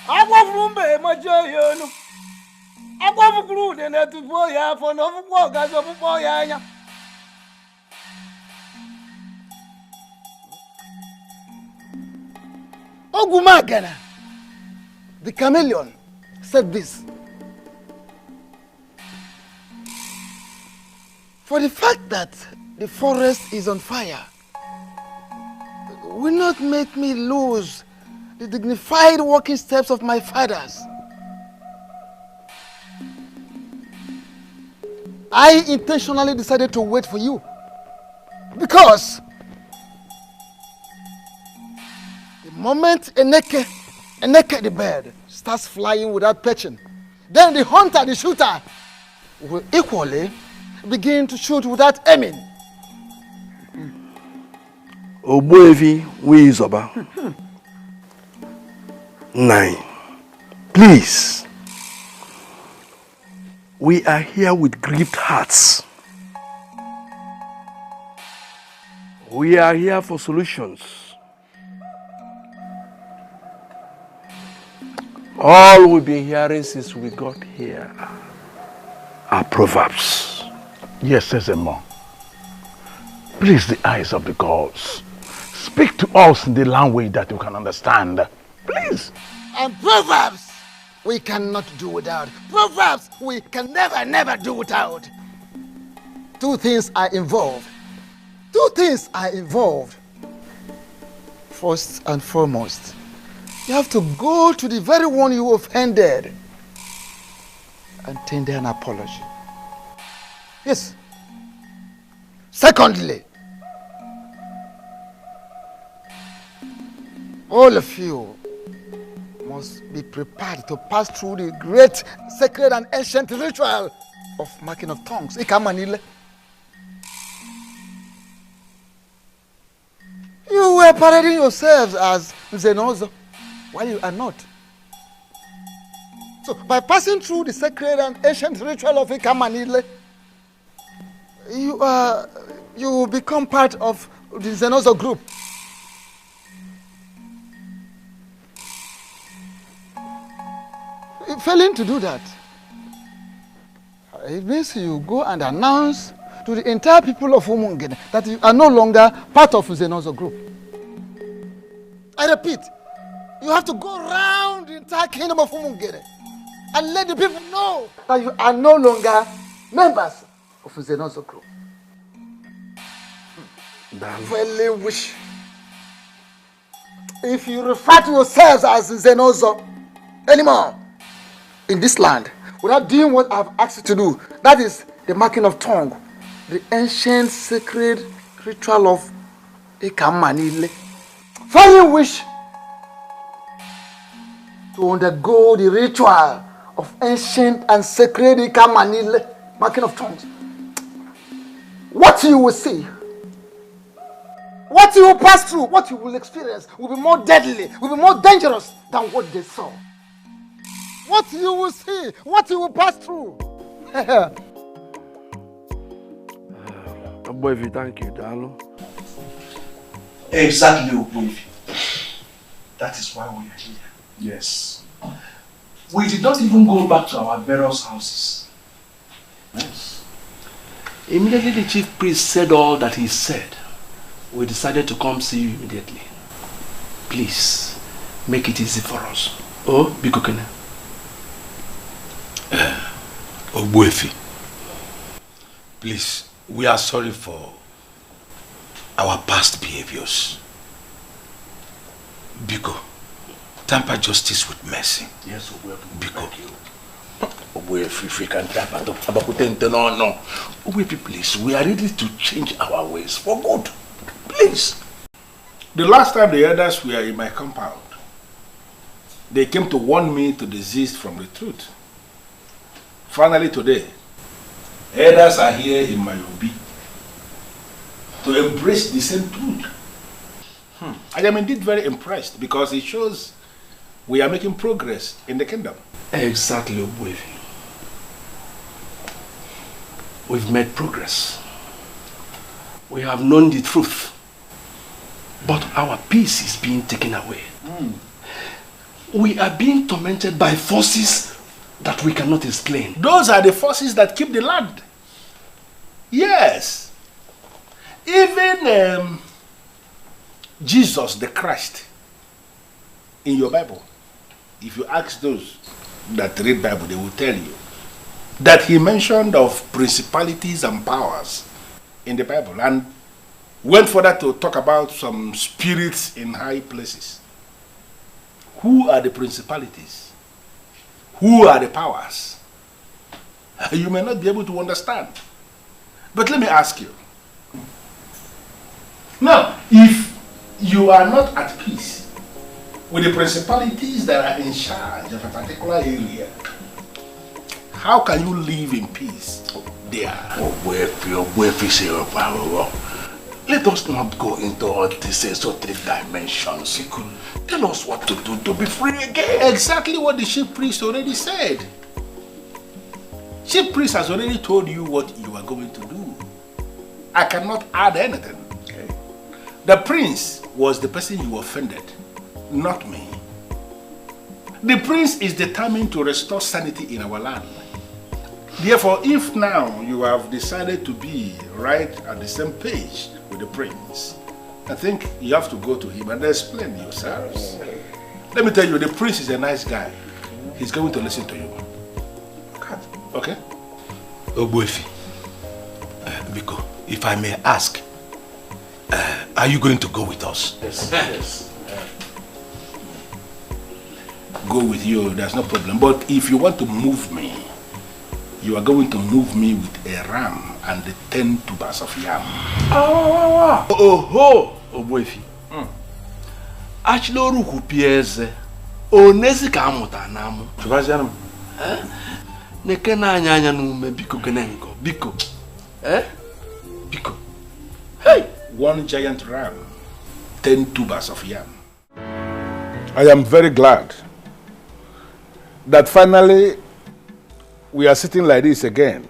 Agwa fruit majoyo. Agwa fruit in the boya for no gas of boyanya. Ogumagana, the chameleon, said this. For the fact that the forest is on fire will not make me lose the dignified walking steps of my fathers. I intentionally decided to wait for you because the moment a naked the bird starts flying without perching, then the hunter, the shooter, will equally begin to shoot without aiming. Obuevi Wizoba. 9. Please. We are here with grieved hearts. We are here for solutions. All we've been hearing since we got here are proverbs. Yes, Sezemo. Please, the eyes of the gods, speak to us in the language that we can understand. Please. And proverbs we cannot do without. Proverbs we can never do without. Two things are involved. First and foremost, you have to go to the very one you offended and tender an apology. Yes. Secondly, all of you must be prepared to pass through the great sacred and ancient ritual of marking of tongues. Ikamanile. You were parading yourselves as zenoo while you are not. So by passing through the sacred and ancient ritual of Ikamanile, you will become part of the zenoo group. Failing to do that, it means you go and announce to the entire people of Umungene that you are no longer part of the zenoo group. I repeat, you have to go around the entire kingdom of Umungene and let the people know that you are no longer members of the zenoo group. Failing which, if you refer to yourselves as zenoo anymore in this land without doing what I've asked you to do, that is the marking of tongue, the ancient sacred ritual of Ikamanile. Failing which, to undergo the ritual of ancient and sacred Ikamanile, marking of tongues, what you will see, what you will pass through, what you will experience will be more deadly, will be more dangerous than what they saw. What you will see, what you will pass through. Obuevi, thank you, Dalo. Exactly, Obuevi. That is why we are here. Yes. We did not even go back to our various houses. Yes. Immediately the chief priest said all that he said, we decided to come see you immediately. Please, make it easy for us. Oh, Bikokene. Obuefi, please, we are sorry for our past behaviors. Biko, temper justice with mercy. Yes, Obuefi. Biko. Obuefi, if we can temper no. Obuefi, please, we are ready to change our ways for good. Please. The last time the elders were in my compound, they came to warn me to desist from the truth. Finally today, elders are here in my obi to embrace the same truth. I am indeed very impressed because it shows we are making progress in the kingdom. Exactly, Obwefi. We've made progress. We have known the truth. But our peace is being taken away. We are being tormented by forces that we cannot explain. Those are the forces that keep the land. Yes. Even Jesus the Christ in your Bible, if you ask those that read Bible, they will tell you that he mentioned of principalities and powers in the Bible and went further to talk about some spirits in high places. Who are the principalities? Who are the powers? You may not be able to understand. But let me ask you. Now, if you are not at peace with the principalities that are in charge of a particular area, how can you live in peace there? Let us not go into all these esoteric dimensions. Tell us what to do to be free again. Exactly what the chief priest already said. Chief priest has already told you what you are going to do. I cannot add anything. Okay. The prince was the person you offended, not me. The prince is determined to restore sanity in our land. Therefore, if now you have decided to be right at the same page with the prince, I think you have to go to him and explain yourselves. Let me tell you, the prince is a nice guy. He's going to listen to you. Okay? Obwefi, Biko, if I may ask, are you going to go with us? Yes. Yes. Go with you, there's no problem. But if you want to move me, you are going to move me with a ram and the 10 tubers of yam. Obwefi. Achloru kupieze. Onezi ka amuta namu. Tubazianum. Neke na anya nume biko kenengo. Biko. Biko. Hey! 1 giant ram, 10 tubers of yam. I am very glad that finally we are sitting like this again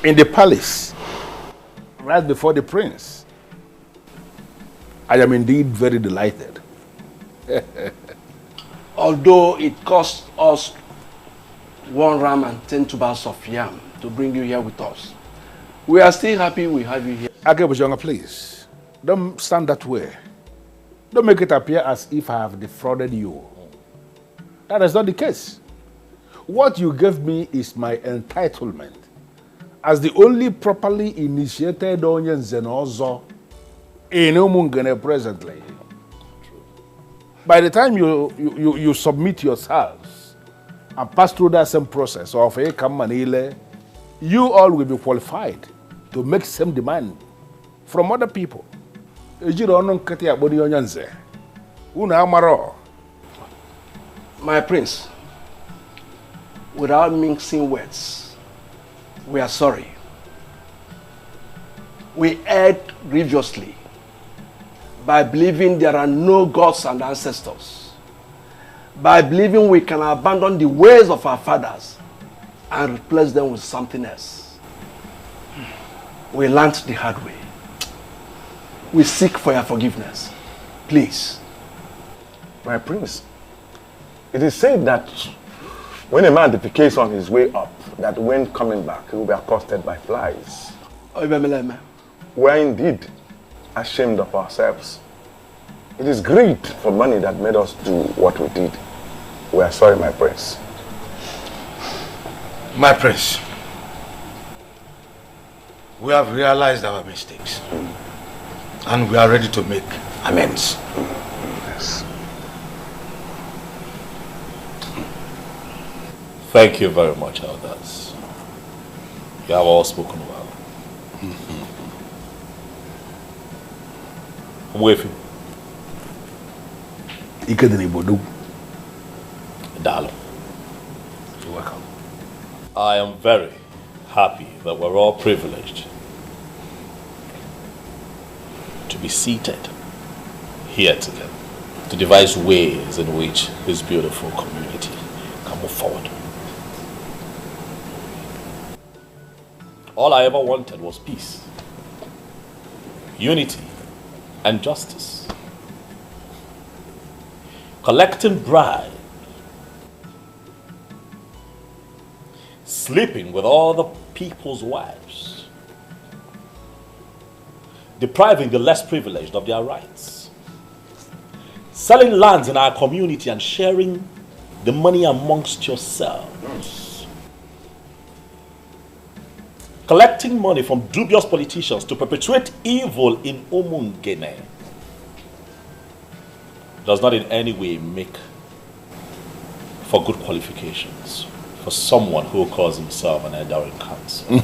in the palace right before the prince. I am indeed very delighted. Although it cost us 1 ram and 10 tubers of yam to bring you here with us, we are still happy we have you here. Akebujonga, please, don't stand that way. Don't make it appear as if I have defrauded you. That is not the case. What you gave me is my entitlement as the only properly initiated Onye Zenoo in Umungene presently. By the time you submit yourselves and pass through that same process of Manile, you all will be qualified to make same demand from other people. My prince, without mixing words, we are sorry. We erred grievously by believing there are no gods and ancestors, by believing we can abandon the ways of our fathers and replace them with something else. We learned the hard way. We seek for your forgiveness. Please. My prince, it is said that when a man defecates on his way up, that when coming back, he will be accosted by flies. We are indeed ashamed of ourselves. It is greed for money that made us do what we did. We are sorry, my prince. My prince, we have realized our mistakes and we are ready to make amends. Yes. Thank you very much, elders. You have all spoken well. I'm with you. Dalo. You're welcome. I am very happy that we're all privileged to be seated here together. to devise ways in which this beautiful community can move forward. All I ever wanted was peace, unity, and justice. Collecting bribe, sleeping with all the people's wives, depriving the less privileged of their rights, selling lands in our community and sharing the money amongst yourselves, collecting money from dubious politicians to perpetuate evil in Umungene does not in any way make for good qualifications for someone who calls himself an elder in council.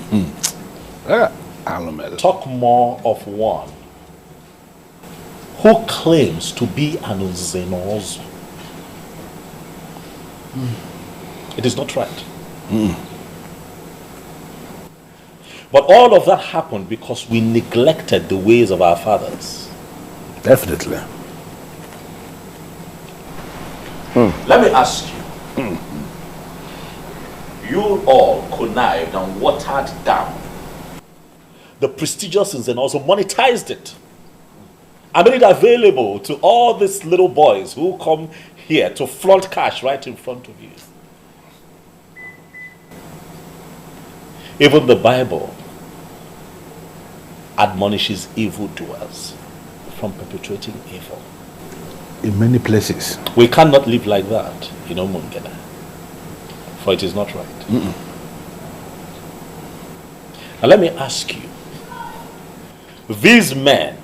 Talk more of one who claims to be an zenoo. It is not right. But all of that happened because we neglected the ways of our fathers. Definitely. Let me ask you. You all connived and watered down the prestigious and also monetized it and made it available to all these little boys who come here to flaunt cash right in front of you. Even the Bible admonishes evildoers from perpetuating evil. In many places. We cannot live like that in Umungene, for it is not right. Now let me ask you, these men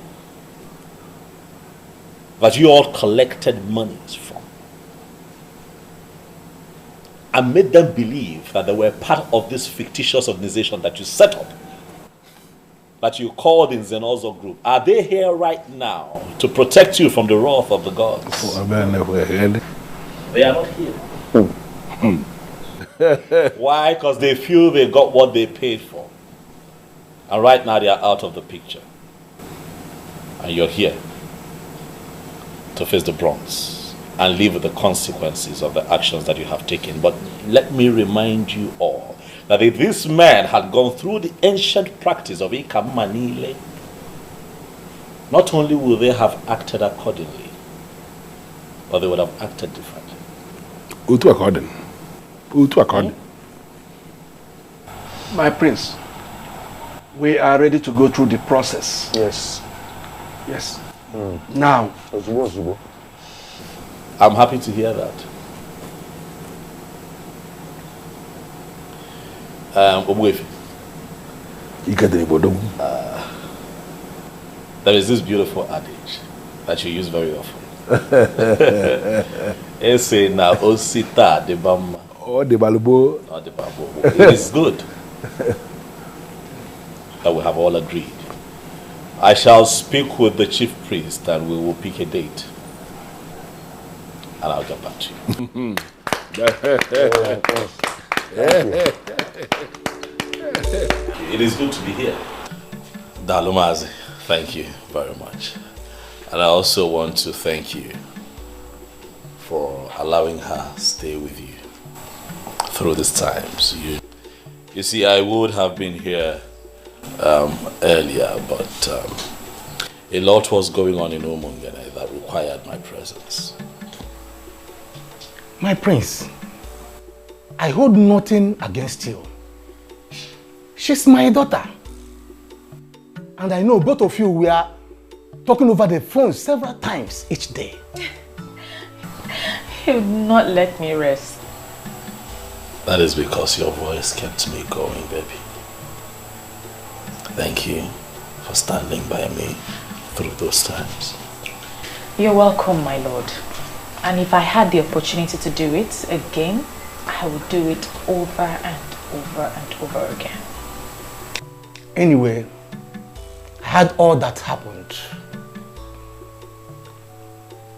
that you all collected monies from and made them believe that they were part of this fictitious organization that you set up, that you called in Zenozo Group, are they here right now to protect you from the wrath of the gods? They are not here. Why? Because they feel they got what they paid for. And right now they are out of the picture. And you're here to face the brunt and live with the consequences of the actions that you have taken. But let me remind you all that if this man had gone through the ancient practice of Ikamanile, not only would they have acted accordingly, but they would have acted differently. Utu according. My prince, we are ready to go through the process. Yes. Yes. Now. I'm happy to hear that. There is this beautiful adage that you use very often. It's na osita de bamba. Oh, de balubo. Not the bambo. It is good that we have all agreed. I shall speak with the chief priest and we will pick a date. And I'll get back to you. It is good to be here. Dalumazi, thank you very much. And I also want to thank you for allowing her stay with you through these times. You see, I would have been here earlier, but a lot was going on in Umungene that required my presence. My prince, I hold nothing against you. She's my daughter. And I know both of you were talking over the phone several times each day. You would not let me rest. That is because your voice kept me going, baby. Thank you for standing by me through those times. You're welcome, my lord. And if I had the opportunity to do it again, I would do it over and over and over again. Anyway, I had all that happened.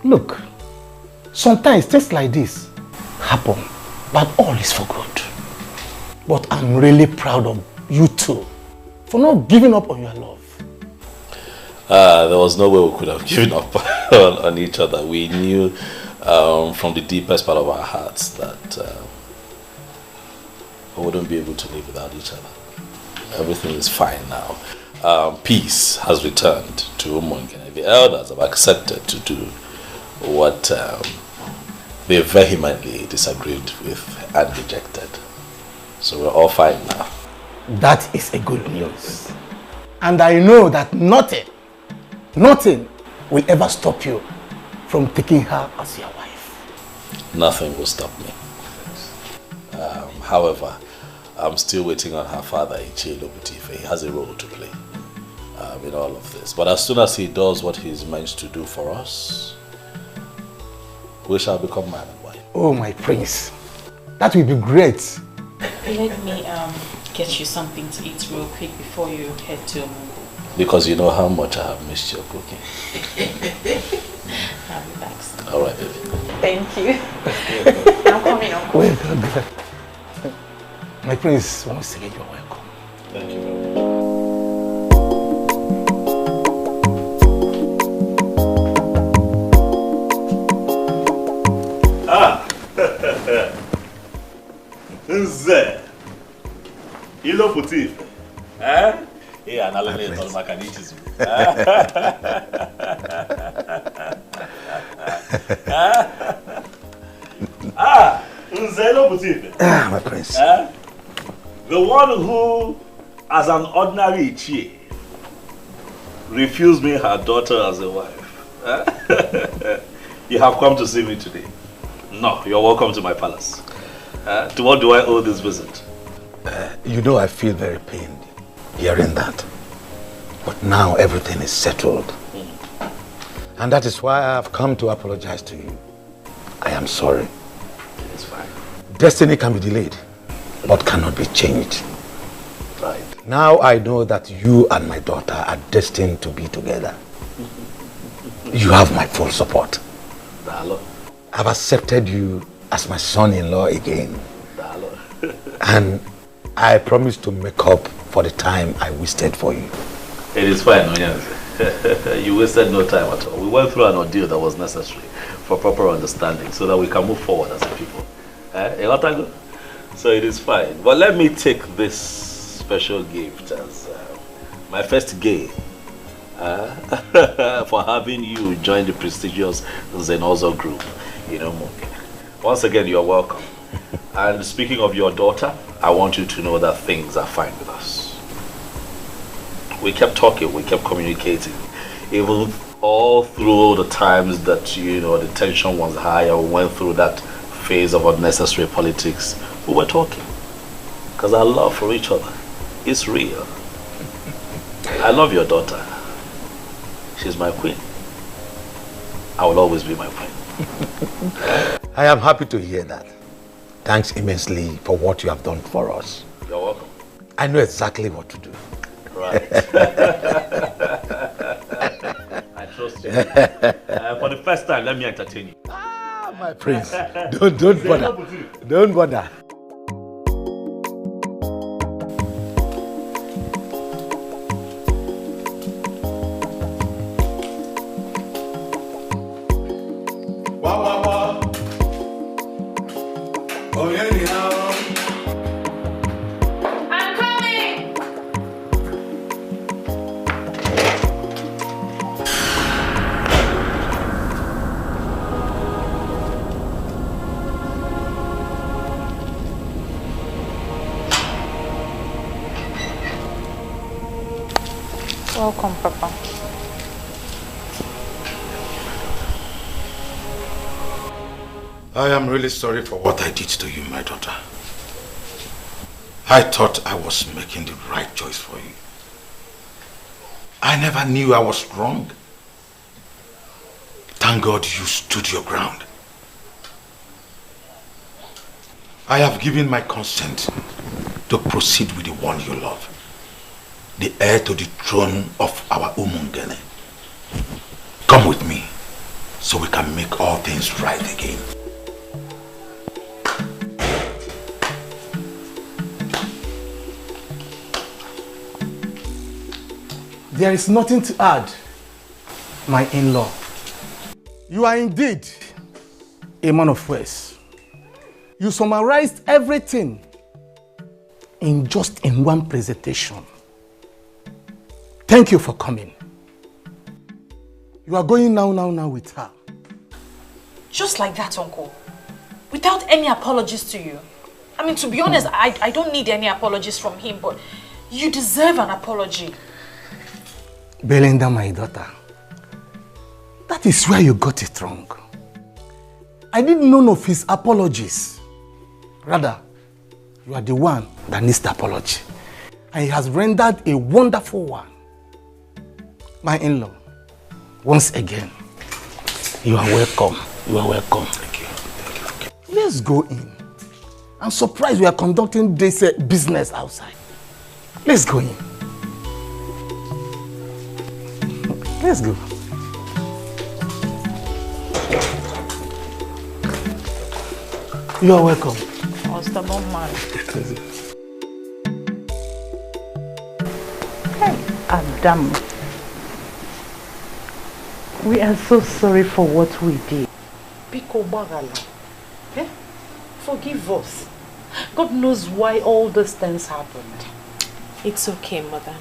Look, sometimes things like this happen, but all is for good. But I'm really proud of you two for not giving up on your love. There was no way we could have given up on each other. We knew from the deepest part of our hearts that we wouldn't be able to live without each other. Everything is fine now. Peace has returned to Umungene. The elders have accepted to do what they vehemently disagreed with and rejected. So we're all fine now. That is a good news. And I know that nothing will ever stop you from taking her as your wife. Nothing will stop me. However, I'm still waiting on her father, Ichilo Butife. He has a role to play in all of this. But as soon as he does what he's meant to do for us, we shall become man and wife. Oh, my prince. That will be great. Let me get you something to eat real quick before you head to Because you know how much I have missed your cooking. I'll be back soon. All right, baby. Thank you. I'm coming up. Well done. My prince, once again, you're welcome. Thank you very much. Nze. Ilo putif. Yeah, na lele tol makanichi zu. Nze Ilo putif. My prince. The one who, as an ordinary Ichie, refused me her daughter as a wife. You have come to see me today. No, you're welcome to my palace. To what do I owe this visit? You know I feel very pained hearing that. But now everything is settled. And that is why I have come to apologize to you. I am sorry. It's fine. Destiny can be delayed, but cannot be changed. Right. Now I know that you and my daughter are destined to be together. You have my full support. Dalo. I've accepted you as my son-in-law again. Dalo. And I promise to make up for the time I wasted for you. It is fine, Onyanze. You wasted no time at all. We went through an ordeal that was necessary for proper understanding so that we can move forward as a people. So it is fine. But let me take this special gift as my first gain for having you join the prestigious Zenozo group. Once again, you're welcome. And speaking of your daughter, I want you to know that things are fine with us. We kept talking, we kept communicating. Even all through the times that, the tension was high, we went through that phase of unnecessary politics, we were talking. Because our love for each other is real. I love your daughter. She's my queen. I will always be my queen. I am happy to hear that. Thanks immensely for what you have done for us. You're welcome. I know exactly what to do. Right. I trust you. For the first time, let me entertain you. My prince, don't bother. Don't bother. Welcome, Papa. I am really sorry for what I did to you, my daughter. I thought I was making the right choice for you. I never knew I was wrong. Thank God you stood your ground. I have given my consent to proceed with the one you love, the heir to the throne of our Umungene. Come with me so we can make all things right again. There is nothing to add My in-law, you are indeed a man of words. You summarized everything in one presentation. Thank you for coming. You are going now with her. Just like that, Uncle. Without any apologies to you. I mean, to be honest, I don't need any apologies from him, but you deserve an apology. Belinda, my daughter, that is where you got it wrong. I need none of his apologies. Rather, you are the one that needs the apology. And he has rendered a wonderful one. My in-law, once again, you are welcome. You are welcome. Thank you. Thank you. Let's go in. I'm surprised we are conducting this business outside. Let's go in. Let's go. You are welcome. Oh, stubborn man. Hey, Adam. We are so sorry for what we did. Biko Bagala. Eh? Forgive us. God knows why all those things happened. It's okay, Mother.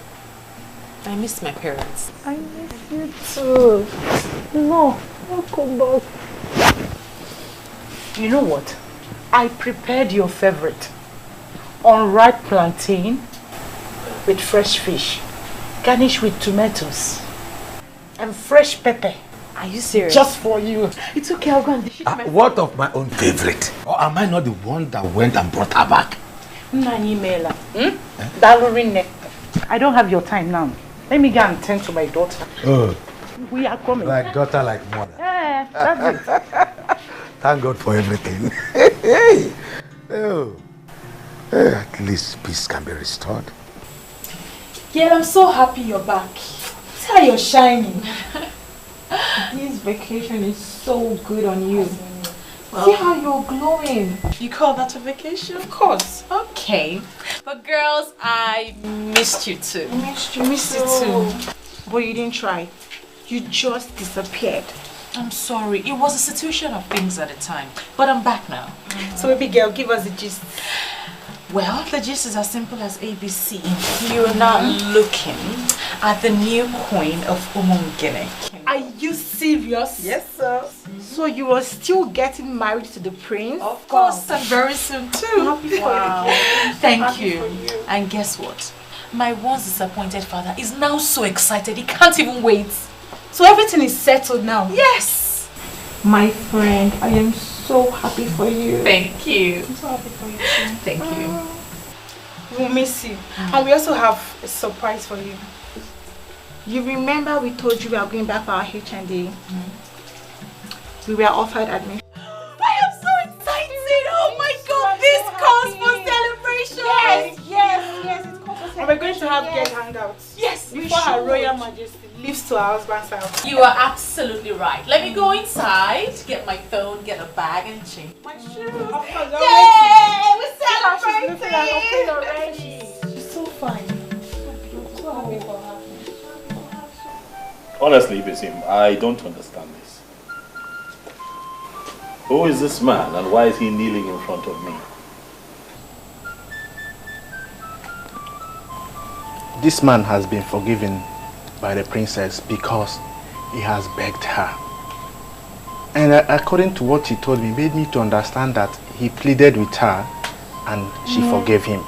I miss my parents. I miss you too. No, don't come back. You know what? I prepared your favorite. Unripe plantain with fresh fish, garnished with tomatoes and fresh pepper. Are you serious? Just for you. It's okay, I'll go and dish it myself. What of my own favorite? Or am I not the one that went and brought her back? Nanyimela. Dalorine. I don't have your time now. Let me go and tend to my daughter. Oh. We are coming. Like daughter, like mother. Yeah, that's it. Thank God for everything. Oh. At least peace can be restored. Yeah, I'm so happy you're back. See how you're shining. This vacation is so good on you. Well, see how you're glowing. You call that a vacation? Of course. Okay. But girls, I missed you too. I missed you too. But you didn't try. You just disappeared. I'm sorry. It was a situation of things at the time. But I'm back now. So baby girl, give us the gist. Well, the gist is as simple as ABC. You're now looking at the new queen of Umungene. Are you serious? Yes, sir. So you are still getting married to the prince? Of course, and very soon too. Happy for you. Thank you. And guess what? My once disappointed father is now so excited he can't even wait. So everything is settled now? Yes. My friend, I am so happy for you. Thank you. I'm so happy for you too. Thank you. We'll miss you. And we also have a surprise for you. You remember we told you we are going back for our H&D? We were offered admission. I am so excited! Oh my God! This calls for celebration! Yes, it calls for celebration. And we're going to have girl hangouts. Yes, before Her Royal Majesty leaves to her husband's house. You are absolutely right. Let me go inside, get my phone, get a bag, and change my shoes. Of course, yay! We're celebrating! Already. She's so fine. So happy for her. Honestly, Bisim, I don't understand this. Who is this man and why is he kneeling in front of me? This man has been forgiven by the princess because he has begged her. And according to what he told me, made me to understand that he pleaded with her and she forgave him.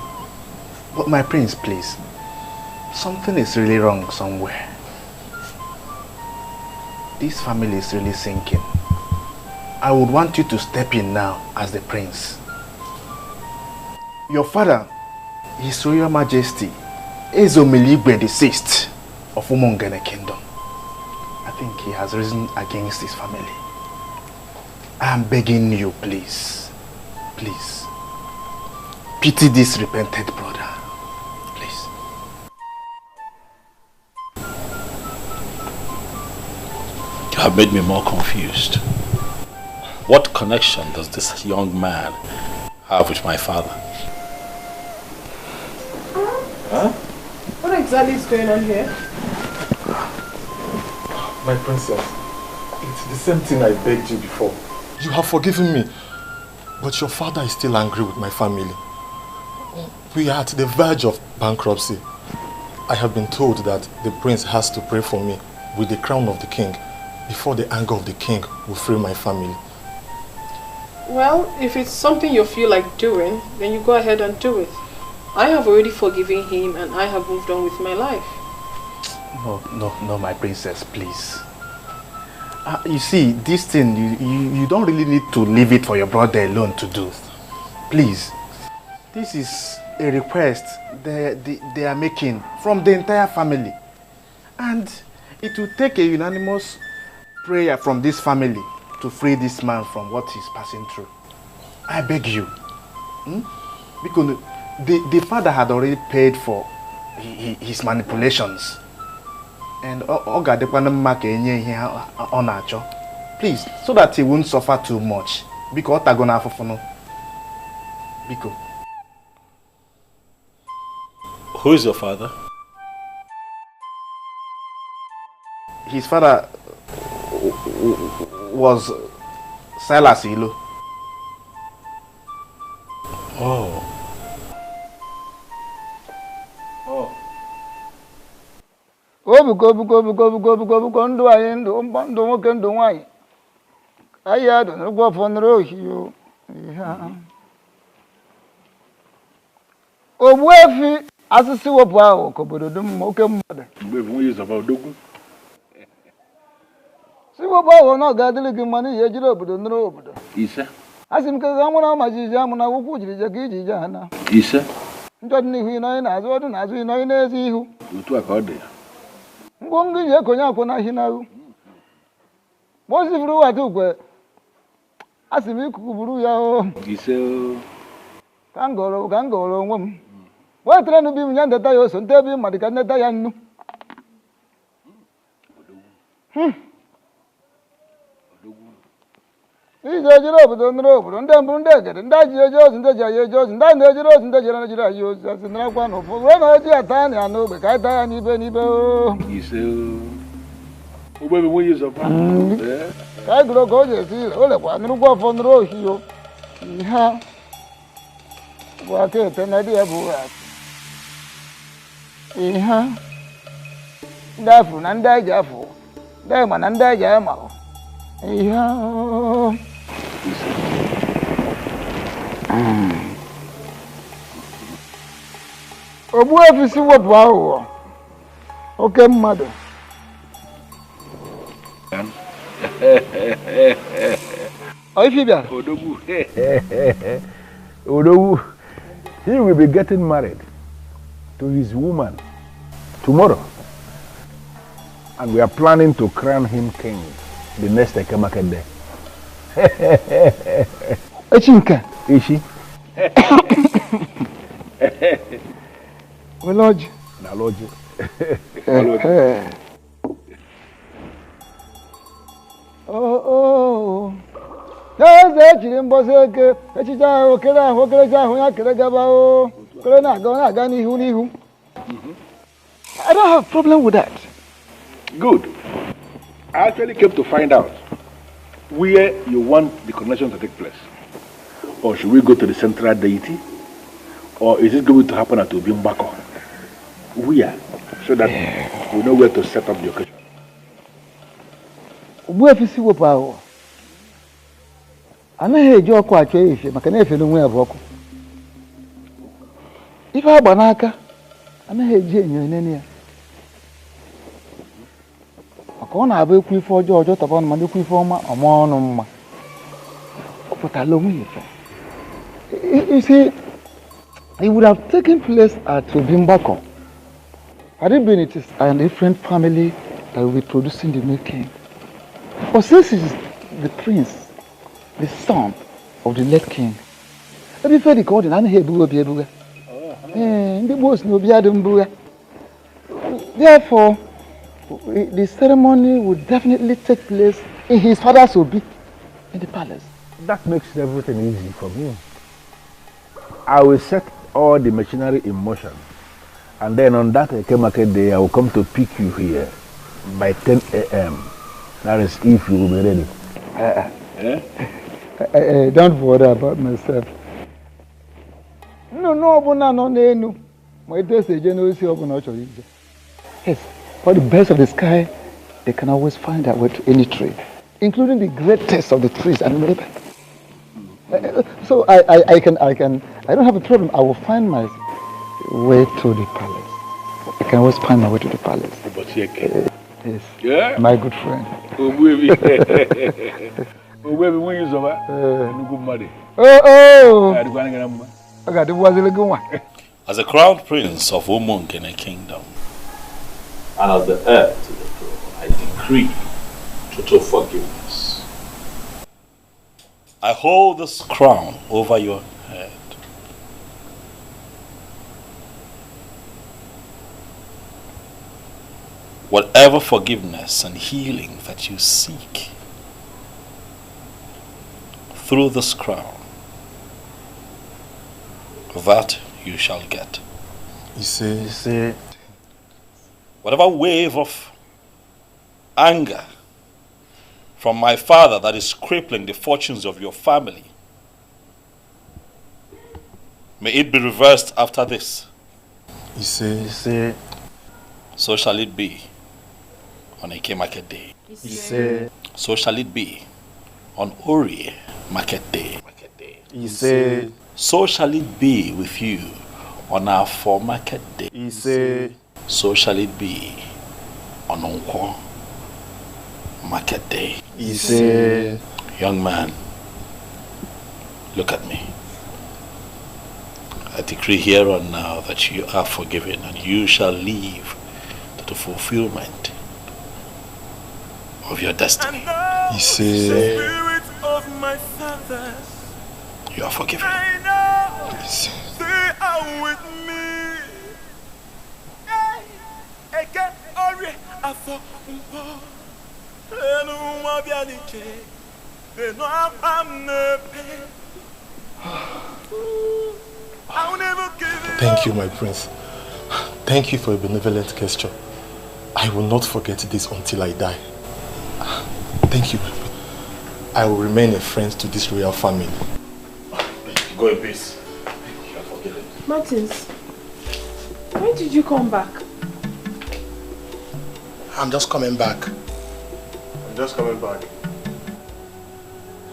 But my prince, please, something is really wrong somewhere. This family is really sinking. I would want you to step in now as the prince. Your father, His Royal Majesty, Ezomiligwe VI of Umungene Kingdom. I think he has risen against his family. I am begging you, please, please, pity this repented brother, please. You have made me more confused. What connection does this young man have with my father? Huh? What exactly is going on here? My princess, it's the same thing I begged you before. You have forgiven me, but your father is still angry with my family. We are at the verge of bankruptcy. I have been told that the prince has to pray for me with the crown of the king before the anger of the king will free my family. Well, if it's something you feel like doing, then you go ahead and do it. I have already forgiven him and I have moved on with my life. No, my princess, please. You see, this thing, you don't really need to leave it for your brother alone to do. Please. This is a request they are making from the entire family. And it will take a unanimous prayer from this family to free this man from what he's passing through. I beg you. Because the father had already paid for his manipulations. And please, so that he won't suffer too much. Because who is your father? His father was Silas Ilo. Oh. Obuko ndụ anyị ndụ nwoke ndụ nwanyị. Anyị adụ n'ụgwọ fọnụrụ ohio. Ogbuefi asịsị wepụ ahụ ka obodo dum oke mmadụ. Ogbuefi nwe yezọba odogwu. Si wepụ ahụ na ọ ga-adịrị gị mma n'ihi ejiri obodo nụrụ obodo. Ise. Asị m ka amụ na ma jiji amụ na akwụkwọ jiri je ka iji je ha na. Ise. Njọ dị n'ihu ịnọghị n'azụ ọdụ n'azụ ịnọghị n'ezi ihu. Otu a ka ọ dị ya. Ngwongwo ji ekonye akwụ na ahị n'ahụ. Mosi buru wata ukwe. Asị m ikuku buru ya o. Ise o. Ka m gọrọ onwe m. Wetere n'ubi m ya ndeta ya oso nte ebe mmadụ ka ndeta ya nnu. Ije ejiri obodo nụrụ obodo ndị mbụ ndị egede ndị ji eje ozi ndị ji anyị eje ozi ndị na-ejiri ozi ndị jere ejiri anyị ozi asị narakwa na ụfọdụ wee na oji ata ya n'ogbe ka anyị taa ya n'ibe o. Ise o. Ogbuefi nwe yezọba. Ka anyị gụrụ ka o ji esi ire o lekwa nụrụkwa ọfọ nụrụ ohio. Ihe bụ aka ete na dị ya bụ ihe ndị afụ na ndị anyị ji afụ ndị anyị ma na ndị anyị ji anyị ma ihe Ogbuefi si wepụ aghụghọ oke mmadụ. Odogwu. Odogwu. He will be getting married to his woman tomorrow. And we are planning to crown him king the next Ekemake day. Echinka. Ishi. Lodge. Na lodge. Oh. N'eze echiri mbọsị eke echicha ahụ okere ahụ okerecha ahụ ya kere gaba o kere na-aga n'ihu. I don't have a problem with that. Good. I actually came to find out where you want the coronation to take place. Or should we go to the central deity? Or is it going to happen at Ubimbako? Where? So that we know where to set up the occasion. Ogbuefi si wepụ ahụ. Anaghị eji ọkụ achọ efe maka na efe n'onwe ya bụ ọkụ. Ife agba n'aka anaghị eji enyo enene ya. Maka ọ na-abụ ekwu ife ọjọọ tọba ọnụ ma ekwu ife ọma ọma ọnụ mma. Ọ pụtara onwe ya ife. You see, it would have taken place at Ubimbako. Had it been it is a different family that will be producing the new king. But since it is the prince, the son of the late king, every fairy called in therefore, the ceremony would definitely take place in his father's obi in the palace. That makes everything easy for me. I will set all the machinery in motion, and then on that Ekemake day, I will come to pick you here by 10 a.m. That is if you will be ready. Don't worry about myself. No, no. My dear General, yes, for the best of the sky, they can always find their way to any tree, including the greatest of the trees. And so I don't have a problem. I will find my way to the palace. I can always find my way to the palace. Yes. Yeah. My good friend. Oh, baby. Oh, baby, we use over. Good money. Oh. As a crown prince of Umungene Kingdom, and as the heir to the throne, I decree total forgiveness. I hold this crown over your head. Whatever forgiveness and healing that you seek through this crown, that you shall get. You see, whatever wave of anger from my father that is crippling the fortunes of your family, may it be reversed after this. You see, so shall it be on Eke Market Day. So shall it be on Ori Market Day. So shall it be with you on our 4 Market Day. So shall it be on Onkwo Market Day. Young man, look at me. I decree here and now that you are forgiven and you shall live to the fulfillment of your destiny. Spirit of my fathers, you are forgiven. I know they are with me. Again, Ori afọ umpo. Enu mabianike. They know I'm nepe. I'll never give it. Thank you, my prince. Thank you for a benevolent gesture. I will not forget this until I die. Thank you. I will remain a friend to this royal family. Go in peace. You are forgiven. Martins, when did you come back? I'm just coming back.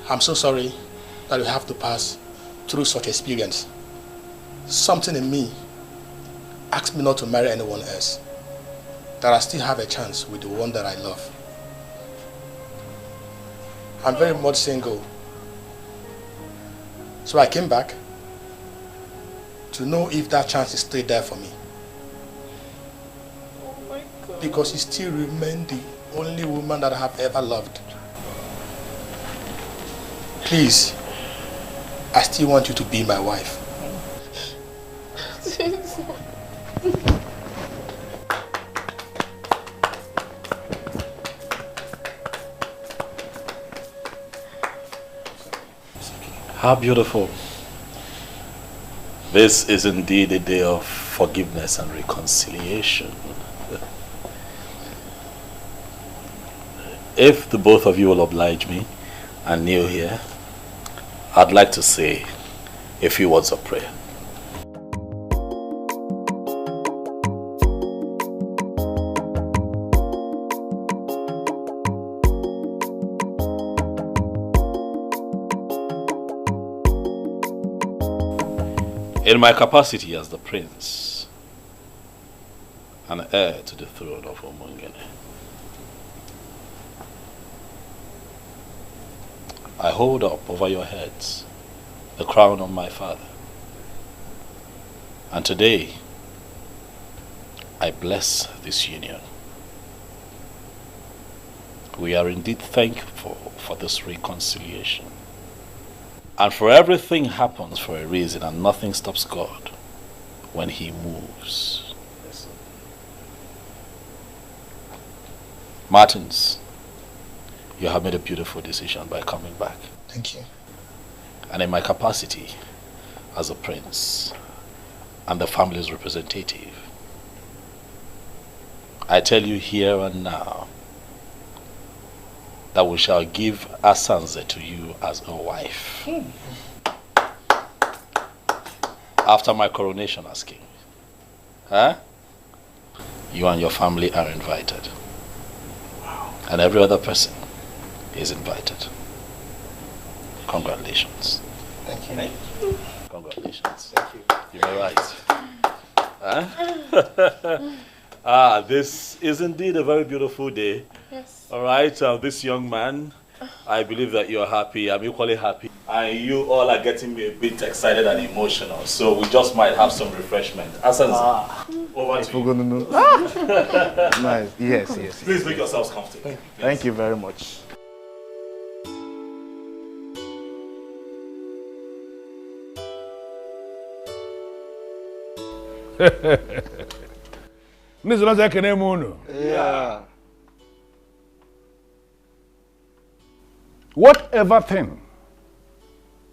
I'm so sorry that you have to pass through such experience. Something in me asked me not to marry anyone else. That I still have a chance with the one that I love. I'm very much single. So I came back to know if that chance is still there for me. Oh my God. Because you still remain the only woman that I have ever loved. Please, I still want you to be my wife. How beautiful. This is indeed a day of forgiveness and reconciliation. If the both of you will oblige me and kneel here, I'd like to say a few words of prayer. In my capacity as the prince and heir to the throne of Umungene, I hold up over your heads the crown of my father. And today, I bless this union. We are indeed thankful for this reconciliation. And for everything happens for a reason, and nothing stops God when He moves. Martins, you have made a beautiful decision by coming back. Thank you. And in my capacity as a prince and the family's representative, I tell you here and now that we shall give Asanze to you as a wife. After my coronation as king. Huh? You and your family are invited. Wow. And every other person is invited. Congratulations. Thank you. Thank you. Congratulations. Thank you. You were right. Huh? This is indeed a very beautiful day. Yes. All right, this young man, I believe that you're happy. I'm equally happy. And you all are getting me a bit excited and emotional. So we just might have some refreshment. Asanze, over to you. Nice. Yes. Please make yourselves comfortable. Thank you very much. Yeah. Whatever thing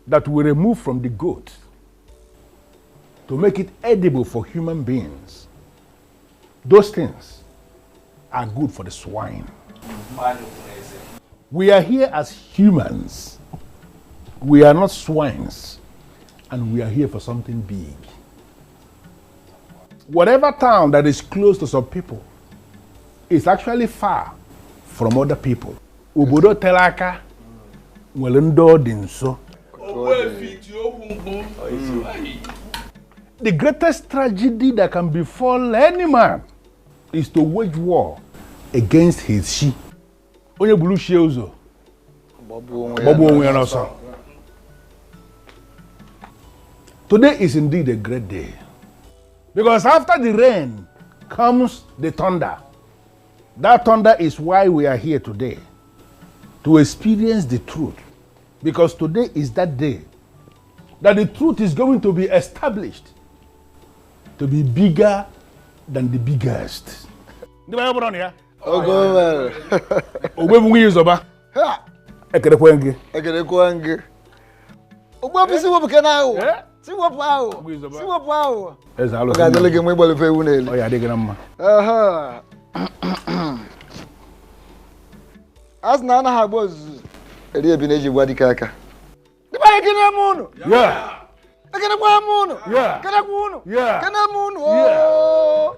that we remove from the goat to make it edible for human beings, those things are good for the swine. We are here as humans. We are not swines. And we are here for something big. Whatever town that is close to some people is actually far from other people. Obodo telaka nwelendo dinso. The greatest tragedy that can befall any man is to wage war against his she. Onye bulu she uzo. Bobu onwe anoso. Today is indeed a great day. Because after the rain comes the thunder. That thunder is why we are here today. To experience the truth. Because today is that day that the truth is going to be established to be bigger than the biggest. Oh, go well. Ogbebu yi zoba. Ha! Ekerekwange. Ekerekwange. Ogbebu si wobu kenawo. Si wobu awo. Si wobu awo. Ezalo. Ogadele mwe bolu fe wunele. Oh ya de gramma. Aha. Asna na ha bozu. Eri ebi na eji gwa Dikeh aka. Diba ekene munu. Yeah. Ekene kwa munu. Yeah. Ekene munu. Yeah. Ekene munu. Oh.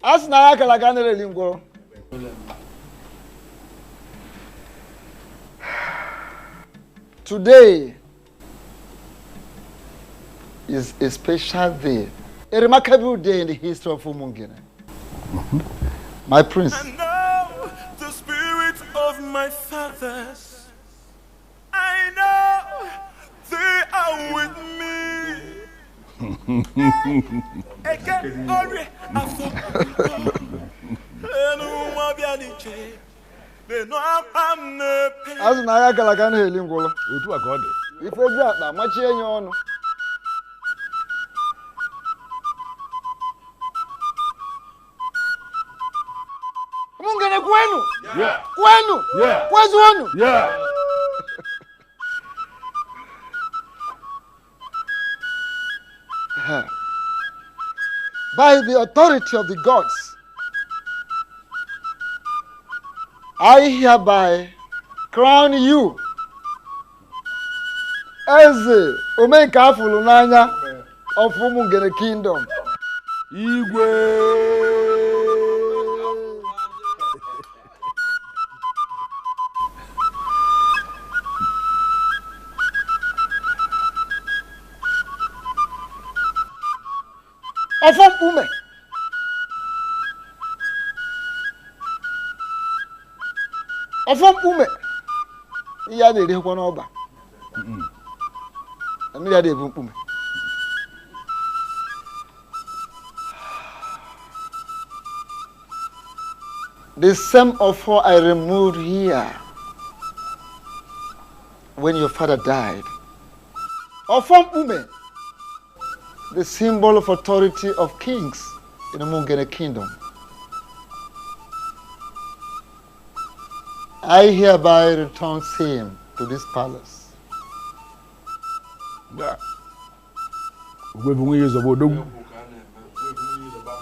Asna ya kala ganere lingwo. Today is a special day, a remarkable day in the history of Umungene. My prince. I know the spirit of my fathers. I know they are with me. As na ya kala kan heli ngolo. Otu akode. Ife ju akpa machi enye onu. Umungene kwenu? Yeah. Kwenu? Yeah. Kwezu wenu? Yeah. By the authority of the gods, I hereby crown you as the Omeka Fulunanya of Umungene Kingdom. Igwe. Ofom ume. Ofom ume. Iya de re kwa na oba. Ami ya de bu ume. The same offer I removed here when your father died. Ofom ume. The symbol of authority of kings in the Umungene kingdom. I hereby return same to this palace. Yeah. Ogbebu yi zobo dogu.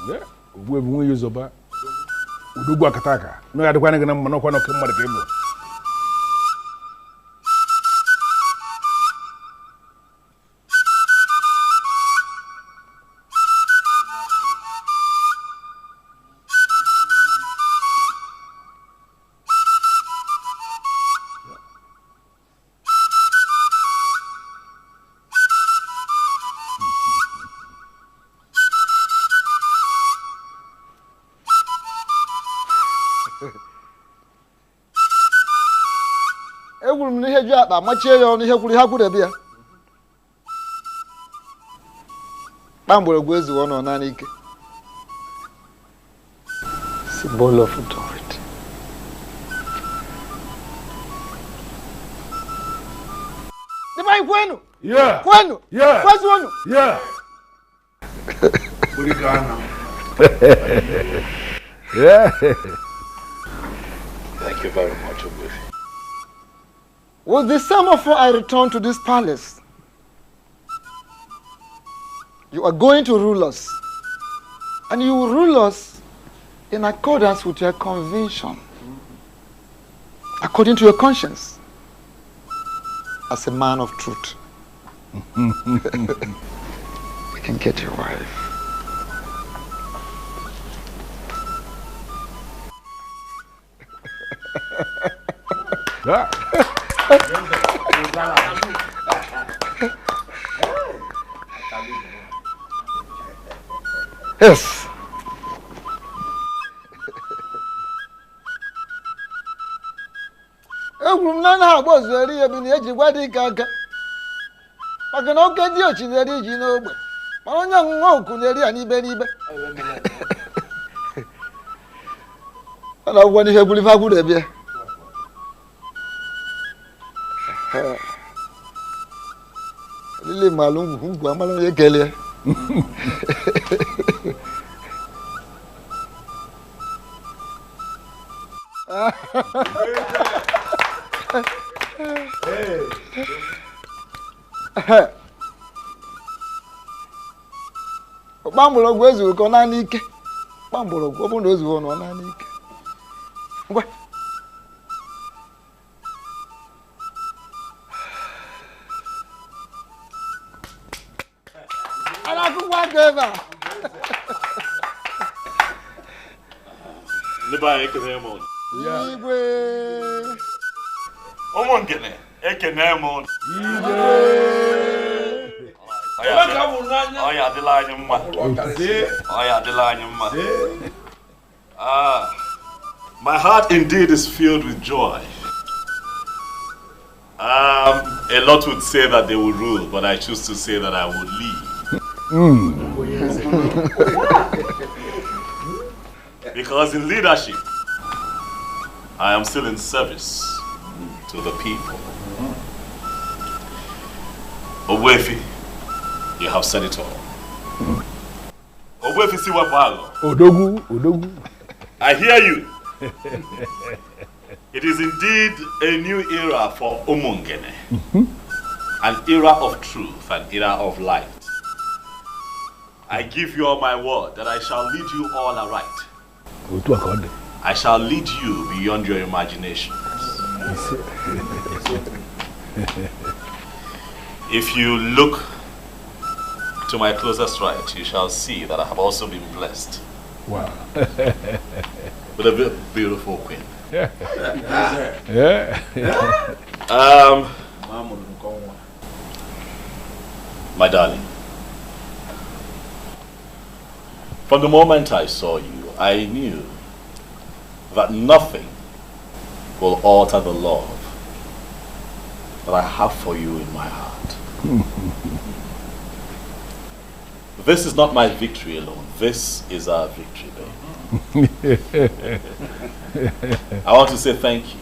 Yeah. We won't use Oba. Udugu akataka. No ya dukwana ngana mano kwa no kemma de kemo. Egwuru m n'ihe ju akpa machie ya ọnụ ihe kwuru ha kwuru ebe ya. Kpamgbọrọgwụ ezuwo nọ naanị ike. Symbol of authority. Divine kwenu? Yeah. Kwenu? Yeah. Kwenu wenu? Yeah. Yeah. Thank you very much, Ogbuefi. With the semaphore I return to this palace. You are going to rule us. And you will rule us in accordance with your conviction. According to your conscience. As a man of truth. You can get your wife. Yes. Egwuru m na ha agba ozueri ebi na eji gwa dị aka maka na oke dị ochi na-eri ji n'ogbe mana onye ọṅụṅụ oku na-eri ya n'ibe n'ibe ọ na-agwụgwọ n'ihe gwuru ife agwụrụ ebie lile malụ ngwu amara onye kelee Kpamgbọrọgwụ ezughị ka ọ naanị ike. Kpamgbọrọgwụ ọ bụrụ na o zughị ọ naanị ike. Ngwa. Akwụkwọ aka ebe a. Ndị anyị ekene m ụnụ. Igwe. Ụmụ ngene ekene m ụnụ. Igwe. Oya adịla anyị mma. Oya adịla anyị mma. My heart indeed is filled with joy. A lot would say that they will rule, but I choose to say that I will lead. Because in leadership, I am still in service to the people. Ogbuefi, you have said it all. Ogbuefi Siwapago. Odogu. I hear you. It is indeed a new era for Umungene. An era of truth, an era of light. I give you all my word that I shall lead you all aright. I shall lead you beyond your imaginations. If you look to my closest right, you shall see that I have also been blessed. Wow. With a beautiful queen. Yeah. My darling, from the moment I saw you, I knew that nothing will alter the love that I have for you in my heart. This is not my victory alone. This is our victory, babe. I want to say thank you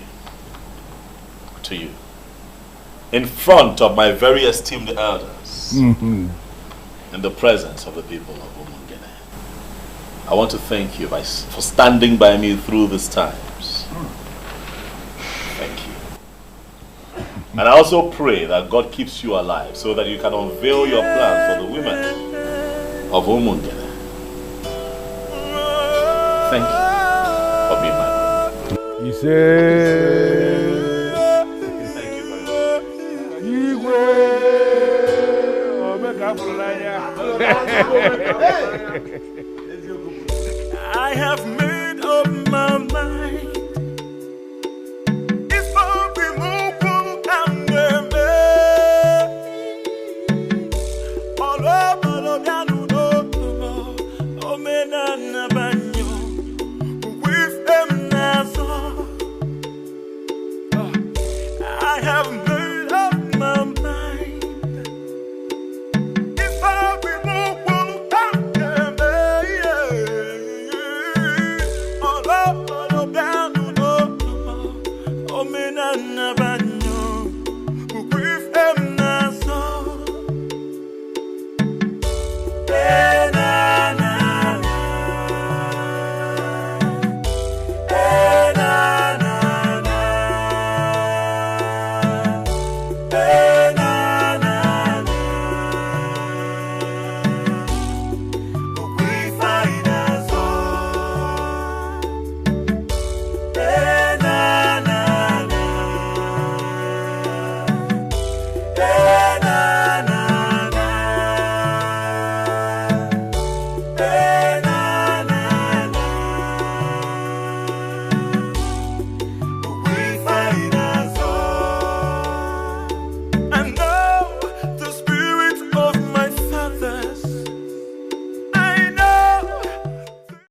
to you in front of my very esteemed elders, in the presence of the people of Umungene. I want to thank you for standing by me through these times. Thank you. And I also pray that God keeps you alive so that you can unveil your plan for the women of Umungene. Thank you for being my brother. He said, Thank you very I have